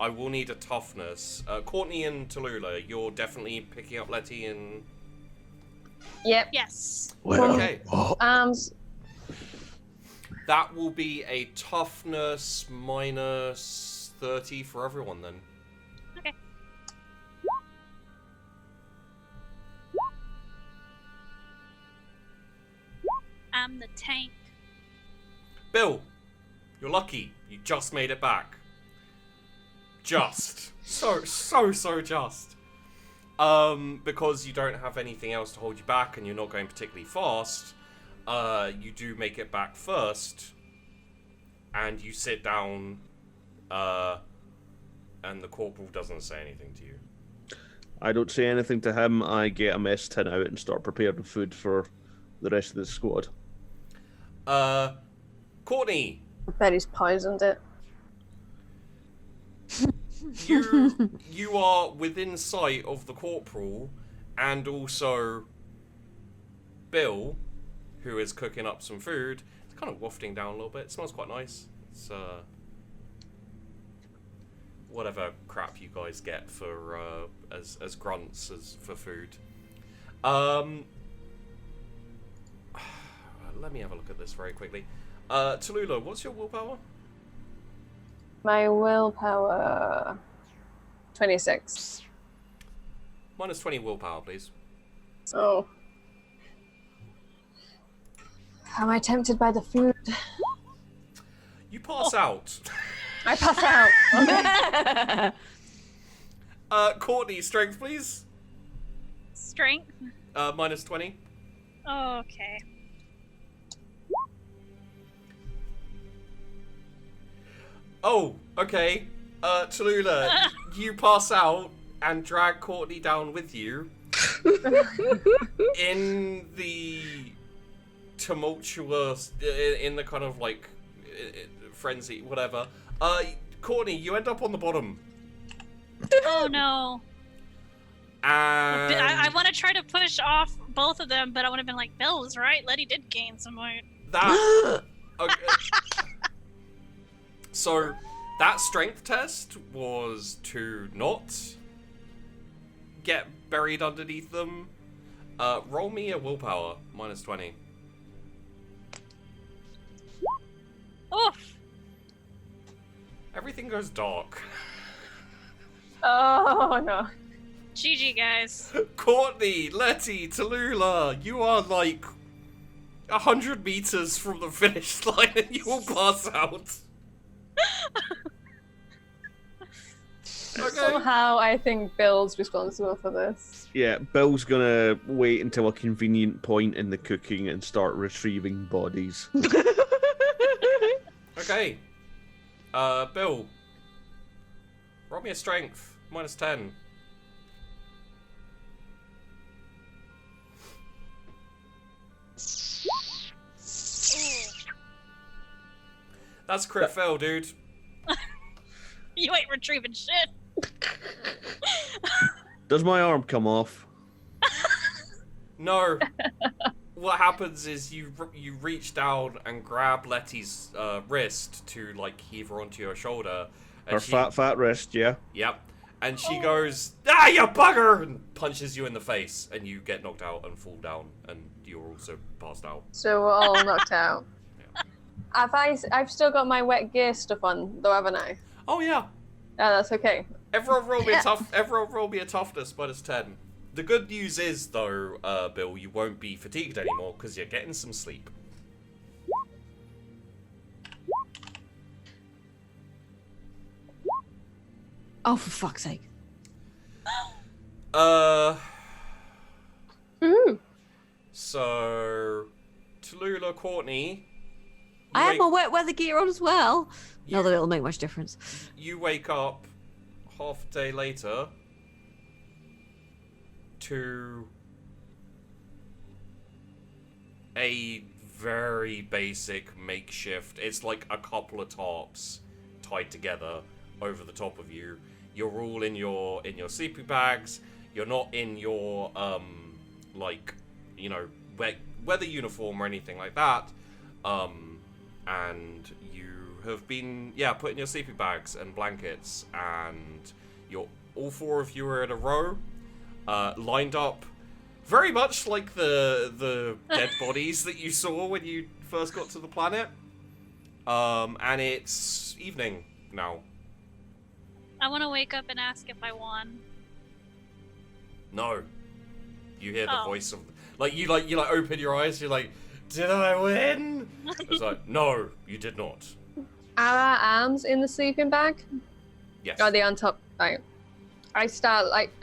I will need a toughness. Courtney and Tallulah, you're definitely picking up Letty and...
Yep.
Yes.
Okay.
Arms.
That will be a toughness minus 30 for everyone then.
Okay. I'm the tank.
Bill, you're lucky. You just made it back. Just. So just. Because you don't have anything else to hold you back and you're not going particularly fast, you do make it back first. And you sit down, and the corporal doesn't say anything to you.
I don't say anything to him. I get a mess tin out and start preparing food for the rest of the squad.
Courtney,
I bet he's poisoned it.
you are within sight of the corporal and also Bill, who is cooking up some food. It's kind of wafting down a little bit. It smells quite nice. It's whatever crap you guys get for as grunts as for food. Let me have a look at this very quickly. Tallulah, what's your willpower?
My willpower... 26.
Minus 20 willpower, please.
Oh. Am I tempted by the food?
You pass out.
I pass out. Okay.
Courtney, strength, please.
Strength.
Minus 20.
Okay.
Oh, okay. Tallulah, you pass out and drag Courtney down with you. In the tumultuous, in the kind of like frenzy, whatever. Courtney, you end up on the bottom.
Oh no.
And
I want to try to push off both of them, but I would have been like, Bill was right. Letty did gain some weight.
that. Okay. So, that strength test was to not get buried underneath them. Roll me a willpower, minus 20.
Oof.
Everything goes dark.
Oh no.
GG, guys.
Courtney, Letty, Tallulah, you are like 100 meters from the finish line and you will pass out. Okay.
Somehow I think Bill's responsible for this.
Yeah, Bill's gonna wait until a convenient point in the cooking and start retrieving bodies.
Okay. Bill. Roll me a strength. Minus 10. That's a crit fail, dude.
You ain't retrieving shit.
Does my arm come off?
No. What happens is you reach down and grab Letty's wrist to like heave her onto your shoulder. And
Her fat wrist, yeah.
Yep. And she goes, "Ah, you bugger!" and punches you in the face, and you get knocked out and fall down, and you're also passed out.
So we're all knocked out.
Yeah.
I've still got my wet gear stuff on, though, haven't I?
Oh yeah.
Yeah, that's okay.
Everyone roll me a toughness minus 10. The good news is though, Bill, you won't be fatigued anymore because you're getting some sleep.
Oh, for fuck's sake.
So, Tallulah, Courtney.
I have my wet weather gear on as well. Not that it'll make much difference.
You wake up half a day later to a very basic makeshift. It's like a couple of tarps tied together over the top of you. You're all in your sleeping bags. You're not in your like, you know, weather uniform or anything like that. And you have been put in your sleeping bags and blankets, and all four of you are in a row, lined up, very much like the dead bodies that you saw when you first got to the planet. And it's evening now.
I want to wake up and ask if I won.
No, you hear the voice of you open your eyes. You're like, did I win? It's like, no, you did not.
Are our arms in the sleeping bag?
Yes.
Are they on top? Right. I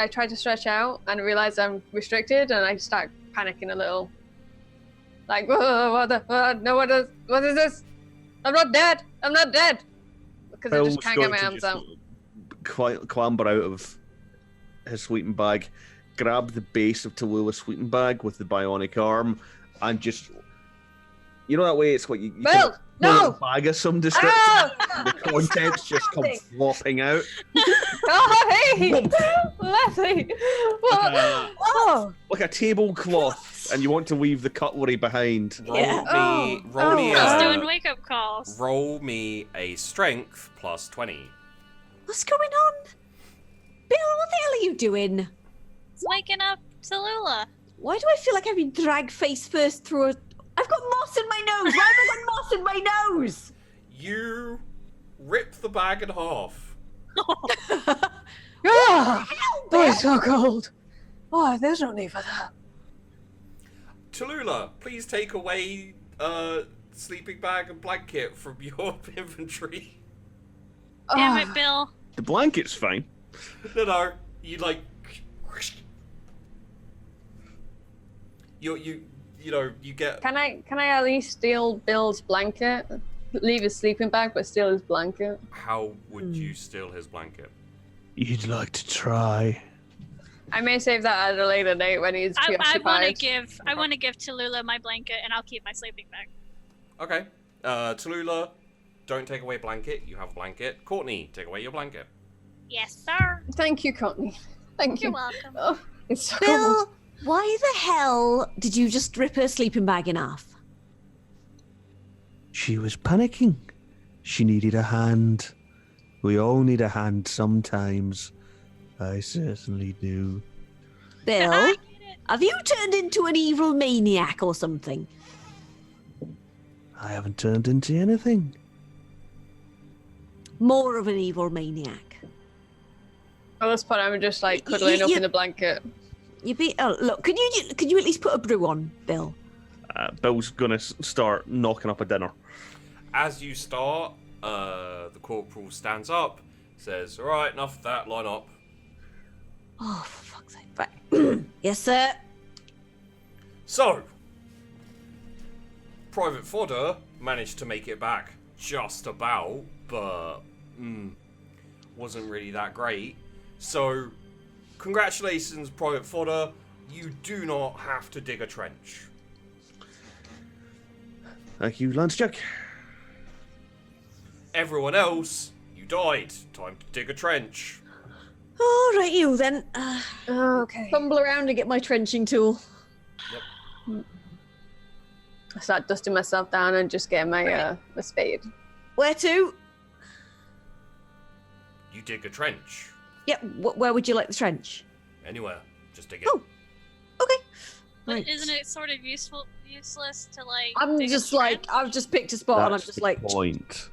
try to stretch out and realize I'm restricted, and I start panicking a little. Like, what is this? I'm not dead. I'm not dead. Because I just can't get my arms out.
Clamber out of his sleeping bag, grab the base of Tallulah's sleeping bag with the bionic arm, and just, you know that way it's like you
Bill, no!
A bag of some description, and the contents just come flopping out.
Oh, hey! Leslie!
Like a tablecloth, and you want to leave the cutlery behind.
Roll me
I was doing wake-up calls.
Roll me a strength plus 20.
What's going on? Bill, what the hell are you doing?
It's waking up Tallulah.
Why do I feel like I've been dragged face first through I've got moss in my nose! Why have I got moss in my nose?
You rip the bag in half.
Oh, it's so cold. Oh, there's no need for that.
Tallulah, please take away sleeping bag and blanket from your inventory.
Damn it, Bill.
The blanket's fine.
No, you like... You get...
Can I at least steal Bill's blanket? Leave his sleeping bag, but steal his blanket?
How would you steal his blanket?
You'd like to try.
I may save that at a later date when he's preoccupied.
I want to give Tallulah my blanket, and I'll keep my sleeping bag.
Okay. Tallulah, don't take away blanket. You have a blanket. Courtney, take away your blanket.
Yes, sir.
Thank you, Courtney. Thank you.
You're welcome.
Oh, it's so
Bill,
cold.
why the hell did you just rip her sleeping bag in half?
She was panicking. She needed a hand. We all need a hand sometimes. I certainly do.
Bill,
I get it.
have you turned into an evil maniac or something?
I haven't turned into anything.
More of an evil maniac.
At this point, I'm just like cuddling up in the blanket.
Look, could you at least put a brew on, Bill?
Bill's gonna start knocking up a dinner.
As you start, the corporal stands up, says, "All right, enough of that, line up."
Oh, for fuck's sake. Right. Yes, sir.
So, Private Fodder managed to make it back just about, but wasn't really that great. So, congratulations, Private Fodder. You do not have to dig a trench.
Thank you, Lance Jack.
Everyone else, you died. Time to dig a trench.
All right, you then.
Okay.
Fumble around and get my trenching tool.
Yep.
I start dusting myself down and just get my my spade.
Where to?
You dig a trench.
Yep. Where would you like the trench?
Anywhere. Just dig it.
Oh. Okay.
But
Right.
isn't it sort of useless to like?
I'm
dig a
just like,
trench?
I've just picked a spot and I'm
That's
just
the
like,
point.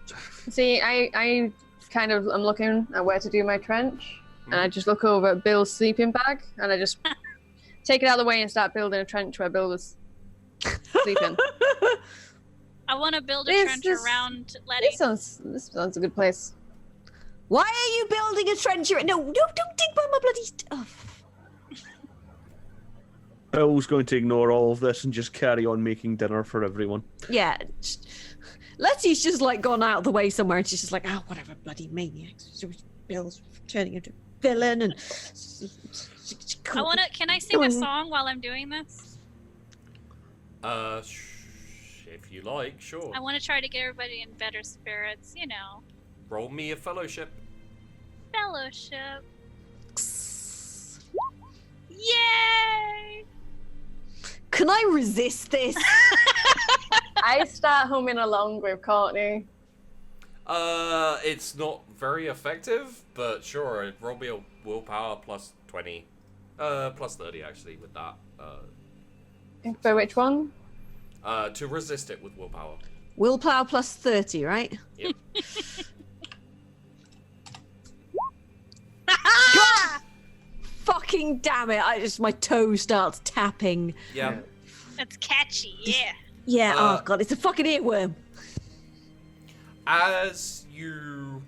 See, I kind of I'm looking at where to do my trench, and I just look over at Bill's sleeping bag, and I just take it out of the way and start building a trench where Bill was sleeping.
I want to build a
This-
trench
this-
around Letty.
This sounds a good place.
Why are you building a trench? No, don't dig by my bloody... Oh.
Bill's going to ignore all of this and just carry on making dinner for everyone.
Yeah. Letty's just like gone out of the way somewhere and she's just like, oh, whatever, bloody maniacs. So Bill's turning into a villain and...
Can I sing a song while I'm doing this?
If you like, sure.
I want to try to get everybody in better spirits, you know.
Roll me a fellowship.
Fellowship. Yay!
Can I resist this?
I start humming along with Courtney.
It's not very effective, but sure, roll me a willpower plus 20. Plus 30 actually with that.
For which one?
To resist it with willpower.
Willpower plus 30, right?
Yep.
Fucking damn it! My toe starts tapping.
Yeah.
That's catchy, yeah.
Yeah. Oh god, it's a fucking earworm.
As you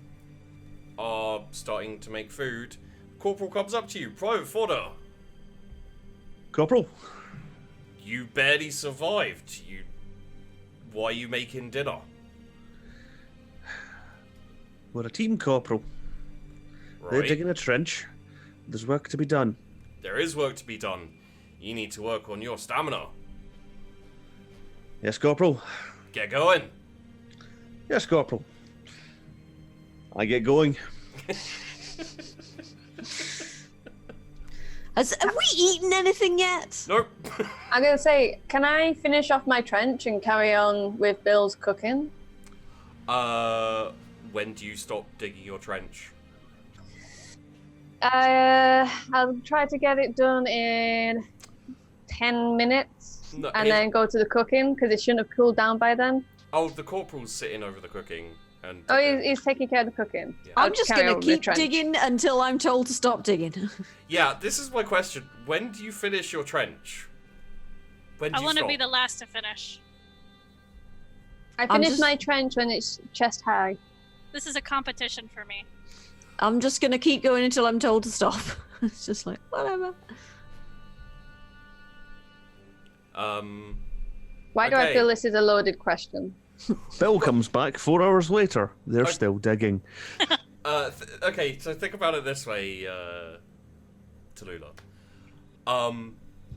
are starting to make food, Corporal comes up to you. Private Fodder.
Corporal?
You barely survived. Why are you making dinner?
We're a team, Corporal. They're
Right.
digging a trench. There's work to be done.
There is work to be done. You need to work on your stamina.
Yes, Corporal.
Get going.
Yes, Corporal. I get going.
Have we eaten anything yet?
Nope.
I'm gonna say, can I finish off my trench and carry on with Bill's cooking?
When do you stop digging your trench?
I'll try to get it done in 10 minutes
No,
and then go to the cooking because it shouldn't have cooled down by then.
Oh, the corporal's sitting over the cooking. And
Oh, he's taking care of the cooking.
Yeah.
I'll
I'm just
carry
gonna
on with the
keep
trench.
digging until I'm told to stop digging.
Yeah, this is my question. When do you finish your trench? When do
I
you
want to
stop?
be the last to finish.
I
I'm
finish
just-
my trench when it's chest high.
This is a competition for me.
I'm just gonna keep going until I'm told to stop. It's just like whatever.
Why do I
Okay.
feel this is a loaded question?
Bill comes back 4 hours later. They're still digging.
Okay, so think about it this way, Tallulah.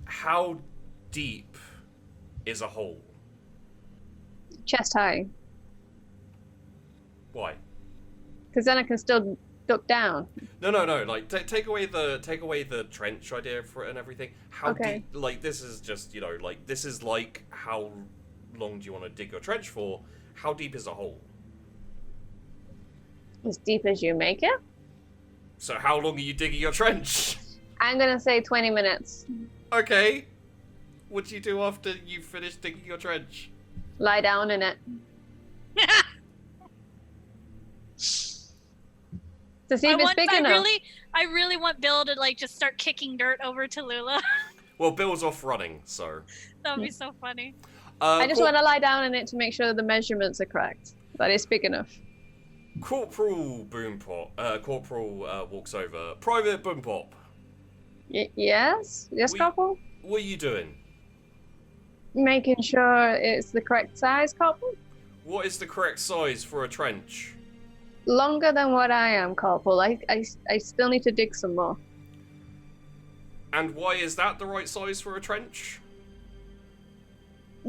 How deep is a hole?
Chest high.
Why?
Because then I can still duck down.
No. Like, take away the trench idea for it and everything. How
Okay.
deep? Like, this is just this is like how long do you want to dig your trench for? How deep is a hole?
As deep as you make it.
So how long are you digging your trench?
I'm gonna say 20 minutes.
Okay. What do you do after you finish digging your trench?
Lie down in it. To see if it's big enough.
I really want Bill to like just start kicking dirt over to Lula.
Well, Bill's off running, so.
That would be so funny.
I just want to lie down in it to make sure the measurements are correct. That it's big enough.
Corporal walks over. Private Boompop,
Yes? Yes,
We-
Corporal?
what are you doing?
Making sure it's the correct size, Corporal?
What is the correct size for a trench?
Longer than what I am, Corporal. I still need to dig some more.
And why is that the right size for a trench?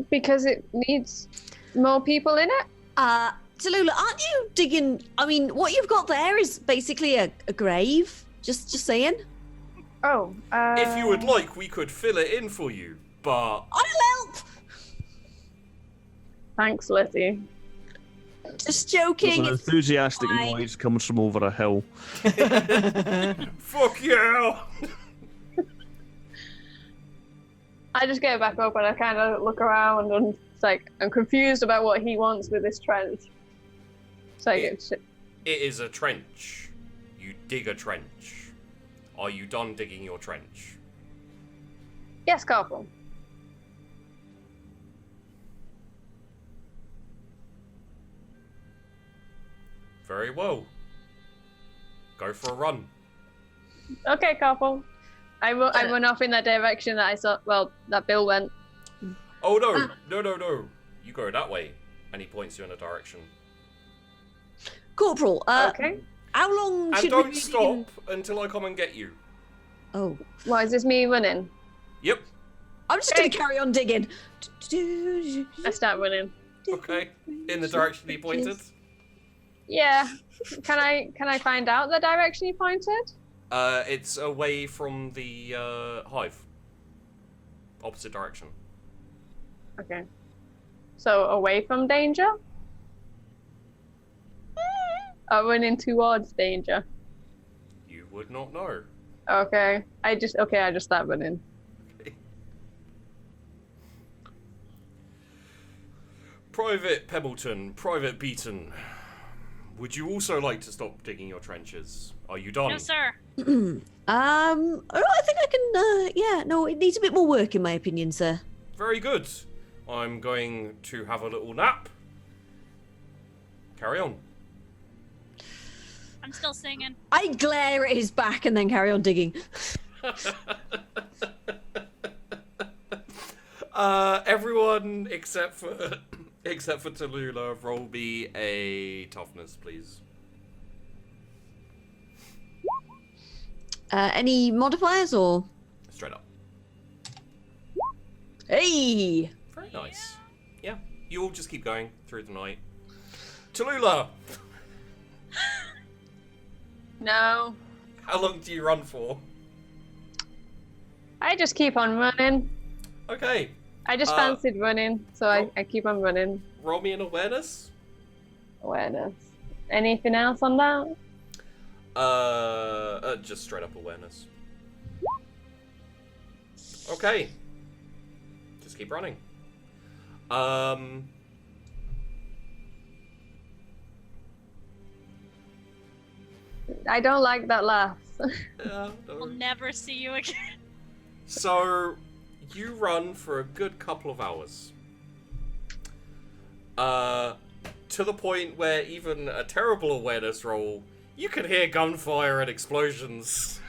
Because it needs more people in it?
Tallulah, aren't you digging? I mean, what you've got there is basically a grave. Just saying.
Oh,
If you would like, we could fill it in for you, but
I'll help.
Thanks, Lizzie.
Just
There's
joking.
an
It's
enthusiastic
fine.
noise comes from over a hill.
fuck yeah!
I just get back up and I kind of look around and it's like, I'm confused about what he wants with this trench. It's like,
It is a trench. You dig a trench. Are you done digging your trench?
yes, Corporal.
Very well. Go for a run.
Okay, couple. I run off in that direction that I saw. Well, that Bill went.
Oh no. You go that way. And he points you in a direction.
Corporal,
Okay.
how long
And
should
don't
we be
stop
in-
until I come and get you.
Oh,
What, is this me running?
Yep.
I'm just going to carry on digging.
I start running.
Okay. In the direction he pointed.
Yeah. Can I find out the direction he pointed?
It's away from the hive. Opposite direction.
Okay. So away from danger? I'm running towards danger.
You would not know.
Okay. I just start running.
Okay. Private Pebbleton, Private Beaton. Would you also like to stop digging your trenches? Are you done?
No, sir.
I think I can, yeah, no, it needs a bit more work in my opinion, sir.
Very good. I'm going to have a little nap. Carry on.
I'm still singing.
I glare at his back and then carry on digging.
Everyone except for Tallulah, roll me a toughness, please.
Any modifiers or?
Straight up.
Hey!
Very nice. Yeah, you all just keep going through the night. Tallulah,
No.
how long do you run for?
I just keep on running.
Okay,
I just fancied running, so I keep on running.
roll me an awareness.
Awareness. Anything else on that?
Just straight up awareness. Okay. Just keep running.
I don't like that laugh.
Yeah,
We'll never see you again.
So, you run for a good couple of hours. To the point where even a terrible awareness roll, you can hear gunfire and explosions.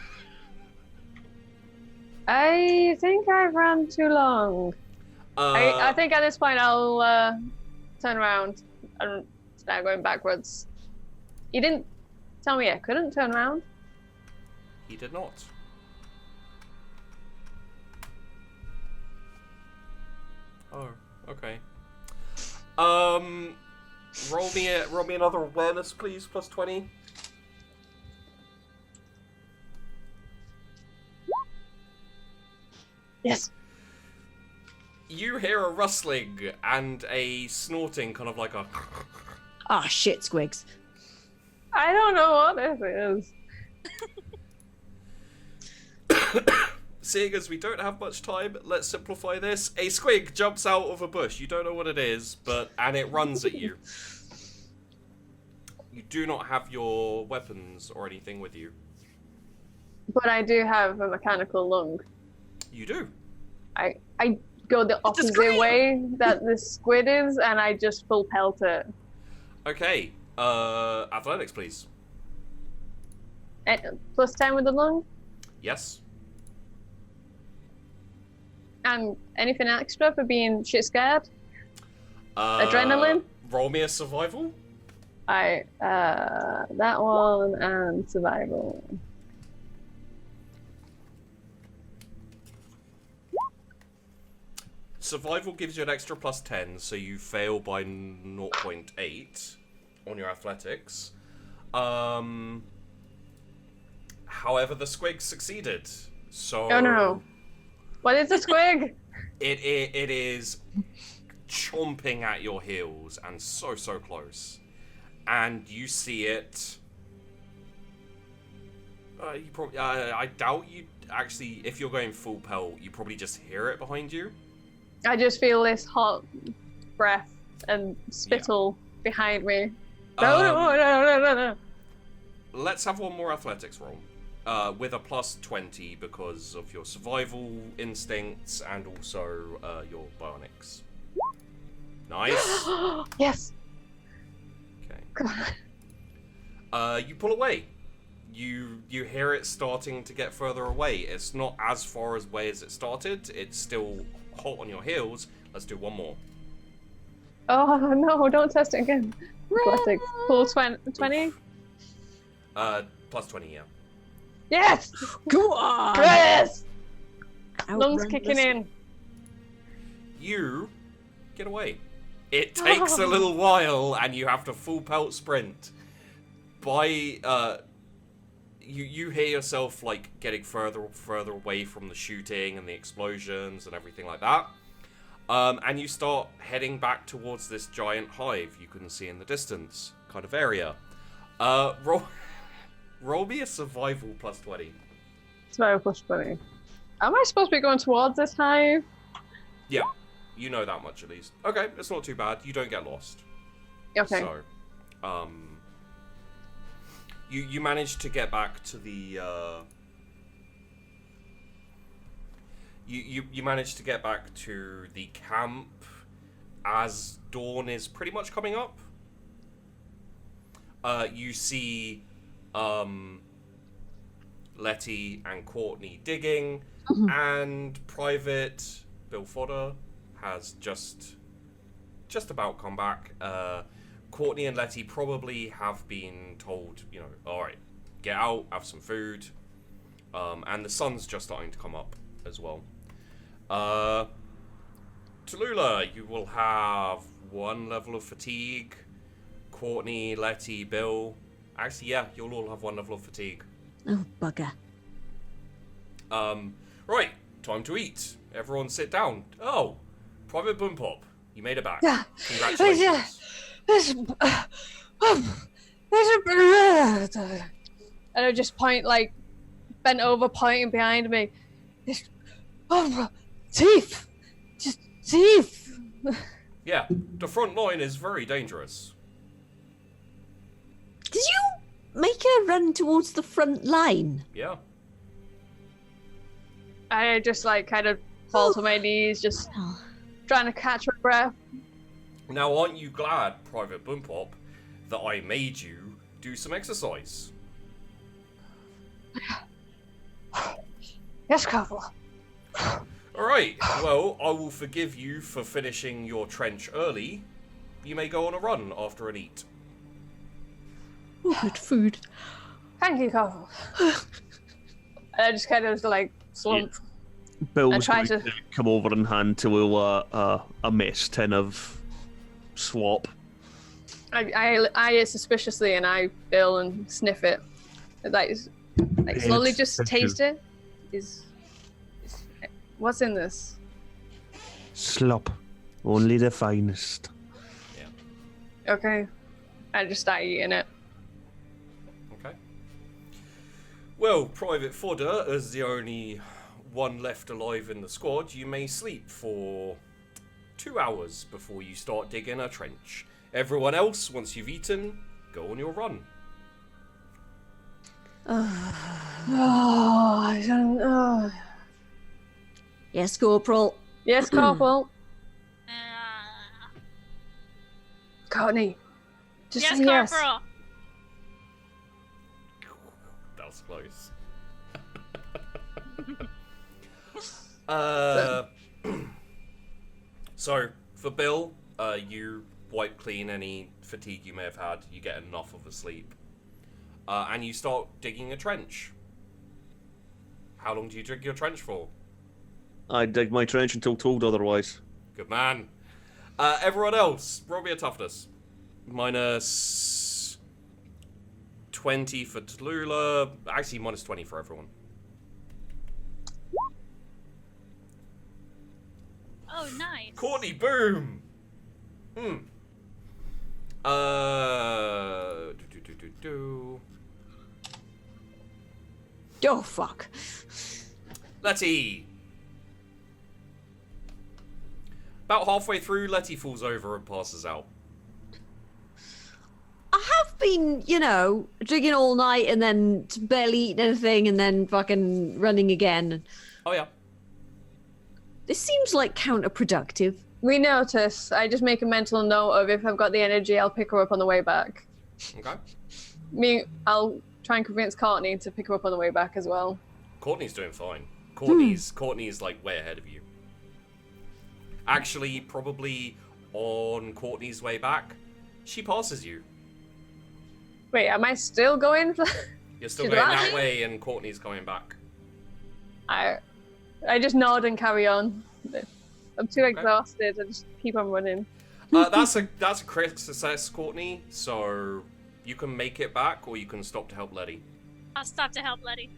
I think I ran too long. I think at this point I'll turn around and start going backwards. You didn't tell me I couldn't turn around.
He did not. Oh, okay. Roll me another awareness, please. Plus 20.
Yes.
You hear a rustling and a snorting, kind of like a.
Ah, shit, Squigs.
I don't know what this is.
Seeing as we don't have much time, let's simplify this. A squig jumps out of a bush. You don't know what it is, and it runs at you. You do not have your weapons or anything with you.
But I do have a mechanical lung.
You do.
I go the opposite way that the squid is, and I just full pelt it.
Okay. Athletics, please.
Plus 10 with the lung?
Yes.
And anything extra for being shit scared? Adrenaline?
Roll me a survival.
That one and survival.
Survival gives you an extra plus 10, so you fail by 0.8 on your athletics. However, the squig succeeded. So.
Oh no! What is a squig?
It is chomping at your heels and so close, and you see it. You probably. I doubt you actually. If you're going full pelt, you probably just hear it behind you.
I just feel this hot breath and spittle behind me. No.
Let's have one more athletics roll. With a plus 20 because of your survival instincts and also your bionics. Nice.
Yes.
Okay. You pull away. you hear it starting to get further away. It's not as far away as it started. It's still hot on your heels. Let's do one more.
Oh no! Don't test it again. Athletics. Full 20.
Plus 20, yeah.
Yes.
Go on!
Yes.
Outrun
Lungs
the
kicking in.
You get away. It takes a little while, and you have to full pelt sprint. You hear yourself like getting further away from the shooting and the explosions and everything like that. And you start heading back towards this giant hive you couldn't see in the distance kind of area. Roll me a survival plus 20.
Survival plus 20. Am I supposed to be going towards this hive?
Yeah, you know that much at least. Okay, it's not too bad. You don't get lost.
Okay.
So, you managed to get back to the you managed to get back to the camp as dawn is pretty much coming up. You see Letty and Courtney digging, and Private Bill Fodder has just about come back. Courtney and Letty probably have been told, all right, get out, have some food, and the sun's just starting to come up as well. Tallulah, you will have 1 level of fatigue. Courtney, Letty, Bill. Actually, yeah, you'll all have 1 level of fatigue.
Oh, bugger.
Right, time to eat. Everyone sit down. Oh, Private Boom Pop, you made it back.
Yeah.
Congratulations.
And I just point, like, bent over, pointing behind me. Thief! Just thief!
Yeah, the front line is very dangerous.
Did you make a run towards the front line?
Yeah.
I just, like, kind of fall to my knees, just trying to catch my breath.
Now, aren't you glad, Private Boom Pop, that I made you do some exercise?
Yes, Corporal.
Alright, well, I will forgive you for finishing your trench early. You may go on a run after an eat.
Oh, good food.
Thank you, Corporal. And I just kind of, like, slump.
Bill's
try
going
to-
to come over and hand Tallulah a mess tin of swap.
I eye it suspiciously and I Bill and sniff it. Like slowly just taste it. What's in this?
Slop. Only the finest.
Okay. I just start eating it.
Okay. Well, Private Fodder, as the only one left alive in the squad, you may sleep for 2 hours before you start digging a trench. Everyone else, once you've eaten, go on your run.
Yes, Corporal.
Yes, Corporal.
Uh,
Courtney. Just
yes,
say yes.
Corporal.
That's close. So, for Bill, you wipe clean any fatigue you may have had. You get enough of a sleep. And you start digging a trench. How long do you dig your trench for?
I dig my trench until told otherwise.
Good man. Everyone else, roll me a toughness. Minus 20 for Tallulah. Actually, minus 20 for everyone.
Oh, nice.
Courtney, boom!
Oh, fuck.
Letty! About halfway through, Letty falls over and passes out.
I have been, drinking all night and then barely eating anything and then fucking running again.
Oh, yeah.
This seems like counterproductive.
We notice. I just make a mental note of if I've got the energy, I'll pick her up on the way back.
Okay.
I'll try and convince Courtney to pick him up on the way back as well.
Courtney's doing fine. Courtney's like way ahead of you. Actually, probably on Courtney's way back, she passes you.
Wait, am I still going?
You're still
She's
going that
laughing?
way, and Courtney's coming back.
I just nod and carry on. I'm too exhausted. I just keep on running.
That's a crit success, Courtney. So you can make it back, or you can stop to help Letty.
I'll stop to help Letty.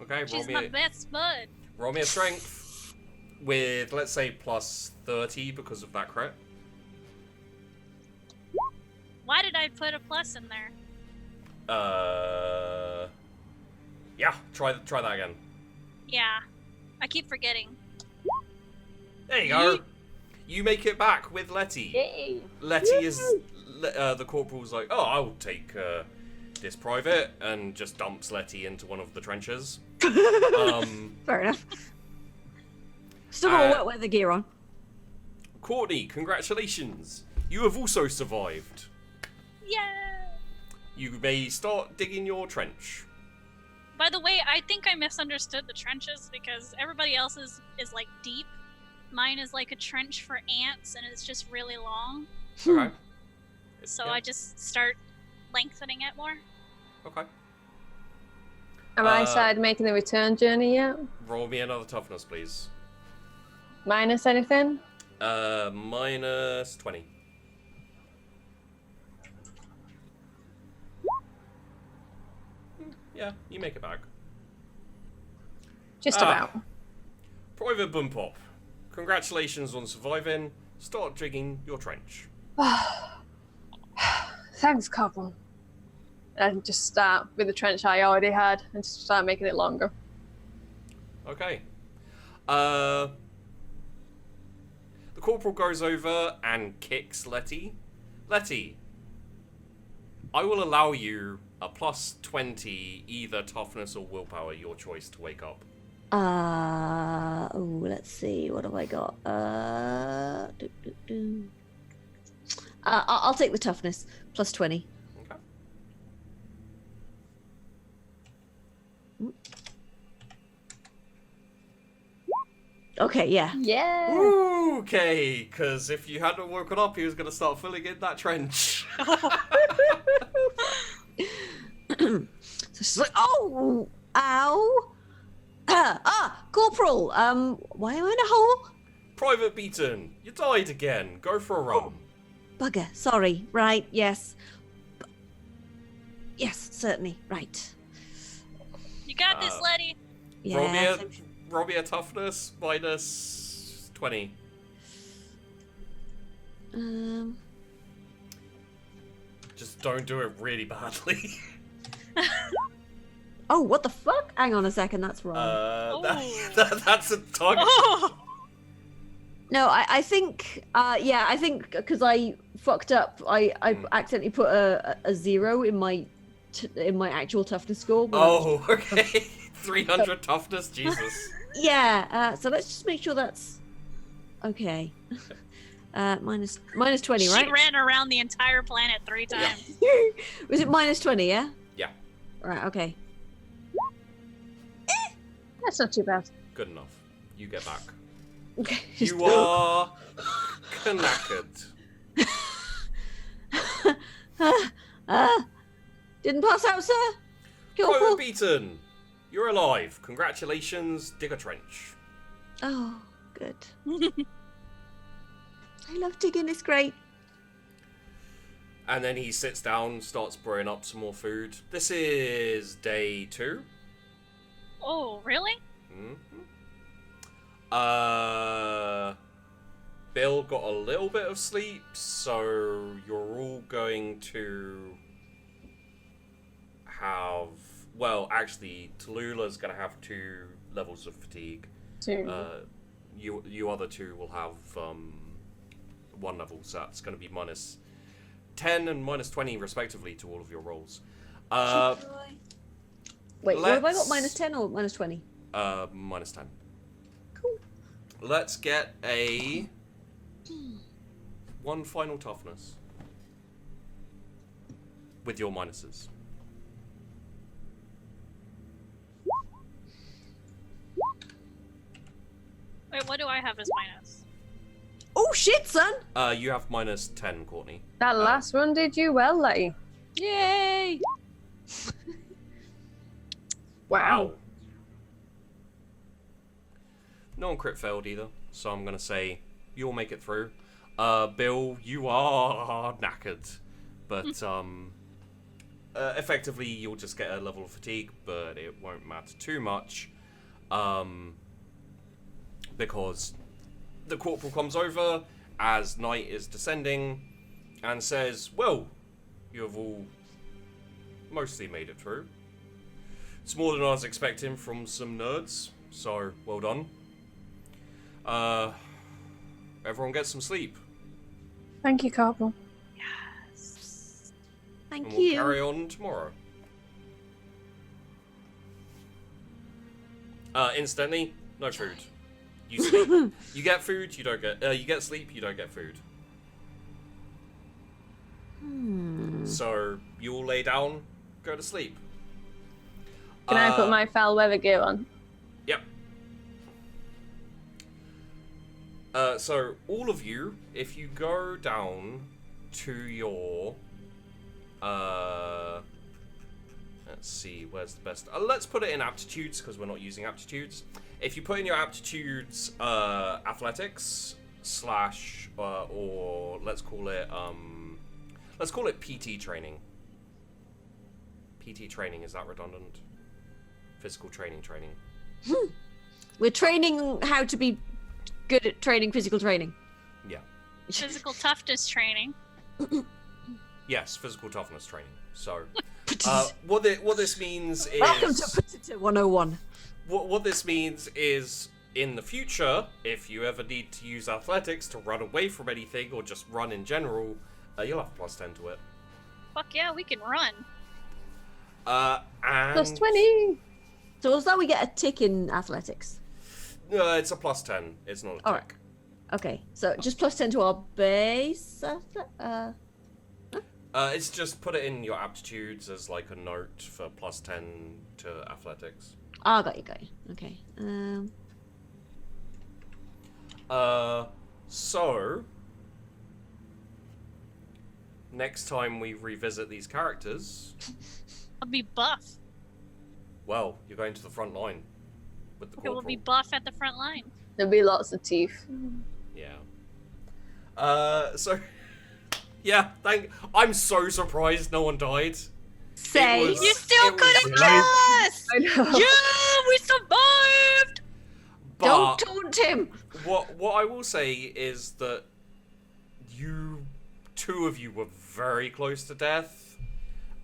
Okay,
She's my best bud.
roll me a strength with, let's say, plus 30 because of that crit.
Why did I put a plus in there?
Yeah, try that again.
Yeah, I keep forgetting.
There you go. You make it back with Letty.
Yay!
Letty is the corporal's like, oh, I'll take this private, and just dumps Letty into one of the trenches.
Fair enough. Still got wet weather gear on.
Courtney, congratulations. You have also survived.
Yeah.
You may start digging your trench.
By the way, I think I misunderstood the trenches because everybody else's is like deep. Mine is like a trench for ants, and it's just really long.
Okay.
So
Yeah.
I just start lengthening it more.
Okay.
Am I side making the return journey yet?
Roll me another toughness, please.
Minus anything?
Minus 20. Yeah, you make it back.
Just about.
Private Bumpop, congratulations on surviving. Start digging your trench.
Thanks, Corporal. And just start with the trench I already had and just start making it longer.
Okay. The corporal goes over and kicks Letty. Letty, I will allow you a plus 20, either toughness or willpower, your choice to wake up.
Let's see. What have I got? I'll take the toughness. Plus 20.
Okay.
Okay, yeah.
Yeah.
Okay, because if you hadn't woken up, he was going to start filling in that trench.
So she's like, oh, ow. Corporal, why am I in a hole?
Private Beaton, you died again. Go for a run.
Bugger, sorry. Right, yes. Yes, certainly. Right.
You got this, Letty.
Yeah.
Roll me a toughness, minus 20. Just don't do it really badly.
Oh, what the fuck? Hang on a second, that's wrong.
That's a target.
Oh.
No, I think, I think because I fucked up, I accidentally put a 0 in my actual toughness score.
Oh, okay. 300 toughness, Jesus.
Yeah, so let's just make sure that's okay. Minus 20, right?
She ran around the entire planet 3 times.
Was it minus 20, yeah?
Yeah.
Right, okay.
That's not too bad.
Good enough. You get back.
Okay.
You are knackered.
Didn't pass out, sir?
Private
Corporal?
Beaton, you're alive. Congratulations. Dig a trench.
Oh, good. I love digging, it's great.
And then he sits down, starts brewing up some more food. This is day 2.
Oh, really?
Bill got a little bit of sleep, so you're all going to have... Well, actually, Tallulah's going to have 2 levels of fatigue.
2.
You other 2 will have 1 level, so that's going to be minus 10 and minus 20 respectively to all of your rolls.
Wait, what have I got? Minus 10 or minus 20?
Minus 10.
Cool.
Let's get a 1 final toughness with your minuses.
Wait, what do I have as minus?
Oh shit, son!
You have minus 10, Courtney.
That last one did you well, Letty.
Yay!
Wow.
No one crit failed either, so I'm gonna say you'll make it through. Bill, you are knackered, but effectively you'll just get a level of fatigue, but it won't matter too much, because the corporal comes over as night is descending and says, "Well, you have all mostly made it through. It's more than I was expecting from some nerds, so well done. Everyone get some sleep.
Thank you, Corporal.
Yes. Thank
And we'll
you.
carry on tomorrow." Instantly, no food. You sleep. You get food, you don't get... you get sleep, you don't get food. So, you all lay down, go to sleep.
Can I put my foul weather gear on?
Yep. So, all of you, if you go down to your... let's see, where's the best... let's put it in aptitudes, because we're not using aptitudes. If you put in your aptitudes, athletics, slash, or let's call it PT training. PT training, is that redundant? Physical training.
We're training how to be good at training physical training.
Yeah.
Physical toughness training.
Yes, physical toughness training. So, what this means is...
Welcome to 101.
What this means is, in the future, if you ever need to use athletics to run away from anything, or just run in general, you'll have plus 10 to it.
Fuck yeah, we can run.
And...
Plus 20!
So as though we get a tick in athletics.
No, it's a plus 10. It's not a tick.
All right. Okay, so just plus 10 to our base.
It's just put it in your aptitudes as like a note for plus 10 to athletics.
Ah, got you. Okay.
So... next time we revisit these characters...
I'll be buff.
well, you're going to the front line with the
Okay, we'll
corporal.
be buff at the front line.
There'll be lots of teeth.
Yeah. So... yeah, I'm so surprised no one died.
Say.
was-
You still
it
couldn't
was-
kill us!
I know.
Yeah, we survived!
But
Don't taunt him.
what I will say is that two of you were very close to death.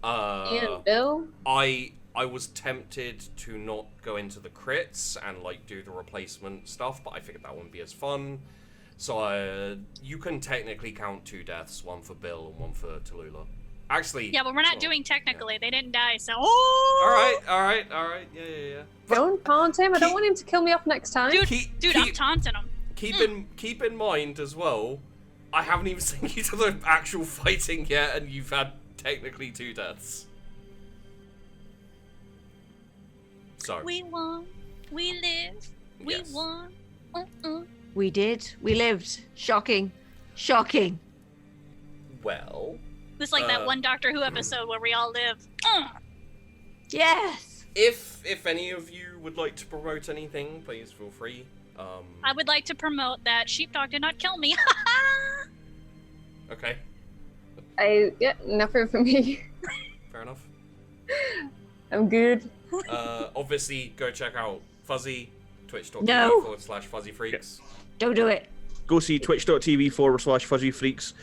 Ian, Bill?
I was tempted to not go into the crits and like do the replacement stuff, but I figured that wouldn't be as fun. So you can technically count 2 deaths, one for Bill and one for Tallulah. Actually,
Yeah, but we're not
well,
doing technically. They didn't die, so.
All right. Yeah.
Don't taunt him. I don't want him to kill me off next time.
Dude,
Keep-
I'm taunting him.
Keep in mind as well, I haven't even sent you to the actual fighting yet, and you've had technically 2 deaths. So
We won. We live. We
Yes.
won.
We did. We lived. Shocking.
well,
It's like that one Doctor Who episode where we all live.
Yes.
if any of you would like to promote anything, please feel free.
I would like to promote that Sheepdog did not kill me.
Okay,
Yeah, nothing for me.
fair enough.
I'm good.
Obviously, go check out Fuzzy, twitch.tv
No.
/FuzzyFreaks.
Don't do it.
Go see twitch.tv /FuzzyFreaks.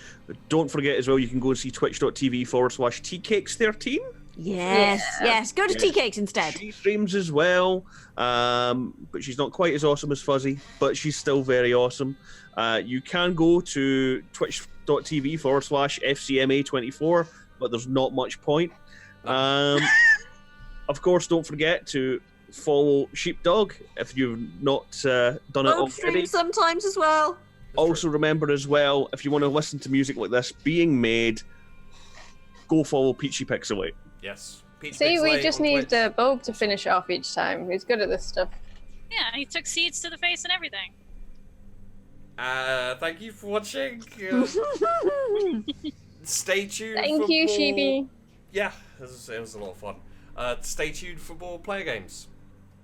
Don't forget as well, you can go and see twitch.tv /TCakes13.
Yes.
Yeah.
Yes. Go to
Yeah.
tea cakes instead.
She streams as well, but she's not quite as awesome as Fuzzy, but she's still very awesome. You can go to twitch.tv /FCMA24, but there's not much point. Of course, don't forget to follow Sheepdog if you've not done it
Both
already.
stream sometimes as well.
Also, remember as well, if you want to listen to music like this being made, go follow Peachy Pixelate.
Yes. Peach
See, we
Pixelate
just
on
need
Twitch.
Bob to finish it off each time. He's good at this stuff.
Yeah, he took seeds to the face and everything.
Thank you for watching. Stay tuned.
Thank
for
you,
more...
Shibi.
Yeah, it was a lot of fun. Stay tuned for more player games.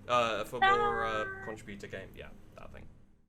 For more contributor game. Yeah.